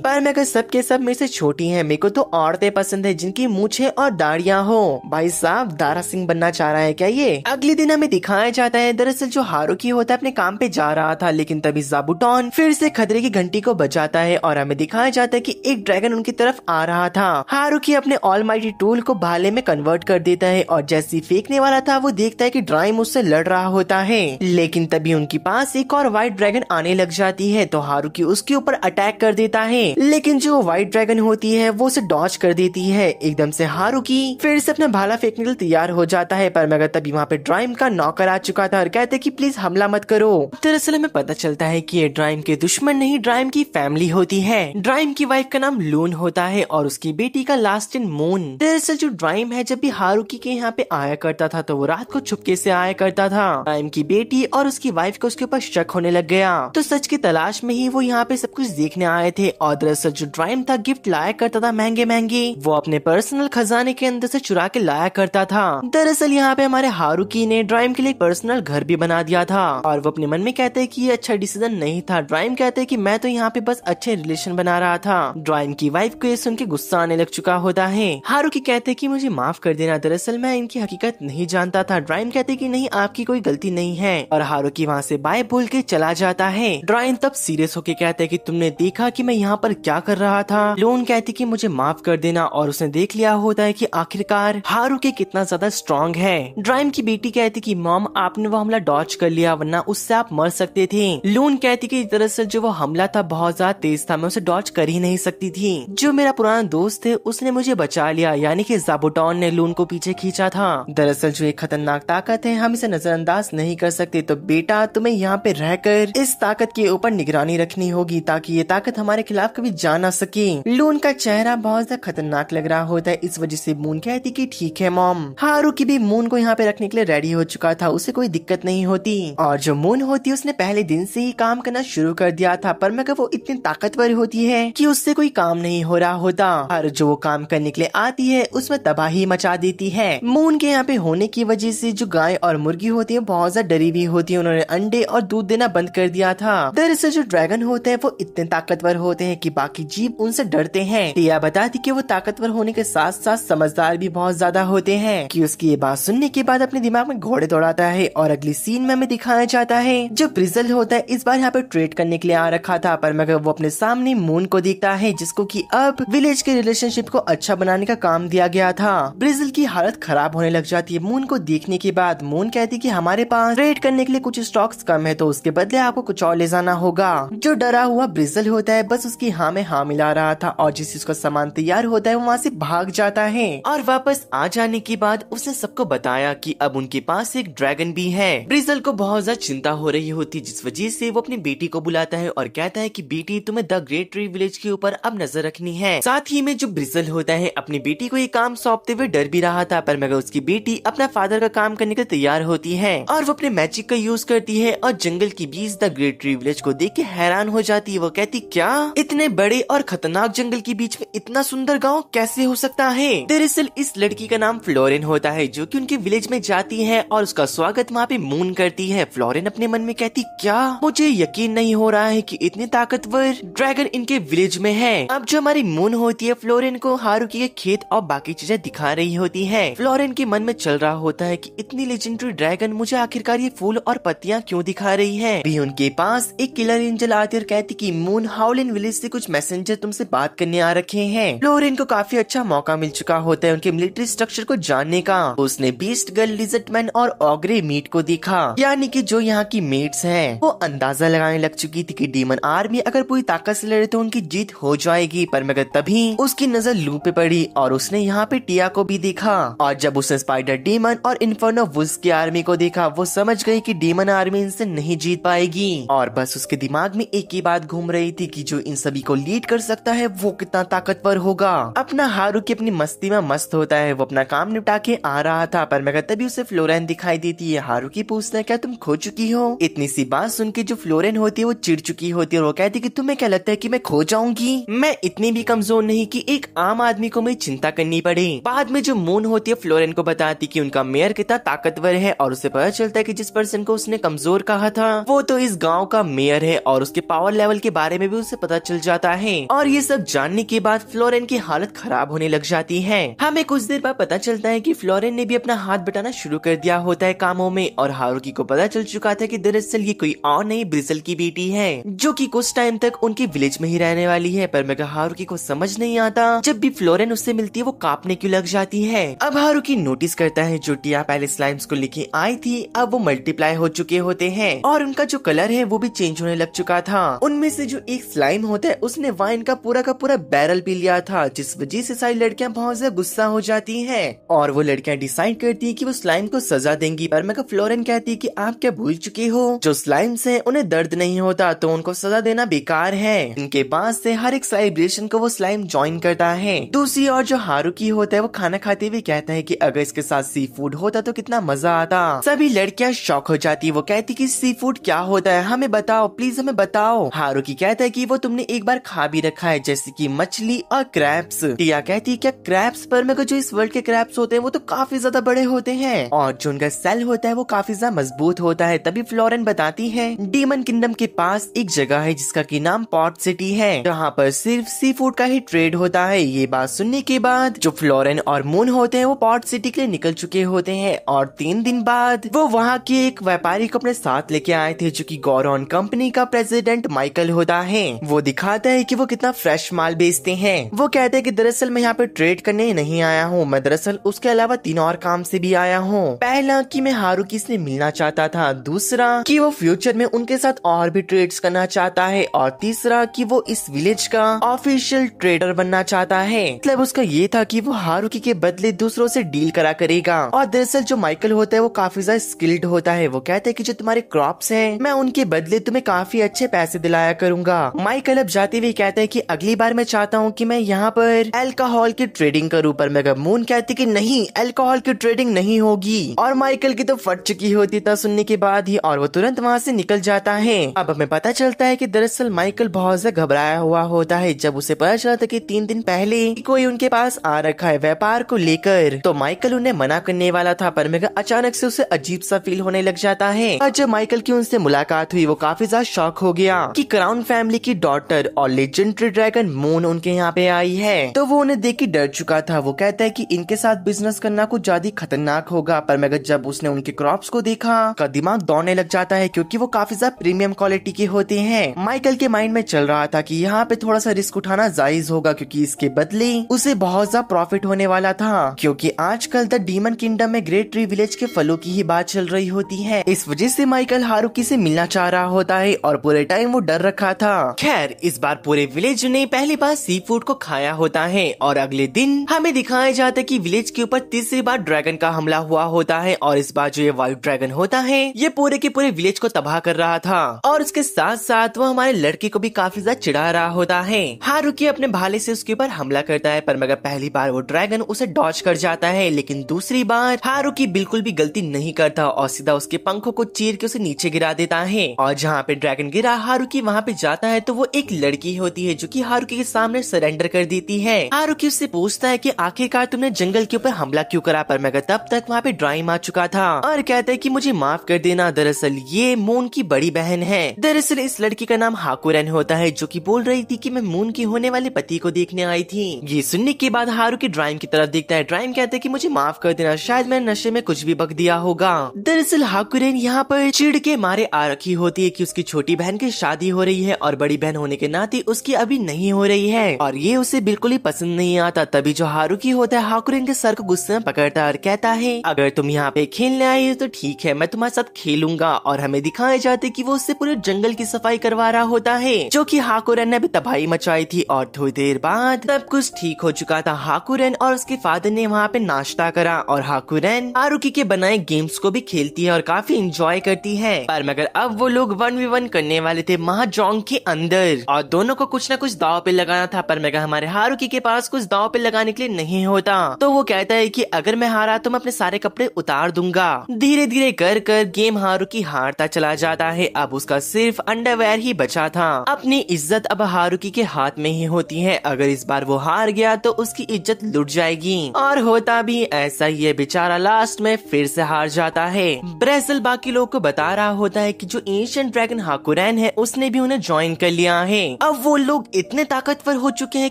पर मैं अगर सबके सब मेरे से छोटी हैं, मेरे को तो औरतें पसंद है जिनकी मूछें और दाढ़ियां हो। भाई साहब दारा सिंह बनना चाह रहा है क्या ये? अगले दिन हमें दिखाया जाता है दरअसल जो हारुकी होता है अपने काम पे जा रहा था, लेकिन तभी ज़ाबुटोन फिर से खतरे की घंटी को बजाता है और हमें दिखाया जाता है कि एक ड्रैगन उनकी तरफ आ रहा था। हारुकी अपने ऑलमाइटी टूल को भाले में कन्वर्ट कर देता है और जैसे फेंकने वाला था वो देखता है कि ड्राइम उससे लड़ रहा होता है, लेकिन तभी उनके पास एक और व्हाइट ड्रैगन आने लग जाती है तो हारुकी उसके ऊपर अटैक कर देता है, लेकिन जो व्हाइट ड्रैगन होती है वो उसे डॉज कर देती है। एकदम से हारुकी फिर से अपना भाला फेंकने के लिए तैयार हो जाता है, पर मगर तभी वहाँ पे ड्राइम का नौकर आ चुका था और कहते कि प्लीज हमला मत करो। दरअसल हमें पता चलता है कि ये ड्राइम के दुश्मन नहीं, ड्राइम की फैमिली होती है। ड्राइम की वाइफ का नाम लून होता है और उसकी बेटी का लास्ट इन मून। दरअसल जो ड्राइम है जब भी हारुकी के यहाँ पे आया करता था तो वो रात को छुपके से आया करता था। ड्राइम की बेटी और उसकी वाइफ को उसके ऊपर शक होने लग गया, तो सच की तलाश में ही वो यहाँ पे सब कुछ देखने आए थे। और दरअसल जो ड्राइम था गिफ्ट लाया करता था महंगे महंगे, वो अपने पर्सनल खजाने के अंदर से चुरा के लाया करता था। दरअसल यहाँ पे हमारे हारुकी ने ड्राइम के लिए पर्सनल घर भी बना दिया था और वो अपने मन में कहते हैं कि ये अच्छा डिसीजन नहीं था। ड्राइम कहते हैं कि मैं तो यहाँ पे बस अच्छे रिलेशन बना रहा था। ड्राइम की वाइफ को ये सुन के गुस्सा आने लग चुका होता है। हारुकी कहते हैं कि मुझे माफ कर देना, दरअसल मैं इनकी हकीकत नहीं जानता था। ड्राइम कहते हैं कि नहीं आपकी कोई गलती नहीं है और हारुकी वहाँ से बाय बोल के चला जाता है। ड्राइम तब सीरियस होके कहते हैं कि तुमने देखा कि मैं यहाँ पर क्या कर रहा था? लोन कहती कि मुझे माफ कर देना और उसने देख लिया होता है कि आखिरकार हारुकी कितना ज्यादा स्ट्रॉन्ग है। ड्राइम की बेटी कहती कि मॉम आपने वो हमला डॉज कर लिया वरना उससे आप मर सकते थे। लून कहती कि दरअसल जो वो हमला था बहुत ज्यादा तेज था, मैं उसे डॉज कर ही नहीं सकती थी। जो मेरा पुराना दोस्त है उसने मुझे बचा लिया, यानी कि ज़ाबुटोन ने लून को पीछे खींचा था। दरअसल जो एक खतरनाक ताकत है हम इसे नजरअंदाज नहीं कर सकते, तो बेटा तुम्हें यहाँ पे रहकर इस ताकत के ऊपर निगरानी रखनी होगी ताकि ये ताकत हमारे खिलाफ कभी जा ना सके। लून का चेहरा बहुत ज्यादा खतरनाक लग रहा होता है, इस वजह से मून कहती कि ठीक है मॉम। हारुकी भी मून को यहाँ पे रखने के लिए रेडी हो चुका था, उसे कोई दिक्कत नहीं होती। और जो मून होती है उसने पहले दिन से ही काम करना शुरू कर दिया था, पर मगर वो इतनी ताकतवर होती है कि उससे कोई काम नहीं हो रहा होता। और जो वो काम करने के लिए आती है उसमें तबाही मचा देती है। मून के यहाँ पे होने की वजह से जो गाय और मुर्गी होती है बहुत ज्यादा डरी हुई होती है, उन्होंने अंडे और दूध देना बंद कर दिया था। दरअसल जो ड्रैगन होते हैं वो इतने ताकतवर होते हैं कि बाकी जीव उनसे डरते हैं। टिया बताती कि वो ताकतवर होने के साथ साथ समझदार भी बहुत ज्यादा होते हैं कि उसकी ये बात सुनने के बाद अपने दिमाग में घोड़े दौड़ाता है। और अगली सीन में हमें दिखाया जाता है जो ब्रिजल होता है इस बार यहाँ पे ट्रेड करने के लिए आ रखा था, पर मगर वो अपने सामने मून को देखता है जिसको कि अब विलेज के रिलेशनशिप को अच्छा बनाने का काम दिया गया था। ब्रिजल की हालत खराब होने लग जाती है मून को देखने के बाद। मून कहती कि हमारे पास ट्रेड करने के लिए कुछ स्टॉक्स कम है तो उसके बदले आपको कुछ और ले जाना होगा। जो डरा हुआ ब्रिजल होता है बस उसकी हाँ में हाँ मिला रहा था और जिस चीज का सामान तैयार होता है वो वहाँ से भाग जाता है। और वापस आ जाने के बाद उसने सबको बताया कि अब उनके पास एक ड्रैगन भी है। ब्रिजल को बहुत ज्यादा चिंता हो रही होती जिस वजह से वो अपनी बेटी को बुलाता है और कहता है कि बेटी तुम्हें द ग्रेट ट्री विलेज के ऊपर अब नजर रखनी है। साथ ही में जो ब्रिजल होता है अपनी बेटी को ये काम सौंपते हुए डर भी रहा था, पर मगर उसकी बेटी अपना फादर का काम करने के लिए तैयार होती है और वो अपने मैजिक का यूज करती है और जंगल की बीच द ग्रेट ट्री विलेज को देख के हैरान हो जाती है। वो कहती क्या इतने बड़े और खतरनाक जंगल के बीच में इतना सुंदर गाँव कैसे हो सकता है? दरअसल इस लड़की का नाम फ्लोरेन होता है जो कि उनके विलेज में जाती है और उसका स्वागत वहाँ पे मून करती है। फ्लोरेन अपने मन में कहती क्या मुझे यकीन नहीं हो रहा है कि इतने ताकतवर ड्रैगन इनके विलेज में है। अब जो हमारी मून होती है फ्लोरेन को हारुकी के खेत और बाकी चीजें दिखा रही होती है। फ्लोरेन के मन में चल रहा होता है कि इतनी लेजेंडरी ड्रैगन मुझे आखिरकार ये फूल और पत्तियां क्यों दिखा रही है। भी उनके पास एक किलर एंजल आती और कहती कि मून हाउलिन विलेज से कुछ मैसेंजर तुमसे बात करने आ रखे हैं। फ्लोरेन को काफी अच्छा मौका मिल चुका होता है उनके मिलिट्री स्ट्रक्चर को जानने का। उसने बीस्ट गर्ल, लिजर्डमैन और ऑग्रे मीट को देखा, यानी कि जो यहाँ की मेट्स हैं। वो अंदाजा लगाने लग चुकी थी कि डीमन आर्मी अगर पूरी ताकत से लड़े तो उनकी जीत हो जाएगी, पर मगर तभी उसकी नजर लू पे पड़ी और उसने यहाँ पे टिया को भी देखा। और जब उसने स्पाइडर डीमन और इन्फर्नो वुल्व्स की आर्मी को देखा वो समझ गई कि डीमन आर्मी इनसे नहीं जीत पाएगी। और बस उसके दिमाग में एक ही बात घूम रही थी कि जो इन सभी को लीड कर सकता है वो कितना ताकतवर होगा। अपना हारुकी अपनी मस्ती में मस्त होता है, वो अपना काम निपटा के आ रहा था, पर मगर तभी उसे फ्लोरेन दिखाई देती है। हारुकी पूछता है क्या तुम खो चुकी हो? इतनी सी बात सुन के जो फ्लोरेन होती है वो चिढ़ चुकी होती है और वो कहती कि तुम्हें क्या लगता है कि मैं खो जाऊंगी? मैं इतनी भी कमजोर नहीं कि एक आम आदमी को मेरी चिंता करनी पड़े। बाद में जो मून होती है फ्लोरेन को बताती कि उनका मेयर कितना ताकतवर है और उसे पता चलता है कि जिस पर्सन को को उसने कमजोर कहा था वो तो इस गाँव का मेयर है और उसके पावर लेवल के बारे में भी उसे पता चल जाता है। और ये सब जानने के बाद फ्लोरेन की हालत खराब होने लग जाती है। हमें कुछ देर बाद पता चलता है कि फ्लोरेन ने भी अपना हाथ बटाना शुरू कर दिया होता है कामों में, और हारुकी को पता चल चुका था कि दरअसल ये कोई और नहीं ब्रिजल की बेटी है जो कि कुछ टाइम तक उनकी विलेज में ही रहने वाली है। पर मगर हारुकी को समझ नहीं आता जब भी फ्लोरेन उससे मिलती है वो कांपने क्यों लग जाती है। अब हारुकी नोटिस करता है जो टिया पहले स्लाइम्स को लेके आई थी अब वो मल्टीप्लाई हो चुके होते हैं और उनका जो कलर है वो भी चेंज होने लग चुका था। उनमें से जो एक स्लाइम होता है उसने वाइन का पूरा बैरल पी लिया था, जिस वजह से सारी लड़कियां बहुत ज्यादा गुस्सा हो जाती हैं और वो लड़कियां डिसाइड करती है कि वो स्लाइम को सजा देंगी। पर मगर फ्लोरेन कहती है कि आप क्या भूल चुके हो जो स्लाइम्स हैं उन्हें दर्द नहीं होता तो उनको सजा देना बेकार है। इनके बाद से हर एक सेलिब्रेशन को वो स्लाइम ज्वाइन करता है। दूसरी ओर जो हारुकी होता है वो खाना खाते हुए कहता है कि अगर इसके साथ सी फूड होता तो कितना मजा आता। सभी लड़कियां शॉक हो जाती है। वो कहती कि सी फूड क्या होता है, हमें बताओ, प्लीज हमें बताओ। हारुकी कहता है कि वो तुमने एक बार खा भी रखा है जैसे कि मछली और क्रैब्स। टिया कहती है क्या क्रैब्स? पर मेरे को जो इस वर्ल्ड के क्रैब्स होते हैं वो तो काफी ज्यादा बड़े होते हैं और जो उनका सेल होता है वो काफी ज्यादा मजबूत होता है। तभी फ्लोरेन बताती है डीमन किंगडम के पास एक जगह है जिसका की नाम पॉट सिटी है जहाँ पर सिर्फ सी फूड का ही ट्रेड होता है। ये बात सुनने के बाद जो फ्लोरेन और मून होते हैं वो पॉट सिटी के लिए निकल चुके होते हैं और 3 दिन बाद वो वहाँ के एक व्यापारी को अपने साथ लेके आए थे जो कि गौरॉन कंपनी का प्रेसिडेंट माइकल होता है। वो दिखाता है कि वो कितना फ्रेश माल बेचते हैं। वो कहते हैं कि दरअसल मैं यहाँ पे ट्रेड करने नहीं आया हूँ, मैं दरअसल उसके अलावा 3 और काम से भी आया हूँ। पहला कि मैं हारुकी से मिलना चाहता था, दूसरा कि वो फ्यूचर में उनके साथ और भी ट्रेड्स करना चाहता है और तीसरा कि वो इस विलेज का ऑफिशियल ट्रेडर बनना चाहता है। मतलब उसका ये था कि वो हारुकी के बदले दूसरों से डील करा करेगा। और दरअसल जो माइकल होता है वो काफी ज्यादा स्किल्ड होता है। वो कहते हैं कि जो तुम्हारे क्रॉप्स हैं मैं उनके बदले तुम्हें काफी अच्छे पैसे दिलाया करूंगा। माइकल अब जाते हुए कहता है कि अगली बार मैं चाहता हूँ कि मैं यहाँ पर अल्कोहल की ट्रेडिंग करूँ। पर मगर मून कहती कि नहीं, अल्कोहल की ट्रेडिंग नहीं होगी और माइकल की तो फट चुकी होती था सुनने के बाद ही और वो तुरंत वहाँ से निकल जाता है। अब हमें पता चलता है कि दरअसल माइकल बहुत ज्यादा घबराया हुआ होता है जब उसे पता चला था कि 3 दिन पहले कोई उनके पास आ रखा है व्यापार को लेकर। तो माइकल उन्हें मना करने वाला था पर मगर अचानक से उसे अजीब सा फील होने लग जाता है और जब माइकल की उनसे मुलाकात हुई वो काफी ज्यादा शॉक हो गया कि क्राउन फैमिली की डॉटर और लेजेंडरी ड्रैगन मून उनके यहाँ पे आई है। तो वो उन्हें देख के डर चुका था। वो कहता है कि इनके साथ बिजनेस करना कुछ ज्यादा खतरनाक होगा। पर मगर जब उसने उनके क्रॉप्स को देखा का दिमाग दौड़ने लग जाता है क्योंकि वो काफी ज्यादा प्रीमियम क्वालिटी के होते हैं। माइकल के माइंड में चल रहा था कि यहाँ पे थोड़ा सा रिस्क उठाना जायज होगा क्योंकि इसके बदले उसे बहुत ज्यादा प्रॉफिट होने वाला था क्योंकि आजकल द डीमन किंगडम में ग्रेट ट्री विलेज के फलों की ही बात चल रही होती है। इस वजह से माइकल हारुकी से मिलना चाह रहा होता है और पूरे टाइम वो डर रखा था। खैर इस बार पूरे विलेज ने पहली बार सी फूड को खाया होता है और अगले दिन हमें दिखाया जाता है कि विलेज के ऊपर तीसरी बार ड्रैगन का हमला हुआ होता है और इस बार जो ये व्हाइट ड्रैगन होता है ये पूरे के पूरे विलेज को तबाह कर रहा था और उसके साथ साथ वो हमारे लड़के को भी काफी ज्यादा चिढ़ा रहा होता है। हारुकी अपने भाले से उसके ऊपर हमला करता है पर मगर पहली बार वो ड्रैगन उसे डॉज कर जाता है लेकिन दूसरी बार हारुकी बिल्कुल भी गलती नहीं करता और सीधा उसके पंखों को चीर के उसे नीचे गिरा देता है और जहाँ पे ड्रैगन गिरा हारुकी वहाँ पे जाता है तो वो एक लड़की होती है जो कि हारुकी के सामने सरेंडर कर देती है। हारुकी उससे पूछता है कि आखिरकार तुमने जंगल के ऊपर हमला क्यों करा। पर मगर तब तक वहाँ पे ड्राइम आ चुका था और कहता है कि मुझे माफ कर देना, दरअसल ये मून की बड़ी बहन है। दरअसल इस लड़की का नाम हाकुरन होता है जो कि बोल रही थी कि मैं मून की होने वाले पति को देखने आई थी। ये सुनने के बाद हारुकी ड्राइम की तरफ देखता है। ड्राइम कहता है कि मुझे माफ कर देना, शायद मैंने नशे में कुछ भी बक दिया होगा। दरअसल हाकुरन यहाँ पर चिढ़ के मारे आ रखी होती है कि उसकी छोटी बहन की शादी हो रही है और बड़ी बहन होने के नाते उसकी अभी नहीं हो रही है और ये उसे बिल्कुल ही पसंद नहीं आता। तभी जो हारुकी होता है हाकुरन के सर को गुस्से में पकड़ता है और कहता है अगर तुम यहाँ पे खेलने आई हो तो ठीक है, मैं तुम्हारे साथ खेलूंगा। और हमें दिखाए जाते कि वो उससे पूरे जंगल की सफाई करवा रहा होता है जो कि हाकुरन ने भी तबाही मचाई थी और थोड़ी देर बाद सब कुछ ठीक हो चुका था। हाकुरन और उसके फादर ने वहाँ पे नाश्ता करा और हाकुरन हारुकी के बनाए गेम्स को भी खेलती है और काफी एंजॉय करती है। पर मगर अब वो लोग 1v1 करने वाले थे महाजोंग के अंदर और दोनों को कुछ न कुछ दाव पे लगाना था। पर मगर हमारे हारुकी के पास कुछ दाव पे लगाने के लिए नहीं होता तो वो कहता है कि अगर मैं हारा तो मैं अपने सारे कपड़े उतार दूंगा। धीरे धीरे कर कर गेम हारुकी हारता चला जाता है। अब उसका सिर्फ अंडरवेयर ही बचा था। अपनी इज्जत अब हारुकी के हाथ में ही होती है। अगर इस बार वो हार गया तो उसकी इज्जत लुट जाएगी और होता भी ऐसा ही है। बेचारा लास्ट में फिर से हार जाता है। ब्रेसल बाकी लोगों को बता रहा होता है कि जो एशियन ड्रैगन हाकुरैन है उसने भी उन्हें ज्वाइन कर लिया है। अब वो लोग इतने ताकतवर हो चुके हैं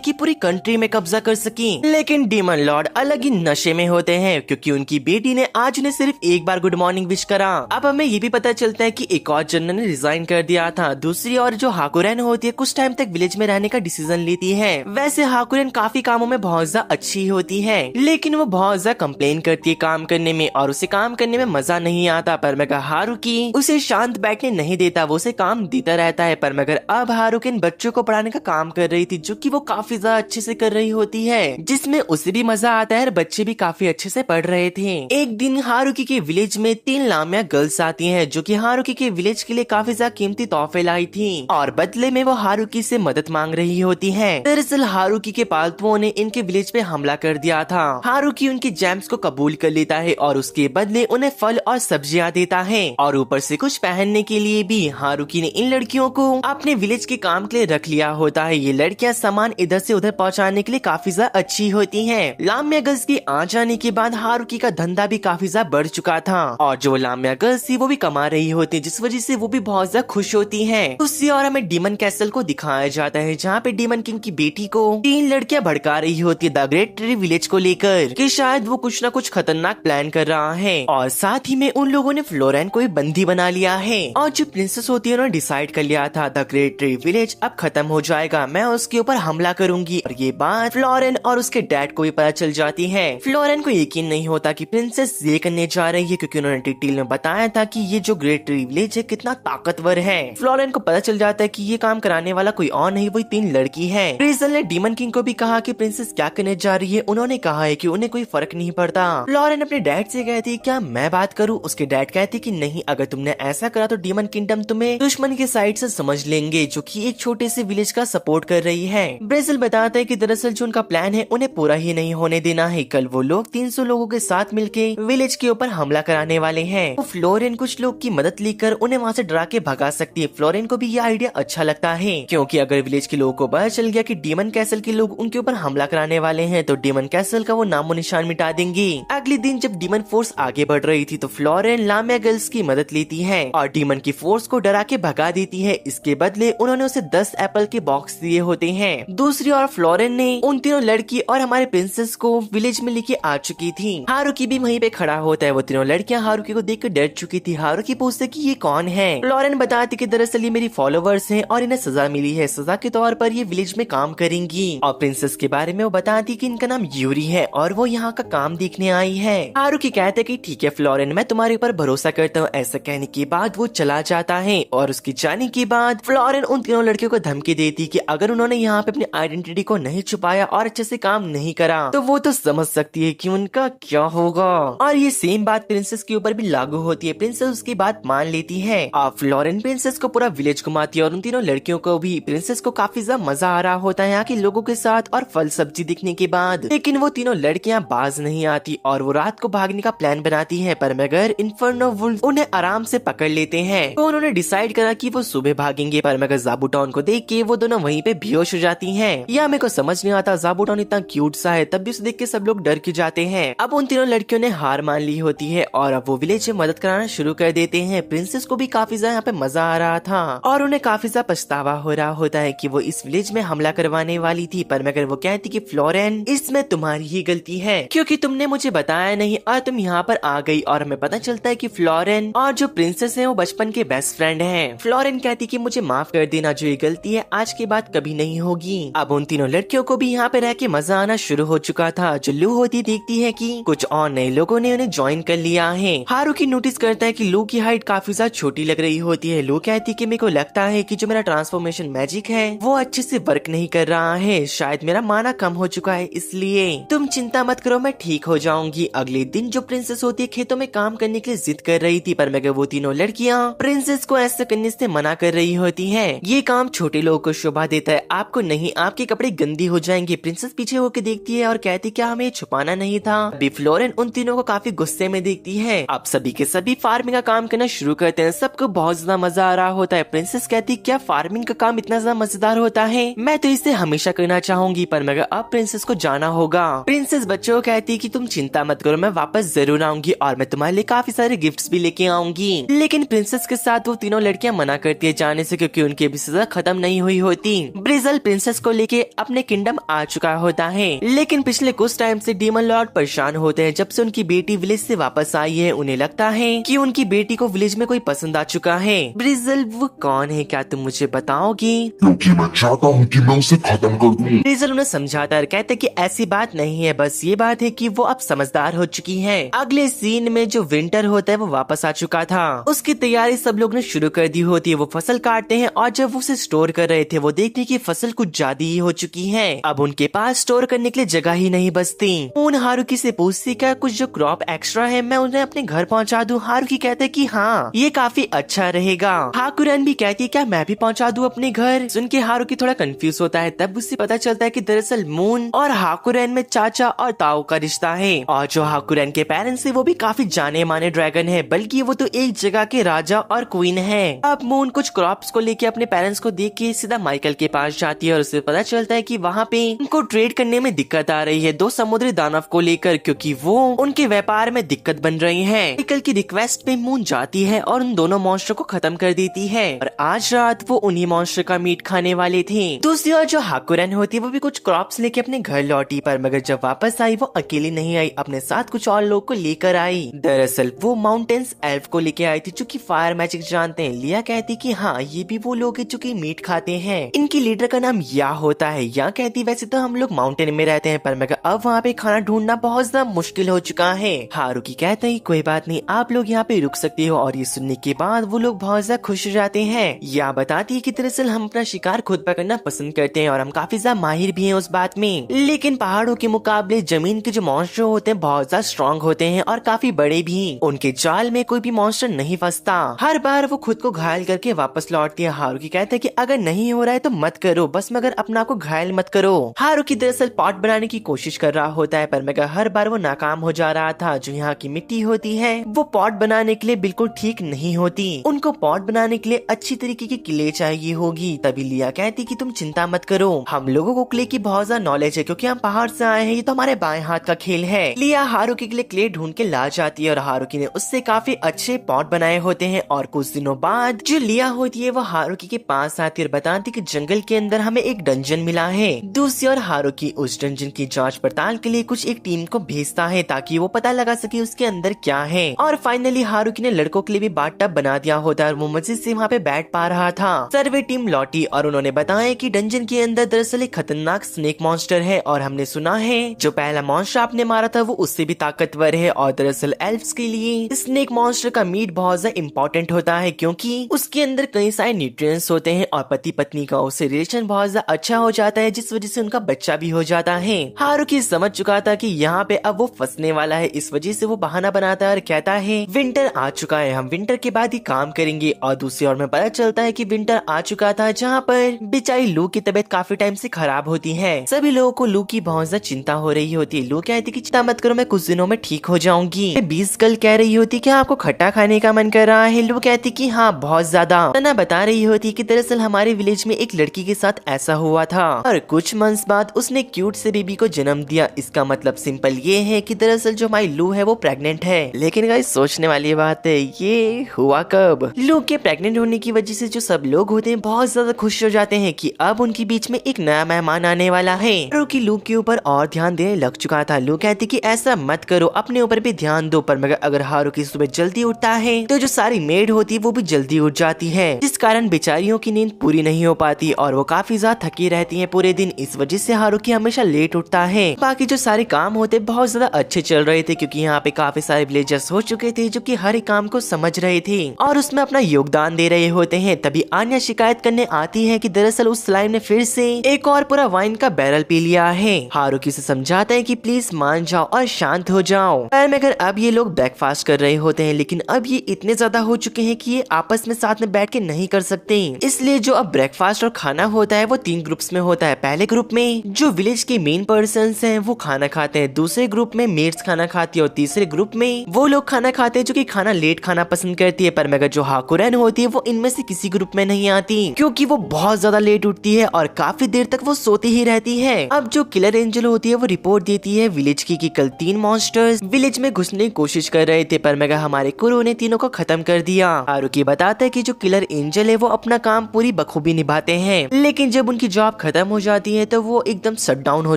कि पूरी कंट्री में कब्जा कर सकें। लेकिन डीमन लॉर्ड अलग ही नशे में होते हैं क्योंकि उनकी बेटी ने आज उन्हें सिर्फ एक बार गुड मॉर्निंग विश करा। अब हमें ये भी पता चलता है कि एक और जनरल ने रिजाइन कर दिया था। दूसरी और जो हाकुरैन होती है कुछ टाइम तक विलेज में रहने का डिसीजन लेती है। वैसे हाकुरैन काफी कामों में बहुत ज्यादा अच्छी होती है, लेकिन वो बहुत ज्यादा कंप्लेन करती है काम करने में और उसे काम करने में मजा नहीं आता। पर मगर हारुकी उसे शांत बैठने नहीं देता, वो उसे काम देता रहता है। पर मगर अब हारुकी इन बच्चों को पढ़ाने का काम कर रही थी जो कि वो काफी ज्यादा अच्छे से कर रही होती है, जिसमें उसे भी मजा आता है और बच्चे भी काफी अच्छे से पढ़ रहे थे। एक दिन हारुकी के विलेज में 3 लामिया गर्ल्स आती हैं जो कि हारुकी के विलेज के लिए काफी ज्यादा कीमती तोहफे लाई थी और बदले में वो हारुकी से मदद मांग रही होती है। दरअसल हारुकी के पालतुओं ने इनके विलेज पे हमला कर दिया था। हारुकी उनकी जैम्स को कबूल कर लेता है और उसके बदले उन्हें फल और सब्जियां देता है और ऊपर से कुछ पहनने के लिए भी। हारुकी ने इन लड़कियों को अपने विलेज के काम के लिए रख लिया होता है। ये लड़कियां सामान इधर से उधर पहुंचाने के लिए काफी ज्यादा अच्छी होती हैं। लामिया गर्ल्स की आ जाने के बाद हारुकी का धंधा भी काफी ज्यादा बढ़ चुका था और जो लामिया गर्ल्स थी वो भी कमा रही होती, जिस वजह से वो भी बहुत ज्यादा खुश होती है। उससे और हमें डीमन कैसल को दिखाया जाता है जहाँ पे डीमन किंग की बेटी को 3 लड़कियां भड़का रही होती है द ग्रेट ट्री विलेज को लेकर कि शायद वो कुछ न कुछ खतरनाक प्लान कर रहा है। और साथ ही में उन लोगों ने फ्लोरेन को भी बंदी बना लिया है और जो प्रिंसेस होती है उन्होंने डिसाइड कर लिया था द ग्रेट ट्री विलेज अब खत्म हो जाएगा, मैं उसके ऊपर हमला करूंगी। और ये बात फ्लोरेन और उसके डैड को भी पता चल जाती है। फ्लोरेन को यकीन नहीं होता कि प्रिंसेस ये करने जा रही है क्योंकि उन्होंने डिटेल में बताया था कि ये जो ग्रेट ट्री विलेज है कितना ताकतवर है। फ्लोरेन को पता चल जाता है कि ये काम कराने वाला कोई और नहीं वही 3 लड़की है। रेजल ने डीमन किंग को भी कहा कि प्रिंसेस क्या करने जा रही है, उन्होंने कहा है कि उन्हें कोई फर्क नहीं पड़ता। फ्लोरेन अपने डैड से कहती क्या मैं बात करूं, उसके डैड कहते कि नहीं, अगर तुमने ऐसा करा तो डीमन किंगडम तुम्हें दुश्मन के साइड से समझ लेंगे जो कि एक छोटे से विलेज का सपोर्ट कर रही है। ब्रेजिल बताता है कि दरअसल जो उनका प्लान है उन्हें पूरा ही नहीं होने देना है। कल वो लोग 300 लोगों के साथ मिलके विलेज के ऊपर हमला कराने वाले हैं। तो फ्लोरेन कुछ लोग की मदद लेकर उन्हें वहाँ से डरा के भगा सकती है। फ्लोरेन को भी ये आइडिया अच्छा लगता है क्योंकि अगर विलेज के लोगों को पता चल गया कि डीमन कैसल के लोग उनके ऊपर हमला कराने वाले हैं तो डीमन कैसल का वो नामो निशान मिटा देंगे। अगले दिन जब डीमन फोर्स आगे बढ़ रही थी तो फ्लोरेन लामिया गर्ल्स की मदद लेती है और डीमन की फोर्स को डरा के भगा देती है। इसके बदले उन्होंने उसे 10 एप्पल के बॉक्स दिए होते हैं। दूसरी ओर फ्लोरेन ने उन तीनों लड़की और हमारे प्रिंसेस को विलेज में लेके आ चुकी थी। हारुकी भी वहीं पे खड़ा होता है। वो तीनों लड़कियां हारुकी को देख कर डर चुकी थी। हारुकी पूछते कि ये कौन है। फ्लोरेन बताती कि दरअसल ये मेरी फॉलोवर्स हैं और इन्हें सजा मिली है, सजा के तौर पर ये विलेज में काम करेंगी। और प्रिंसेस के बारे में वो बताती कि इनका नाम यूरी है और वो यहाँ का काम देखने आई है। हारुकी कहते कि ठीक है फ्लोरेन, मैं तुम्हारे ऊपर भरोसा करता हूँ। ऐसा कहने के बाद वो चला जाता है और उसके जाने के बाद फ्लोरेन उन तीनों लड़कियों को धमकी देती कि अगर उन्होंने यहाँ पे अपनी आइडेंटिटी को नहीं छुपाया और अच्छे से काम नहीं करा तो वो तो समझ सकती है कि उनका क्या होगा। और ये सेम बात प्रिंसेस के ऊपर भी लागू होती है। प्रिंसेस उसकी बात मान लेती है और फ्लोरेन प्रिंसेस को पूरा विलेज घुमाती है और उन तीनों लड़कियों को भी। प्रिंसेस को काफी ज्यादा मजा आ रहा होता है यहाँ के लोगों के साथ और फल सब्जी दिखने के बाद, लेकिन वो तीनों लड़कियां बाज नहीं आती और वो रात को भागने का प्लान बनाती है। पर मगर इन्फर्नो वुल्फ उन्हें आराम से पकड़ लेते हैं तो उन्होंने डिसाइड करा कि वो सुबह भागेंगे। पर मगर ज़ाबूटॉन को देख के वो दोनों वहीं पे बेहोश हो जाती हैं। यह मेरे को समझ नहीं आता, ज़ाबूटॉन इतना क्यूट सा है तब भी उसे देख के सब लोग डर के जाते हैं। अब उन तीनों लड़कियों ने हार मान ली होती है और अब वो विलेज में मदद कराना शुरू कर देते हैं। प्रिंसेस को भी काफी ज्यादा यहाँ पे मजा आ रहा था और उन्हें काफी ज्यादा पछतावा हो रहा होता है कि वो इस विलेज में हमला करवाने वाली थी। पर मगर वो कहती कि फ्लोरेन इसमें तुम्हारी ही गलती है क्योंकि तुमने मुझे बताया नहीं और तुम यहाँ पर आ गई। और हमें पता चलता है कि फ्लोरेन और जो प्रिंसेस है वो बचपन के बेस्ट फ्रेंड हैं। फ्लोरेन कहती कि मुझे माफ कर देना, जो ये गलती है आज के बाद कभी नहीं होगी। अब उन तीनों लड़कियों को भी यहाँ पे रह के मजा आना शुरू हो चुका था। जो लू होती देखती है कि कुछ और नए लोगों ने उन्हें ज्वाइन कर लिया है। हारुकी नोटिस करता है कि लू की हाइट काफी ज्यादा छोटी लग रही होती है। लू कहती है कि मेरे को लगता है कि जो मेरा ट्रांसफॉर्मेशन मैजिक है वो अच्छे से वर्क नहीं कर रहा है, शायद मेरा माना कम हो चुका है, इसलिए तुम चिंता मत करो, मैं ठीक हो जाऊंगी। अगले दिन जो प्रिंसेस होती है खेतों में काम करने के लिए जिद कर रही थी, पर मगर वो तीनों लड़कियां प्रिंसेस को ऐसा करने से मना कर रही होती है। ये काम छोटे लोगों को शोभा देता है, आपको नहीं, आपके कपड़े गंदी हो जाएंगे। प्रिंसेस पीछे होकर देखती है और कहती क्या हमें छुपाना नहीं था। अभी फ्लोरेन उन तीनों को काफी गुस्से में देखती है। अब सभी के सभी फार्मिंग का काम करना शुरू करते हैं। सबको बहुत ज्यादा मजा आ रहा होता है। प्रिंसेस कहती क्या फार्मिंग का काम इतना ज्यादा मजेदार होता है, मैं तो इसे हमेशा करना चाहूंगी। पर मगर अब प्रिंसेस को जाना होगा। प्रिंसेस बच्चों को कहती कि तुम चिंता मत करो, मैं वापस जरूर आऊंगी और मैं तुम्हारे लिए काफी सारे गिफ्ट गिफ्ट्स भी लेके आऊंगी। लेकिन प्रिंसेस के साथ वो तीनों लड़कियां मना करती है जाने से, क्योंकि उनकी अभी सजा खत्म नहीं हुई होती। ब्रिजल प्रिंसेस को लेके अपने किंगडम आ चुका होता है, लेकिन पिछले कुछ टाइम से डीमन लॉर्ड परेशान होते हैं। जब से उनकी बेटी विलेज से वापस आई है, उन्हें लगता है कि उनकी बेटी को विलेज में कोई पसंद आ चुका है। ब्रिजल वो कौन है, क्या तुम मुझे बताओगी? क्योंकि मैं चाहता हूँ कि मैं उसे खत्म कर दूँ। ब्रिजल उन्हें समझाता है, कहते कि ऐसी बात नहीं है, बस ये बात है कि वो अब समझदार हो चुकी है। अगले सीन में जो विंटर होता है वो वापस आ चुका था। उसकी तैयारी सब लोग ने शुरू कर दी होती है। वो फसल काटते हैं और जब वो उसे स्टोर कर रहे थे, वो देखते कि फसल कुछ ज्यादा ही हो चुकी है। अब उनके पास स्टोर करने के लिए जगह ही नहीं बचती। मून हारुकी से पूछती क्या कुछ जो क्रॉप एक्स्ट्रा है मैं उन्हें अपने घर पहुंचा दूं? हारुकी कहते कि हाँ ये काफी अच्छा रहेगा। हाकुरन भी कहती क्या मैं भी पहुंचा दूं अपने घर? सुन के हारुकी थोड़ा कंफ्यूज होता है। तब उससे पता चलता है कि दरअसल मून और हाकुरन में चाचा और ताऊ का रिश्ता है, और जो हाकुरन के पेरेंट्स है वो भी काफी जाने माने ड्रैगन है, बल्कि वो तो एक जगह के राजा और क्वीन है। अब मून कुछ क्रॉप्स को लेके अपने पेरेंट्स को देख के सीधा माइकल के पास जाती है और उसे पता चलता है कि वहाँ पे उनको ट्रेड करने में दिक्कत आ रही है दो समुद्री दानव को लेकर, क्योंकि वो उनके व्यापार में दिक्कत बन रही है। माइकल की रिक्वेस्ट पे मून जाती है और उन दोनों मॉन्स्टर को खत्म कर देती है, और आज रात वो उन्हीं मॉन्स्टर का मीट खाने वाले थे। दूसरी ओर जो हाकुरन होती है वो भी कुछ क्रॉप्स लेके अपने घर लौटी, पर मगर जब वापस आई वो अकेली नहीं आई, अपने साथ कुछ और लोग को लेकर आई। दरअसल वो माउंटेन्स एल्फ को लेके आई थी जो कि फायर मैजिक जानते हैं। लिया कहती कि हाँ ये भी वो लोग हैं जो कि मीट खाते हैं। इनकी लीडर का नाम या होता है। या कहती वैसे तो हम लोग माउंटेन में रहते हैं, पर मगर अब वहाँ पे खाना ढूंढना बहुत ज्यादा मुश्किल हो चुका है। हारुकी कहते हैं कोई बात नहीं, आप लोग यहाँ पे रुक सकते हो, और ये सुनने के बाद वो लोग बहुत ज्यादा खुश हो जाते हैं। या बताती है कि दरअसल हम अपना शिकार खुद पकड़ना पसंद करते हैं और हम काफी ज्यादा माहिर भी हैं उस बात में, लेकिन पहाड़ों के मुकाबले जमीन के जो मॉन्स्टर होते हैं बहुत ज्यादा स्ट्रॉन्ग होते हैं और काफी बड़े भी। उनके जाल में कोई भी मॉन्स्टर नहीं फंसता। हर बार वो खुद को घायल करके वापस लौटती है। हारुकी कहते हैं कि अगर नहीं हो रहा है तो मत करो, बस मगर अपना को घायल मत करो। हारुकी दरअसल पॉट बनाने की कोशिश कर रहा होता है, पर मगर हर बार वो नाकाम हो जा रहा था। जो यहाँ की मिट्टी होती है वो पॉट बनाने के लिए बिल्कुल ठीक नहीं होती। उनको पॉट बनाने के लिए अच्छी तरीके की क्ले चाहिए होगी। तभी लिया कहती कि तुम चिंता मत करो, हम लोगों को क्ले की बहुत ज्यादा नॉलेज है, क्योंकि हम पहाड़ से आए हैं, ये तो हमारे बाएं हाथ का खेल है। लिया हारुकी के लिए क्ले ढूंढ के ला जाती है और हारुकी ने उससे काफी अच्छे पॉट बनाए होते हैं। और कुछ दिनों बाद जो लिया होती है वो हारुकी के पास आती है और बताती कि जंगल के अंदर हमें एक डंजन मिला है। दूसरी ओर हारुकी उस डंजन की जांच पड़ताल के लिए कुछ एक टीम को भेजता है ताकि वो पता लगा सके उसके अंदर क्या है। और फाइनली हारुकी ने लड़कों के लिए भी बाथ टब बना दिया होता है और वो मजे से वहाँ पे बैठ पा रहा था। सर्वे टीम लौटी और उन्होंने बताया कि डंजन के अंदर दरअसल एक खतरनाक स्नेक मॉन्स्टर है, और हमने सुना है जो पहला मॉन्स्टर आपने मारा था वो उससे भी ताकतवर है। और दरअसल एल्फ्स के लिए स्नेक मॉन्स्टर का मीट बहुत ज्यादा इम्पोर्टेंट होता है, क्योंकि उसके अंदर कई सारे न्यूट्रिएंट्स होते हैं और पति पत्नी का उससे रिलेशन बहुत ज्यादा अच्छा हो जाता है, जिस वजह से उनका बच्चा भी हो जाता है। हारुकी समझ चुका था कि यहाँ पे अब वो फंसने वाला है, इस वजह से वो बहाना बनाता है और कहता है विंटर आ चुका है, हम विंटर के बाद ही काम करेंगे। और दूसरी ओर में पता चलता है कि विंटर आ चुका था, जहाँ पर बेचारी लू की तबीयत काफी टाइम से खराब होती है। सभी लोगों को लू की बहुत ज्यादा चिंता हो रही होती है। लू कहती कि चिंता मत करो, मैं कुछ दिनों में ठीक हो जाऊंगी। बीस कल कह रही होती क्या आपको खट्टा खाने का मन कर रहा है? लू कहती कि हाँ बहुत ज्यादा। तना बता रही होती कि दरअसल हमारे विलेज में एक लड़की के साथ ऐसा हुआ था और कुछ मंथ्स बाद उसने क्यूट से बेबी को जन्म दिया। इसका मतलब सिंपल ये है कि दरअसल जो हमारी लू है वो प्रेग्नेंट है। लेकिन गाइस सोचने वाली बात है, ये हुआ कब? लू के प्रेग्नेंट होने की वजह से जो सब लोग होते हैं बहुत ज्यादा खुश हो जाते हैं कि अब उनके बीच में एक नया मेहमान आने वाला है। हारुकी लू के ऊपर और ध्यान देने लग चुका था। लू कहती कि ऐसा मत करो, अपने ऊपर भी ध्यान दो। पर मगर अगर हारुकी सुबह जल्दी उठता है तो जो सारी मेड होती है वो भी जल्दी उठ जाती है, जिस कारण बेचारियों की नींद पूरी नहीं हो पाती और वो काफी ज्यादा थकी रहती है पूरे दिन। इस वजह से हारुकी हमेशा लेट उठता है। बाकी जो सारे काम होते बहुत ज्यादा अच्छे चल रहे थे, क्योंकि यहाँ पे काफी सारे विलेजर्स हो चुके थे जो कि हर एक काम को समझ रहे थे और उसमें अपना योगदान दे रहे होते हैं। तभी आन्या शिकायत करने आती है कि दरअसल उस स्लाइम ने फिर से एक और पूरा वाइन का बैरल पी लिया है। हारुकी से समझाता है कि प्लीज मान जाओ और शांत हो जाओ। पर मगर अब ये लोग ब्रेकफास्ट कर रहे होते हैं, लेकिन अब ये इतने ज्यादा हो चुके हैं कि ये आपस में साथ में बैठ के नहीं कर सकते। इसलिए जो अब ब्रेकफास्ट और खाना होता है वो 3 ग्रुप्स में होता है। पहले ग्रुप में जो विलेज के मेन पर्सन्स हैं वो खाना खाते हैं, दूसरे ग्रुप में मेड्स खाना खाती है और तीसरे ग्रुप में वो लोग खाना खाते हैं जो कि खाना लेट खाना पसंद करती है। पर मगर जो हाकुरन होती है वो इनमें से किसी ग्रुप में नहीं आती, क्योंकि वो बहुत ज्यादा लेट उठती है और काफी देर तक वो सोती ही रहती है। अब जो किलर एंजल होती है वो रिपोर्ट देती है विलेज की कि कल 3 मॉन्स्टर्स विलेज में घुसने की कोशिश कर रहे थे, पर मगर हमारे कुरु ने तीनों को खत्म कर दिया। हारुकी बताता है कि जो किलर एंजल है वो अपना काम पूरी बखूबी निभाते हैं, लेकिन जब उनकी जॉब खत्म हो जाती है तो वो एकदम शट डाउन हो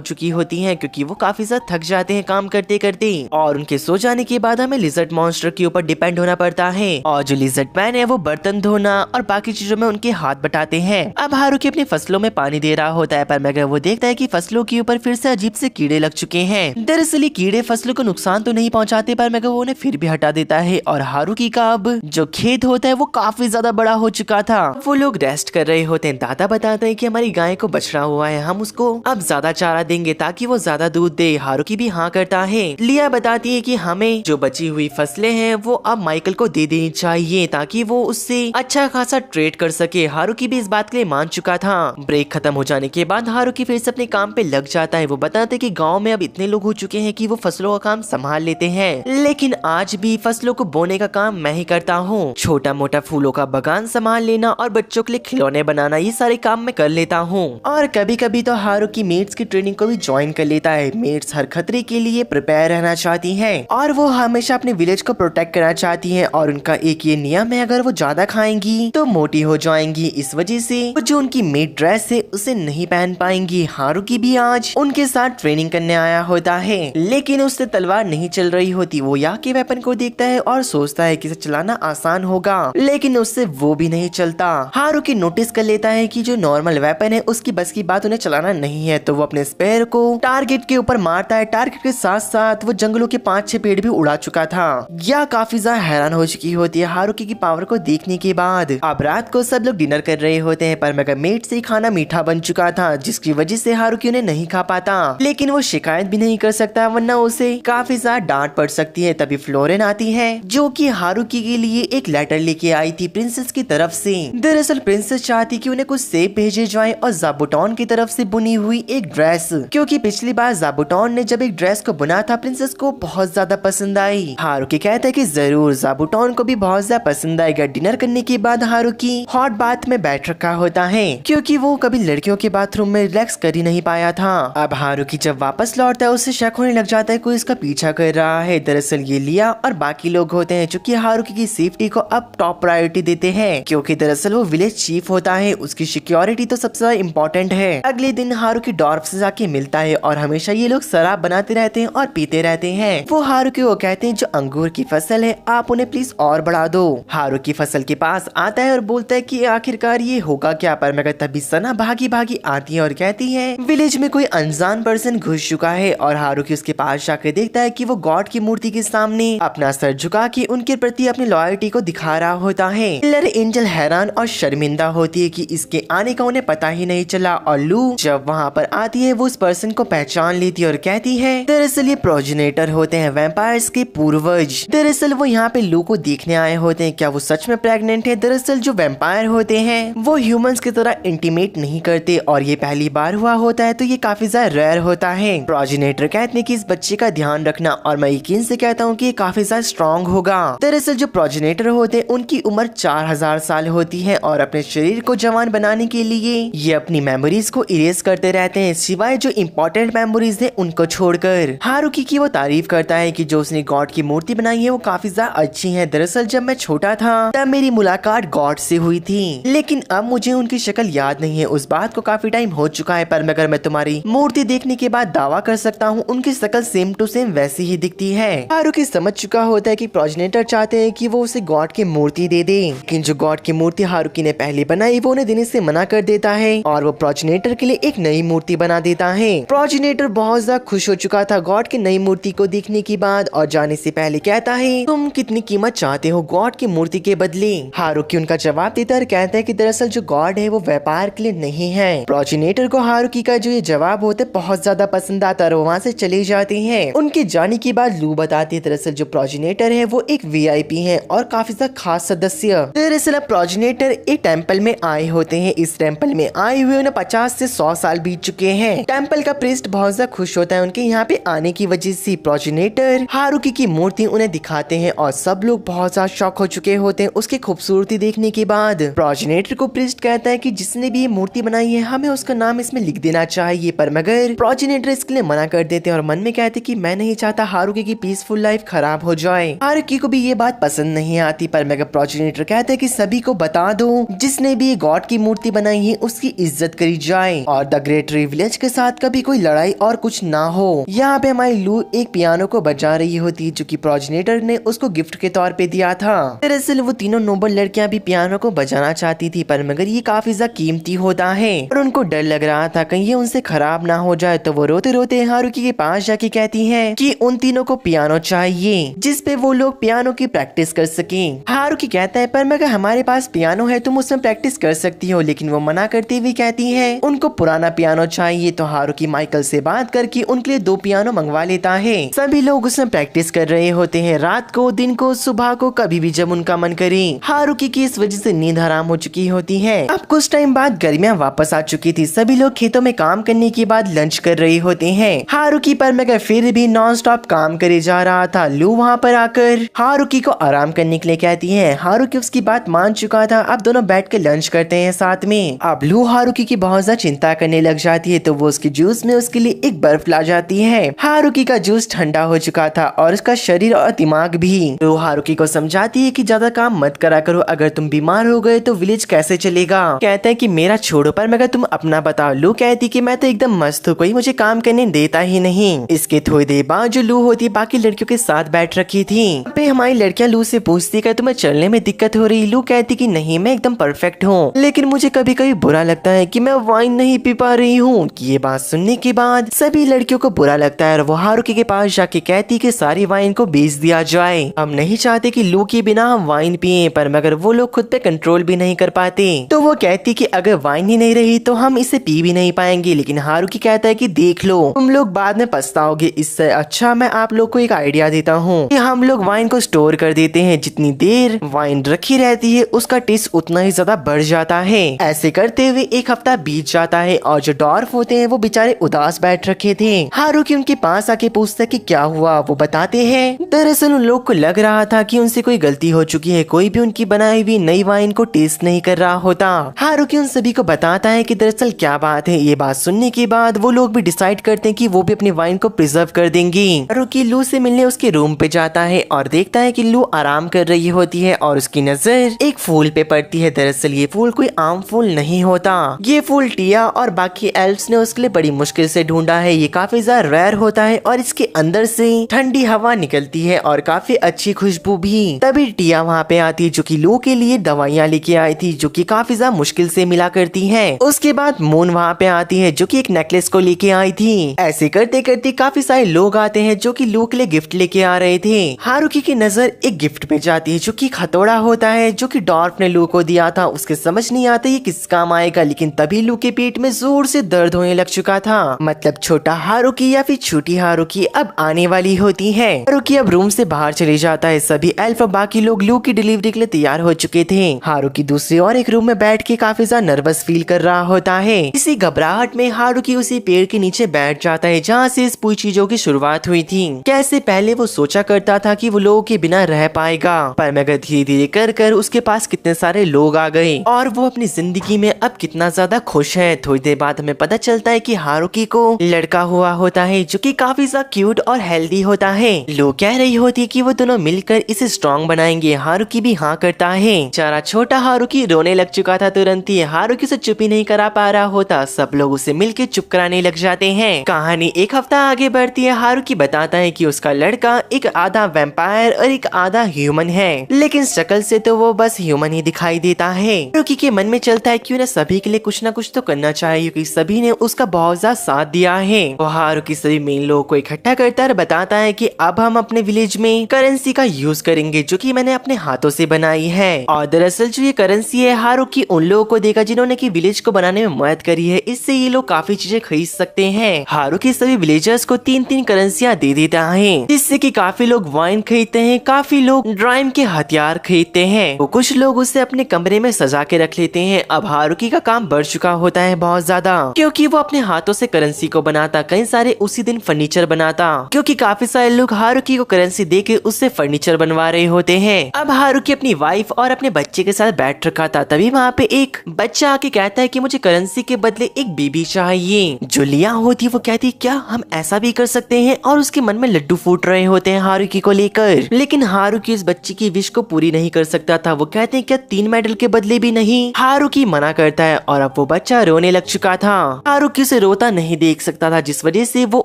चुकी होती है, क्योंकि वो काफी ज्यादा थक जाते हैं काम करते करते। और उनके सो जाने के बाद हमें लिजर्ड मॉन्स्टर के ऊपर डिपेंड होना पड़ता है, और जो लिजर्ड मैन है वो बर्तन धोना और बाकी चीजों में उनके हाथ बटाते हैं। अब हारुकी अपनी फसलों में पानी दे रहा होता है, पर मगर वो देखता है कि फसलों के ऊपर फिर से अजीब से कीड़े लग चुके हैं। दरअसल ये कीड़े फसलों को नुकसान तो नहीं पहुंचाते, पर मगर वो उन्हें फिर भी हटा देता है। और हारुकी का अब जो खेत होता है वो काफी ज्यादा बड़ा हो चुका था। वो लोग रेस्ट कर रहे होते हैं। दादा बताते हैं कि हमारी गाय को बछड़ा हुआ है, हम उसको अब ज्यादा चारा देंगे ताकि वो ज्यादा दूध दे। हारुकी भी हाँ करता है। लिया बताती है कि हमें जो बची हुई फसलें हैं वो अब माइकल को दे देनी चाहिए ताकि वो उससे अच्छा खासा ट्रेड कर सके। हारुकी भी इस बात के लिए मान चुका था। ब्रेक खत्म हो जाने के बाद हारुकी फिर से अपने काम पे लग जाता है। वो बताते हैं कि गांव में अब इतने लोग हो चुके हैं कि वो फसलों का काम संभाल लेते हैं, लेकिन आज भी फसलों को बोने का काम मैं ही करता हूँ। छोटा मोटा फूलों का बागान संभाल लेना और बच्चों के लिए खिलौने बनाना, ये सारे काम मैं कर लेता हूँ। और कभी कभी तो हारुकी मेट्स की ट्रेनिंग को भी ज्वाइन कर लेता है। मेट्स हर खतरे के लिए प्रिपेयर रहना चाहती हैं और वो हमेशा अपने विलेज को प्रोटेक्ट करना चाहती हैं। और उनका एक ये नियम है, अगर वो ज्यादा खाएंगी तो मोटी हो जाएंगी। इस वजह से जो उनकी मेट ड्रेस है उसे नहीं पहन पाएंगी। हारुकी भी आज उनके साथ ट्रेनिंग करने आया होता है, लेकिन उससे तलवार नहीं चल रही होती। वो या के वेपन को देखता है और सोचता है कि इसे चलाना आसान होगा, लेकिन उससे वो भी नहीं चलता। हारुकी नोटिस कर लेता है कि जो नॉर्मल वेपन है उसकी बस की बात उन्हें चलाना नहीं है, तो वो अपने स्पेयर को टारगेट के ऊपर मारता है। टारगेट के साथ साथ वो जंगलों के 5-6 पेड़ भी उड़ा चुका था। या काफी ज्यादा हैरान हो चुकी होती है हारुकी की पावर को देखने के बाद। अब रात को सब लोग डिनर कर रहे होते हैं, पर मगर मेट से खाना मीठा बन चुका था, जिसकी वजह से हारुकी उन्हें नहीं खा पाता। लेकिन वो शिकायत भी नहीं कर सकता, वरना उसे काफी ज्यादा डांट पड़ सकती है। तभी फ्लोरेन आती है, जो कि हारुकी के लिए एक लेटर लेके आई थी प्रिंसेस की तरफ से। दरअसल प्रिंसेस चाहती कि उन्हें कुछ सेब भेजे जाए और ज़ाबुटॉन की तरफ से बुनी हुई एक ड्रेस, क्योंकि पिछली बार ज़ाबुटॉन ने जब एक ड्रेस को बुना था प्रिंसेस को बहुत ज्यादा पसंद आई। हारुकी कहता है कि जरूर ज़ाबुटॉन को भी बहुत ज्यादा पसंद आएगा। डिनर करने के बाद हारुकी हॉट बाथ में बैठ रखा होता है, क्योंकि वो कभी लड़कियों के बाथरूम में रिलैक्स कर ही नहीं पाया था। अब हारुकी जब वापस लौटता है उसे शक होने लग जाता है कोई इसका पीछा कर रहा है। दरअसल ये लिया और बाकी लोग होते हैं, जो कि हारुकी की सेफ्टी को अब टॉप प्रायोरिटी देते हैं, क्योंकि दरअसल वो विलेज चीफ होता है, उसकी सिक्योरिटी तो सबसे ज्यादा इम्पोर्टेंट है। अगले दिन हारुकी डॉर्फ से जाके मिलता है और हमेशा ये लोग शराब बनाते रहते हैं और पीते रहते हैं। वो हारुकी को कहते हैं जो अंगूर की फसल है आप उन्हें प्लीज और बढ़ा दो। हारुकी फसल के पास आता है और बोलता है कि आखिरकार ये होगा क्या, पर मगर तभी सना भागी भागी आती है और कहती है विलेज में कोई अनजान पर्सन घुस चुका है। और हारुकी उसके पास जाकर देखता है कि वो गॉड की मूर्ति के सामने अपना सर झुका के उनके प्रति अपनी लॉयल्टी को दिखा रहा होता है। किलर एंजल हैरान और शर्मिंदा होती है कि इसके आने का उन्हें पता ही नहीं चला। और लू जब वहाँ पर आती है वो उस पर्सन को पहचान लेती है और कहती है दरअसल ये प्रोजेनेटर होते हैं, वैम्पायर्स के पूर्वज। दरअसल वो यहाँ पे लू को देखने आए होते हैं, क्या वो सच में प्रेग्नेंट है। दरअसल जो वैम्पायर होते हैं वो ह्यूमंस की तरह इंटीमेट नहीं करते, और ये पहली बार हुआ होता है, तो ये काफी ज्यादा रेयर होता है। प्रोजेनेटर कहते हैं कि इस बच्चे का ध्यान रखना, और मैं यकीन से कहता हूँ कि ये काफी ज्यादा स्ट्रॉन्ग होगा। दरअसल जो प्रोजेनेटर होते हैं उनकी उम्र 4000 साल होती है, और अपने शरीर को जवान बनाने के लिए ये अपनी मेमोरीज को इरेज करते रहते हैं, सिवाय जो इम्पोर्टेंट मेमोरीज है उनको छोड़कर। हारुकी की वो तारीफ करता है कि जो उसने गॉड की मूर्ति बनाई है वो काफी ज्यादा अच्छी है। दरअसल जब मैं छोटा था तब मेरी मुलाकात गॉड से हुई थी, लेकिन अब मुझे उनकी शक्ल याद नहीं है। उस बात को काफी टाइम हो चुका है, पर मगर मैं तुम्हारी मूर्ति देखने के बाद दावा कर सकता हूँ उनकी शक्ल सेम टू सेम वैसी ही दिखती है। हारुकी समझ चुका होता है कि प्रोजेनेटर चाहते हैं कि वो उसे गॉड की मूर्ति दे दे, लेकिन जो गॉड की मूर्ति हारुकी ने पहले बनाई वो उन्हें देने से मना कर देता है, और वो प्रोजेनेटर के लिए एक नई मूर्ति बना देता है। प्रोजेनेटर बहुत ज्यादा खुश हो चुका था गॉड की नई मूर्ति को देखने के बाद, और जाने से पहले कहता है तुम कितनी कीमत चाहते हो गॉड की मूर्ति के बदले। हारुकी उनका जवाब देता है और कहता है कि दरअसल जो गॉड है वो व्यापार के लिए नहीं है। प्रोजेनेटर को हारुकी का जो ये जवाब होता है बहुत ज्यादा पसंद आता है और वो वहाँ से चले जाते हैं। उनके जाने के बाद लू बताती है दरअसल जो प्रोजेनेटर है वो एक VIP है और काफी ज्यादा खास सदस्य। दरअसल अब प्रोजेनेटर एक टेम्पल में आए होते हैं। इस टेम्पल में आए हुए उन्हें 50 से 100 साल बीत चुके हैं। टेम्पल का प्रीस्ट बहुत ज्यादा खुश होता है उनके यहाँ पे आने की वजह से। प्रोजेनेटर हारुकी की मूर्ति उन्हें दिखाते हैं और सब लोग बहुत ज्यादा शॉक हो चुके होते हैं उसकी खूबसूरती देखने के बाद। प्रोजेनेटर को प्रीस्ट कहता है कि जिसने भी ये मूर्ति बनाई है हमें उसका नाम इसमें लिख देना चाहिए, पर मगर प्रोजेनेटर इसके लिए मना कर देते हैं और मन में कहते कि मैं नहीं चाहता हारुकी की पीसफुल लाइफ खराब हो जाए। जाए। हारुकी को भी ये बात पसंद नहीं आती, पर मेगा प्रोजेनिटर कहते हैं कि सभी को बता दो जिसने भी गॉड की मूर्ति बनाई है उसकी इज्जत करी जाए और द ग्रेट ट्री विलेज के साथ कभी कोई लड़ाई और कुछ ना हो। यहाँ पे हमारी लू एक पियानो को बजा रही होती है जो कि प्रोजेनिटर ने उसको गिफ्ट के तौर पे दिया था। दरअसल वो तीनों नोबल लड़कियां भी पियानो को बजाना चाहती थी, पर मगर ये काफी ज्यादा कीमती होता है और उनको डर लग रहा था कहीं ये उनसे खराब ना हो जाए। तो वो रोते रोते हारुकी के पास जाके कहती है कि उन तीनों को पियानो चाहिए जिस पे वो लोग पियानो की प्रैक्टिस कर सके। हारुकी कहता है पर मगर हमारे पास पियानो है, तुम उसमें प्रैक्टिस कर सकती हो, लेकिन वो मना करती हुई कहती है उनको पुराना पियानो चाहिए। तो हारुकी माइकल से बात करके उनके लिए 2 पियानो मंगवा लेता है। सभी लोग उसमें प्रैक्टिस कर रहे होते हैं, रात को, दिन को, सुबह को, कभी भी जब उनका मन करे। हारुकी की इस वजह से नींद हराम हो चुकी होती है। अब कुछ टाइम बाद गर्मियां वापस आ चुकी थी। सभी लोग खेतों में काम करने के बाद लंच कर रहे होते हैं। हारुकी पर मगर फिर भी नॉन स्टॉप काम करे जा रहा था। लू वहाँ पर आकर हारुकी को आराम करने के लिए कहती है। हारुकी उसकी बात मान चुका था। अब दोनों बैठ के लंच करते हैं साथ में। अब लू हारुकी की बहुत ज्यादा चिंता करने लग जाती है, तो वो उसके जूस में उसके लिए एक बर्फ ला जाती है। हारुकी का जूस ठंडा हो चुका था और उसका शरीर और दिमाग भी। लू हारुकी को समझाती है कि ज्यादा काम मत करा करो, अगर तुम बीमार हो गए तो विलेज कैसे चलेगा। कहते हैं कि मेरा छोड़ो, पर मगर तुम अपना बताओ। लू कहती कि मैं तो एकदम मस्त हूँ, कोई मुझे काम करने देता ही नहीं। इसके थोड़ी देर बाद जो लू होती बाकी लड़कियों के साथ बैठ रखी थी। पे हमारी लड़कियां लू से पूछती कि तुम्हें चलने में दिक्कत हो रही। लू कहती कि नहीं, मैं एकदम परफेक्ट हूँ, लेकिन मुझे कभी कभी बुरा लगता है कि मैं वाइन नहीं पी पा रही हूँ। ये बात सुनने के बाद सभी लड़कियों को बुरा लगता है और वो हारुकी के पास जाके कहती कि सारी वाइन को बेच दिया जाए। हम नहीं चाहते कि लू के बिना हम वाइन पिए, पर मगर वो लोग खुद पे कंट्रोल भी नहीं कर पाते। तो वो कहती कि अगर वाइन ही नहीं रही तो हम इसे पी भी नहीं पाएंगे। लेकिन हारुकी कहता है कि देख लो, तुम लोग बाद में पछताओगे, इससे अच्छा मैं आप लोग को एक आइडिया देता हूँ कि हम लोग वाइन को स्टोर कर देते हैं। जितनी देर वाइन रखी रहती है उसका टेस्ट उतना ही ज्यादा बढ़ जाता है। ऐसे करते हुए एक हफ्ता बीत जाता है और जो डॉर्फ होते हैं वो बेचारे उदास बैठ रखे थे। हारुकी उनके पास आके पूछता है कि क्या हुआ। वो बताते हैं दरअसल उन लोग को लग रहा था कि उनसे कोई गलती हो चुकी है, कोई भी उनकी बनाई हुई नई वाइन को टेस्ट नहीं कर रहा होता। हारुकी उन सभी को बताता है कि दरअसल क्या बात है। ये बात सुनने के बाद वो लोग भी डिसाइड करते हैं कि वो भी अपनी वाइन को प्रिजर्व कर देंगी। हारुकी लू से मिलने उसके रूम पे जाता है और देखता है कि लू आराम कर रही होती है और उसकी नजर एक फूल पे पड़ती है। दरअसल ये फूल कोई आम फूल नहीं होता, ये फूल टिया और बाकी एल्फ्स ने उसके लिए बड़ी मुश्किल से ढूंढा है। ये काफी ज्यादा रेयर होता है और इसके अंदर से ठंडी हवा निकलती है और काफी अच्छी खुशबू भी। तभी टिया वहाँ पे आती है जो कि लू के लिए दवाइयाँ लेके आई थी जो कि काफी ज्यादा मुश्किल से मिला करती है। उसके बाद मून वहाँ पे आती है जो कि एक नेकलेस को लेके आई थी। ऐसे करते करते काफी सारे लोग आते हैं जो कि लू के लिए गिफ्ट लेके आ रहे थे। हारुकी की नजर एक गिफ्ट पे जाती है जो कि हथौड़ा होता है जो कि डॉर्फ ने लू को दिया था। उसके समझ नहीं आता ये किस काम आएगा, लेकिन तभी लू के पेट में जोर से दर्द होने लग चुका था। मतलब छोटा हारुकी या फिर छोटी हारुकी अब आने वाली होती है। हारुकी अब रूम से बाहर चले जाता है। सभी एल्फ और बाकी लोग लू की डिलीवरी के लिए तैयार हो चुके थे। हारुकी दूसरी और एक रूम में बैठ के काफी ज्यादा नर्वस फील कर रहा होता है। इसी घबराहट में हारुकी उसी पेड़ के नीचे बैठ जाता है जहाँ से इस पूरी चीजों की शुरुआत हुई थी। कैसे पहले वो सोचा करता था कि वो लोगों के बिना रह पाएगा, पर मगर धीरे धीरे कर कर उसके पास कितने सारे लोग आ गए और वो अपनी जिंदगी में अब कितना ज्यादा खुश है। थोड़ी देर बाद हमें पता चलता है कि हारुकी को लड़का हुआ होता है जो कि काफी ज्यादा क्यूट और हेल्दी होता है। लोग कह रही होती है कि वो दोनों मिलकर इसे स्ट्रॉन्ग बनाएंगे। हारुकी भी हाँ करता है। बेचारा छोटा हारुकी रोने लग चुका था तुरंत ही। हारुकी उसे चुप ही नहीं करा पा रहा होता। सब लोग उसे मिलकर चुप कराने लग जाते हैं। कहानी एक हफ्ता आगे बढ़ती है। हारुकी बताता है कि उसका लड़का एक आधा वैम्पायर और एक आधा ह्यूमन है, लेकिन शक्ल से तो वो बस ह्यूमन ही दिखाई देता है। हारुकी के मन में चलता है कि उन्हें सभी के लिए कुछ ना कुछ तो करना चाहिए क्योंकि सभी ने उसका बहुत ज्यादा साथ दिया है। वो हारुकी सभी मेन लोगों को इकट्ठा करता है और बताता है कि अब हम अपने विलेज में करेंसी का यूज करेंगे जो कि मैंने अपने हाथों से बनाई है। और दरअसल जो ये करेंसी है हारुकी उन लोगों को देगा जिन्होंने की विलेज को बनाने में मदद करी है। इससे ये लोग काफी चीजें खरीद सकते हैं। हारुकी सभी विलेजर्स को 3-3 करेंसियां दे देता है जिससे कि काफी लोग वाइन खरीदते हैं, काफी लोग ड्राइम के हथियार खरीदते हैं। वो कुछ लोग उसे अपने कमरे में सजा के रख लेते हैं। अब हारुकी का काम बढ़ चुका होता है बहुत ज्यादा क्योंकि वो अपने हाथों से करेंसी को बनाता। कई सारे उसी दिन फर्नीचर बनाता क्योंकि काफी सारे लोग हारुकी को करेंसी देके उससे फर्नीचर बनवा रहे होते हैं। अब हारुकी अपनी वाइफ और अपने बच्चे के साथ बैठ रखा था। तभी वहाँ पे एक बच्चा आके कहता है कि मुझे करेंसी के बदले एक बेबी चाहिए। जो लिया होती वो कहती क्या हम ऐसा भी कर सकते हैं, और उसके मन में लड्डू फूट रहे होते हैं हारुकी को लेकर। लेकिन हारुकी उस बच्ची की विश को पूरी नहीं कर सकता था। वो कहते हैं क्या 3 मेडल के बदले भी नहीं। हारुकी मना करता है और अब वो बच्चा रोने लग चुका था। हारुकी उसे रोता नहीं देख सकता था, जिस वजह से वो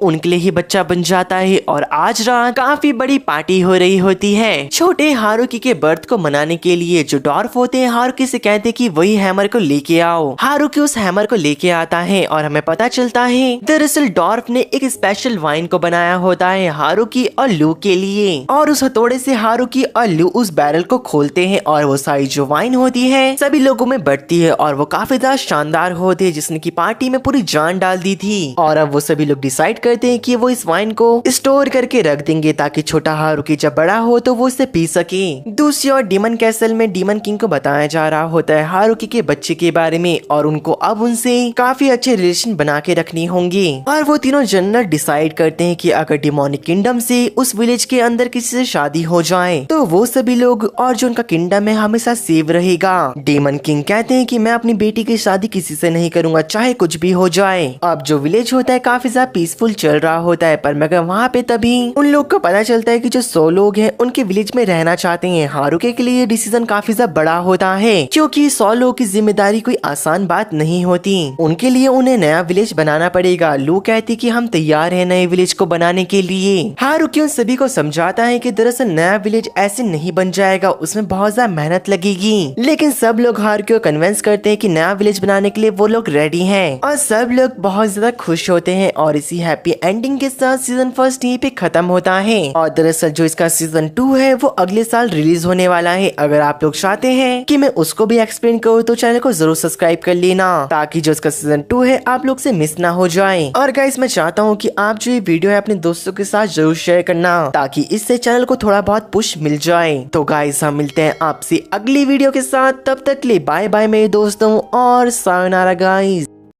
उनके लिए ही बच्चा बन जाता है और आज रात काफी बड़ी पार्टी हो रही होती है। छोटे हारुकी के बर्थ को मनाने के लिए जो डॉर्फ होते हैं हारुकी से कहते हैं कि वही हैमर को लेके आओ। हारुकी उस हैमर को लेके आता है और हमें पता चलता है दरअसल डॉर्फ ने एक स्पेशल वाइन को बनाया होता है हारुकी और लू के लिए, और उस हथौड़े से हारुकी और लू उस बैरल को खोलते हैं और वो सारी जो वाइन होती है सभी लोगों में बढ़ती है और वो काफी ज्यादा शानदार होती है, जिसने की पार्टी में पूरी जान डाल दी थी। और अब वो सभी लोग डिसाइड करते हैं कि वो इस वाइन को स्टोर करके रख देंगे ताकि छोटा हारुकी जब बड़ा हो तो वो इसे पी सके। दूसरी ओर डीमन कैसल में डीमन किंग को बताया जा रहा होता है हारुकी के बच्चे के बारे में और उनको अब उनसे काफी अच्छे रिलेशन बना के रखनी होंगी। और वो तीनों जनरल डिसाइड करते हैं कि अगर डिमोनिक किंगडम से उस विलेज के अंदर किसी से शादी हो जाए तो वो सभी लोग और जो उनका किंगडम है हमेशा सेव रहेगा। डीमन किंग कहते हैं कि मैं अपनी बेटी की शादी किसी से नहीं करूंगा चाहे कुछ भी हो जाए। अब जो विलेज होता है काफी ज्यादा पीसफुल चल रहा होता है, पर मगर वहाँ पे तभी उन लोग को पता चलता है कि जो 100 लोग हैं उनके विलेज में रहना चाहते हैं। हारुकी के लिए ये डिसीजन काफी ज्यादा बड़ा होता है क्योंकि 100 लोगों की जिम्मेदारी कोई आसान बात नहीं होती। उनके लिए उन्हें नया विलेज बनाना पड़ेगा। लू कहती कि हम तैयार हैं नए विलेज को बनाने के लिए। हारुकी उन सभी को समझाता है कि दरअसल नया विलेज ऐसे नहीं बन जाएगा, उसमें बहुत ज्यादा मेहनत लगेगी। लेकिन सब लोग हारुकी को कन्विंस करते हैं कि नया विलेज बनाने के लिए वो लोग रेडी हैं और सब लोग बहुत ज्यादा खुश होते हैं। और इसी हैप्पी एंडिंग के साथ सीजन 1 यहीं पे खत्म होता है। और दरअसल जो इसका सीजन 2 है वो अगले साल रिलीज होने वाला है। अगर आप लोग चाहते हैं कि मैं उसको भी एक्सप्लेन करूँ तो चैनल को जरूर सब्सक्राइब कर लेना ताकि जो इसका सीजन 2 है आप लोग से मिस ना हो जाए। और गाइस मैं चाहता हूँ कि आप जो ये वीडियो है अपने दोस्तों के साथ जरूर शेयर करना ताकि इससे चैनल को थोड़ा बहुत पुश मिल जाए। तो गाइस हम मिलते हैं आपसे अगली वीडियो के साथ, तब तक के लिए बाय बाय मेरे दोस्तों और सायोनारा गाइस।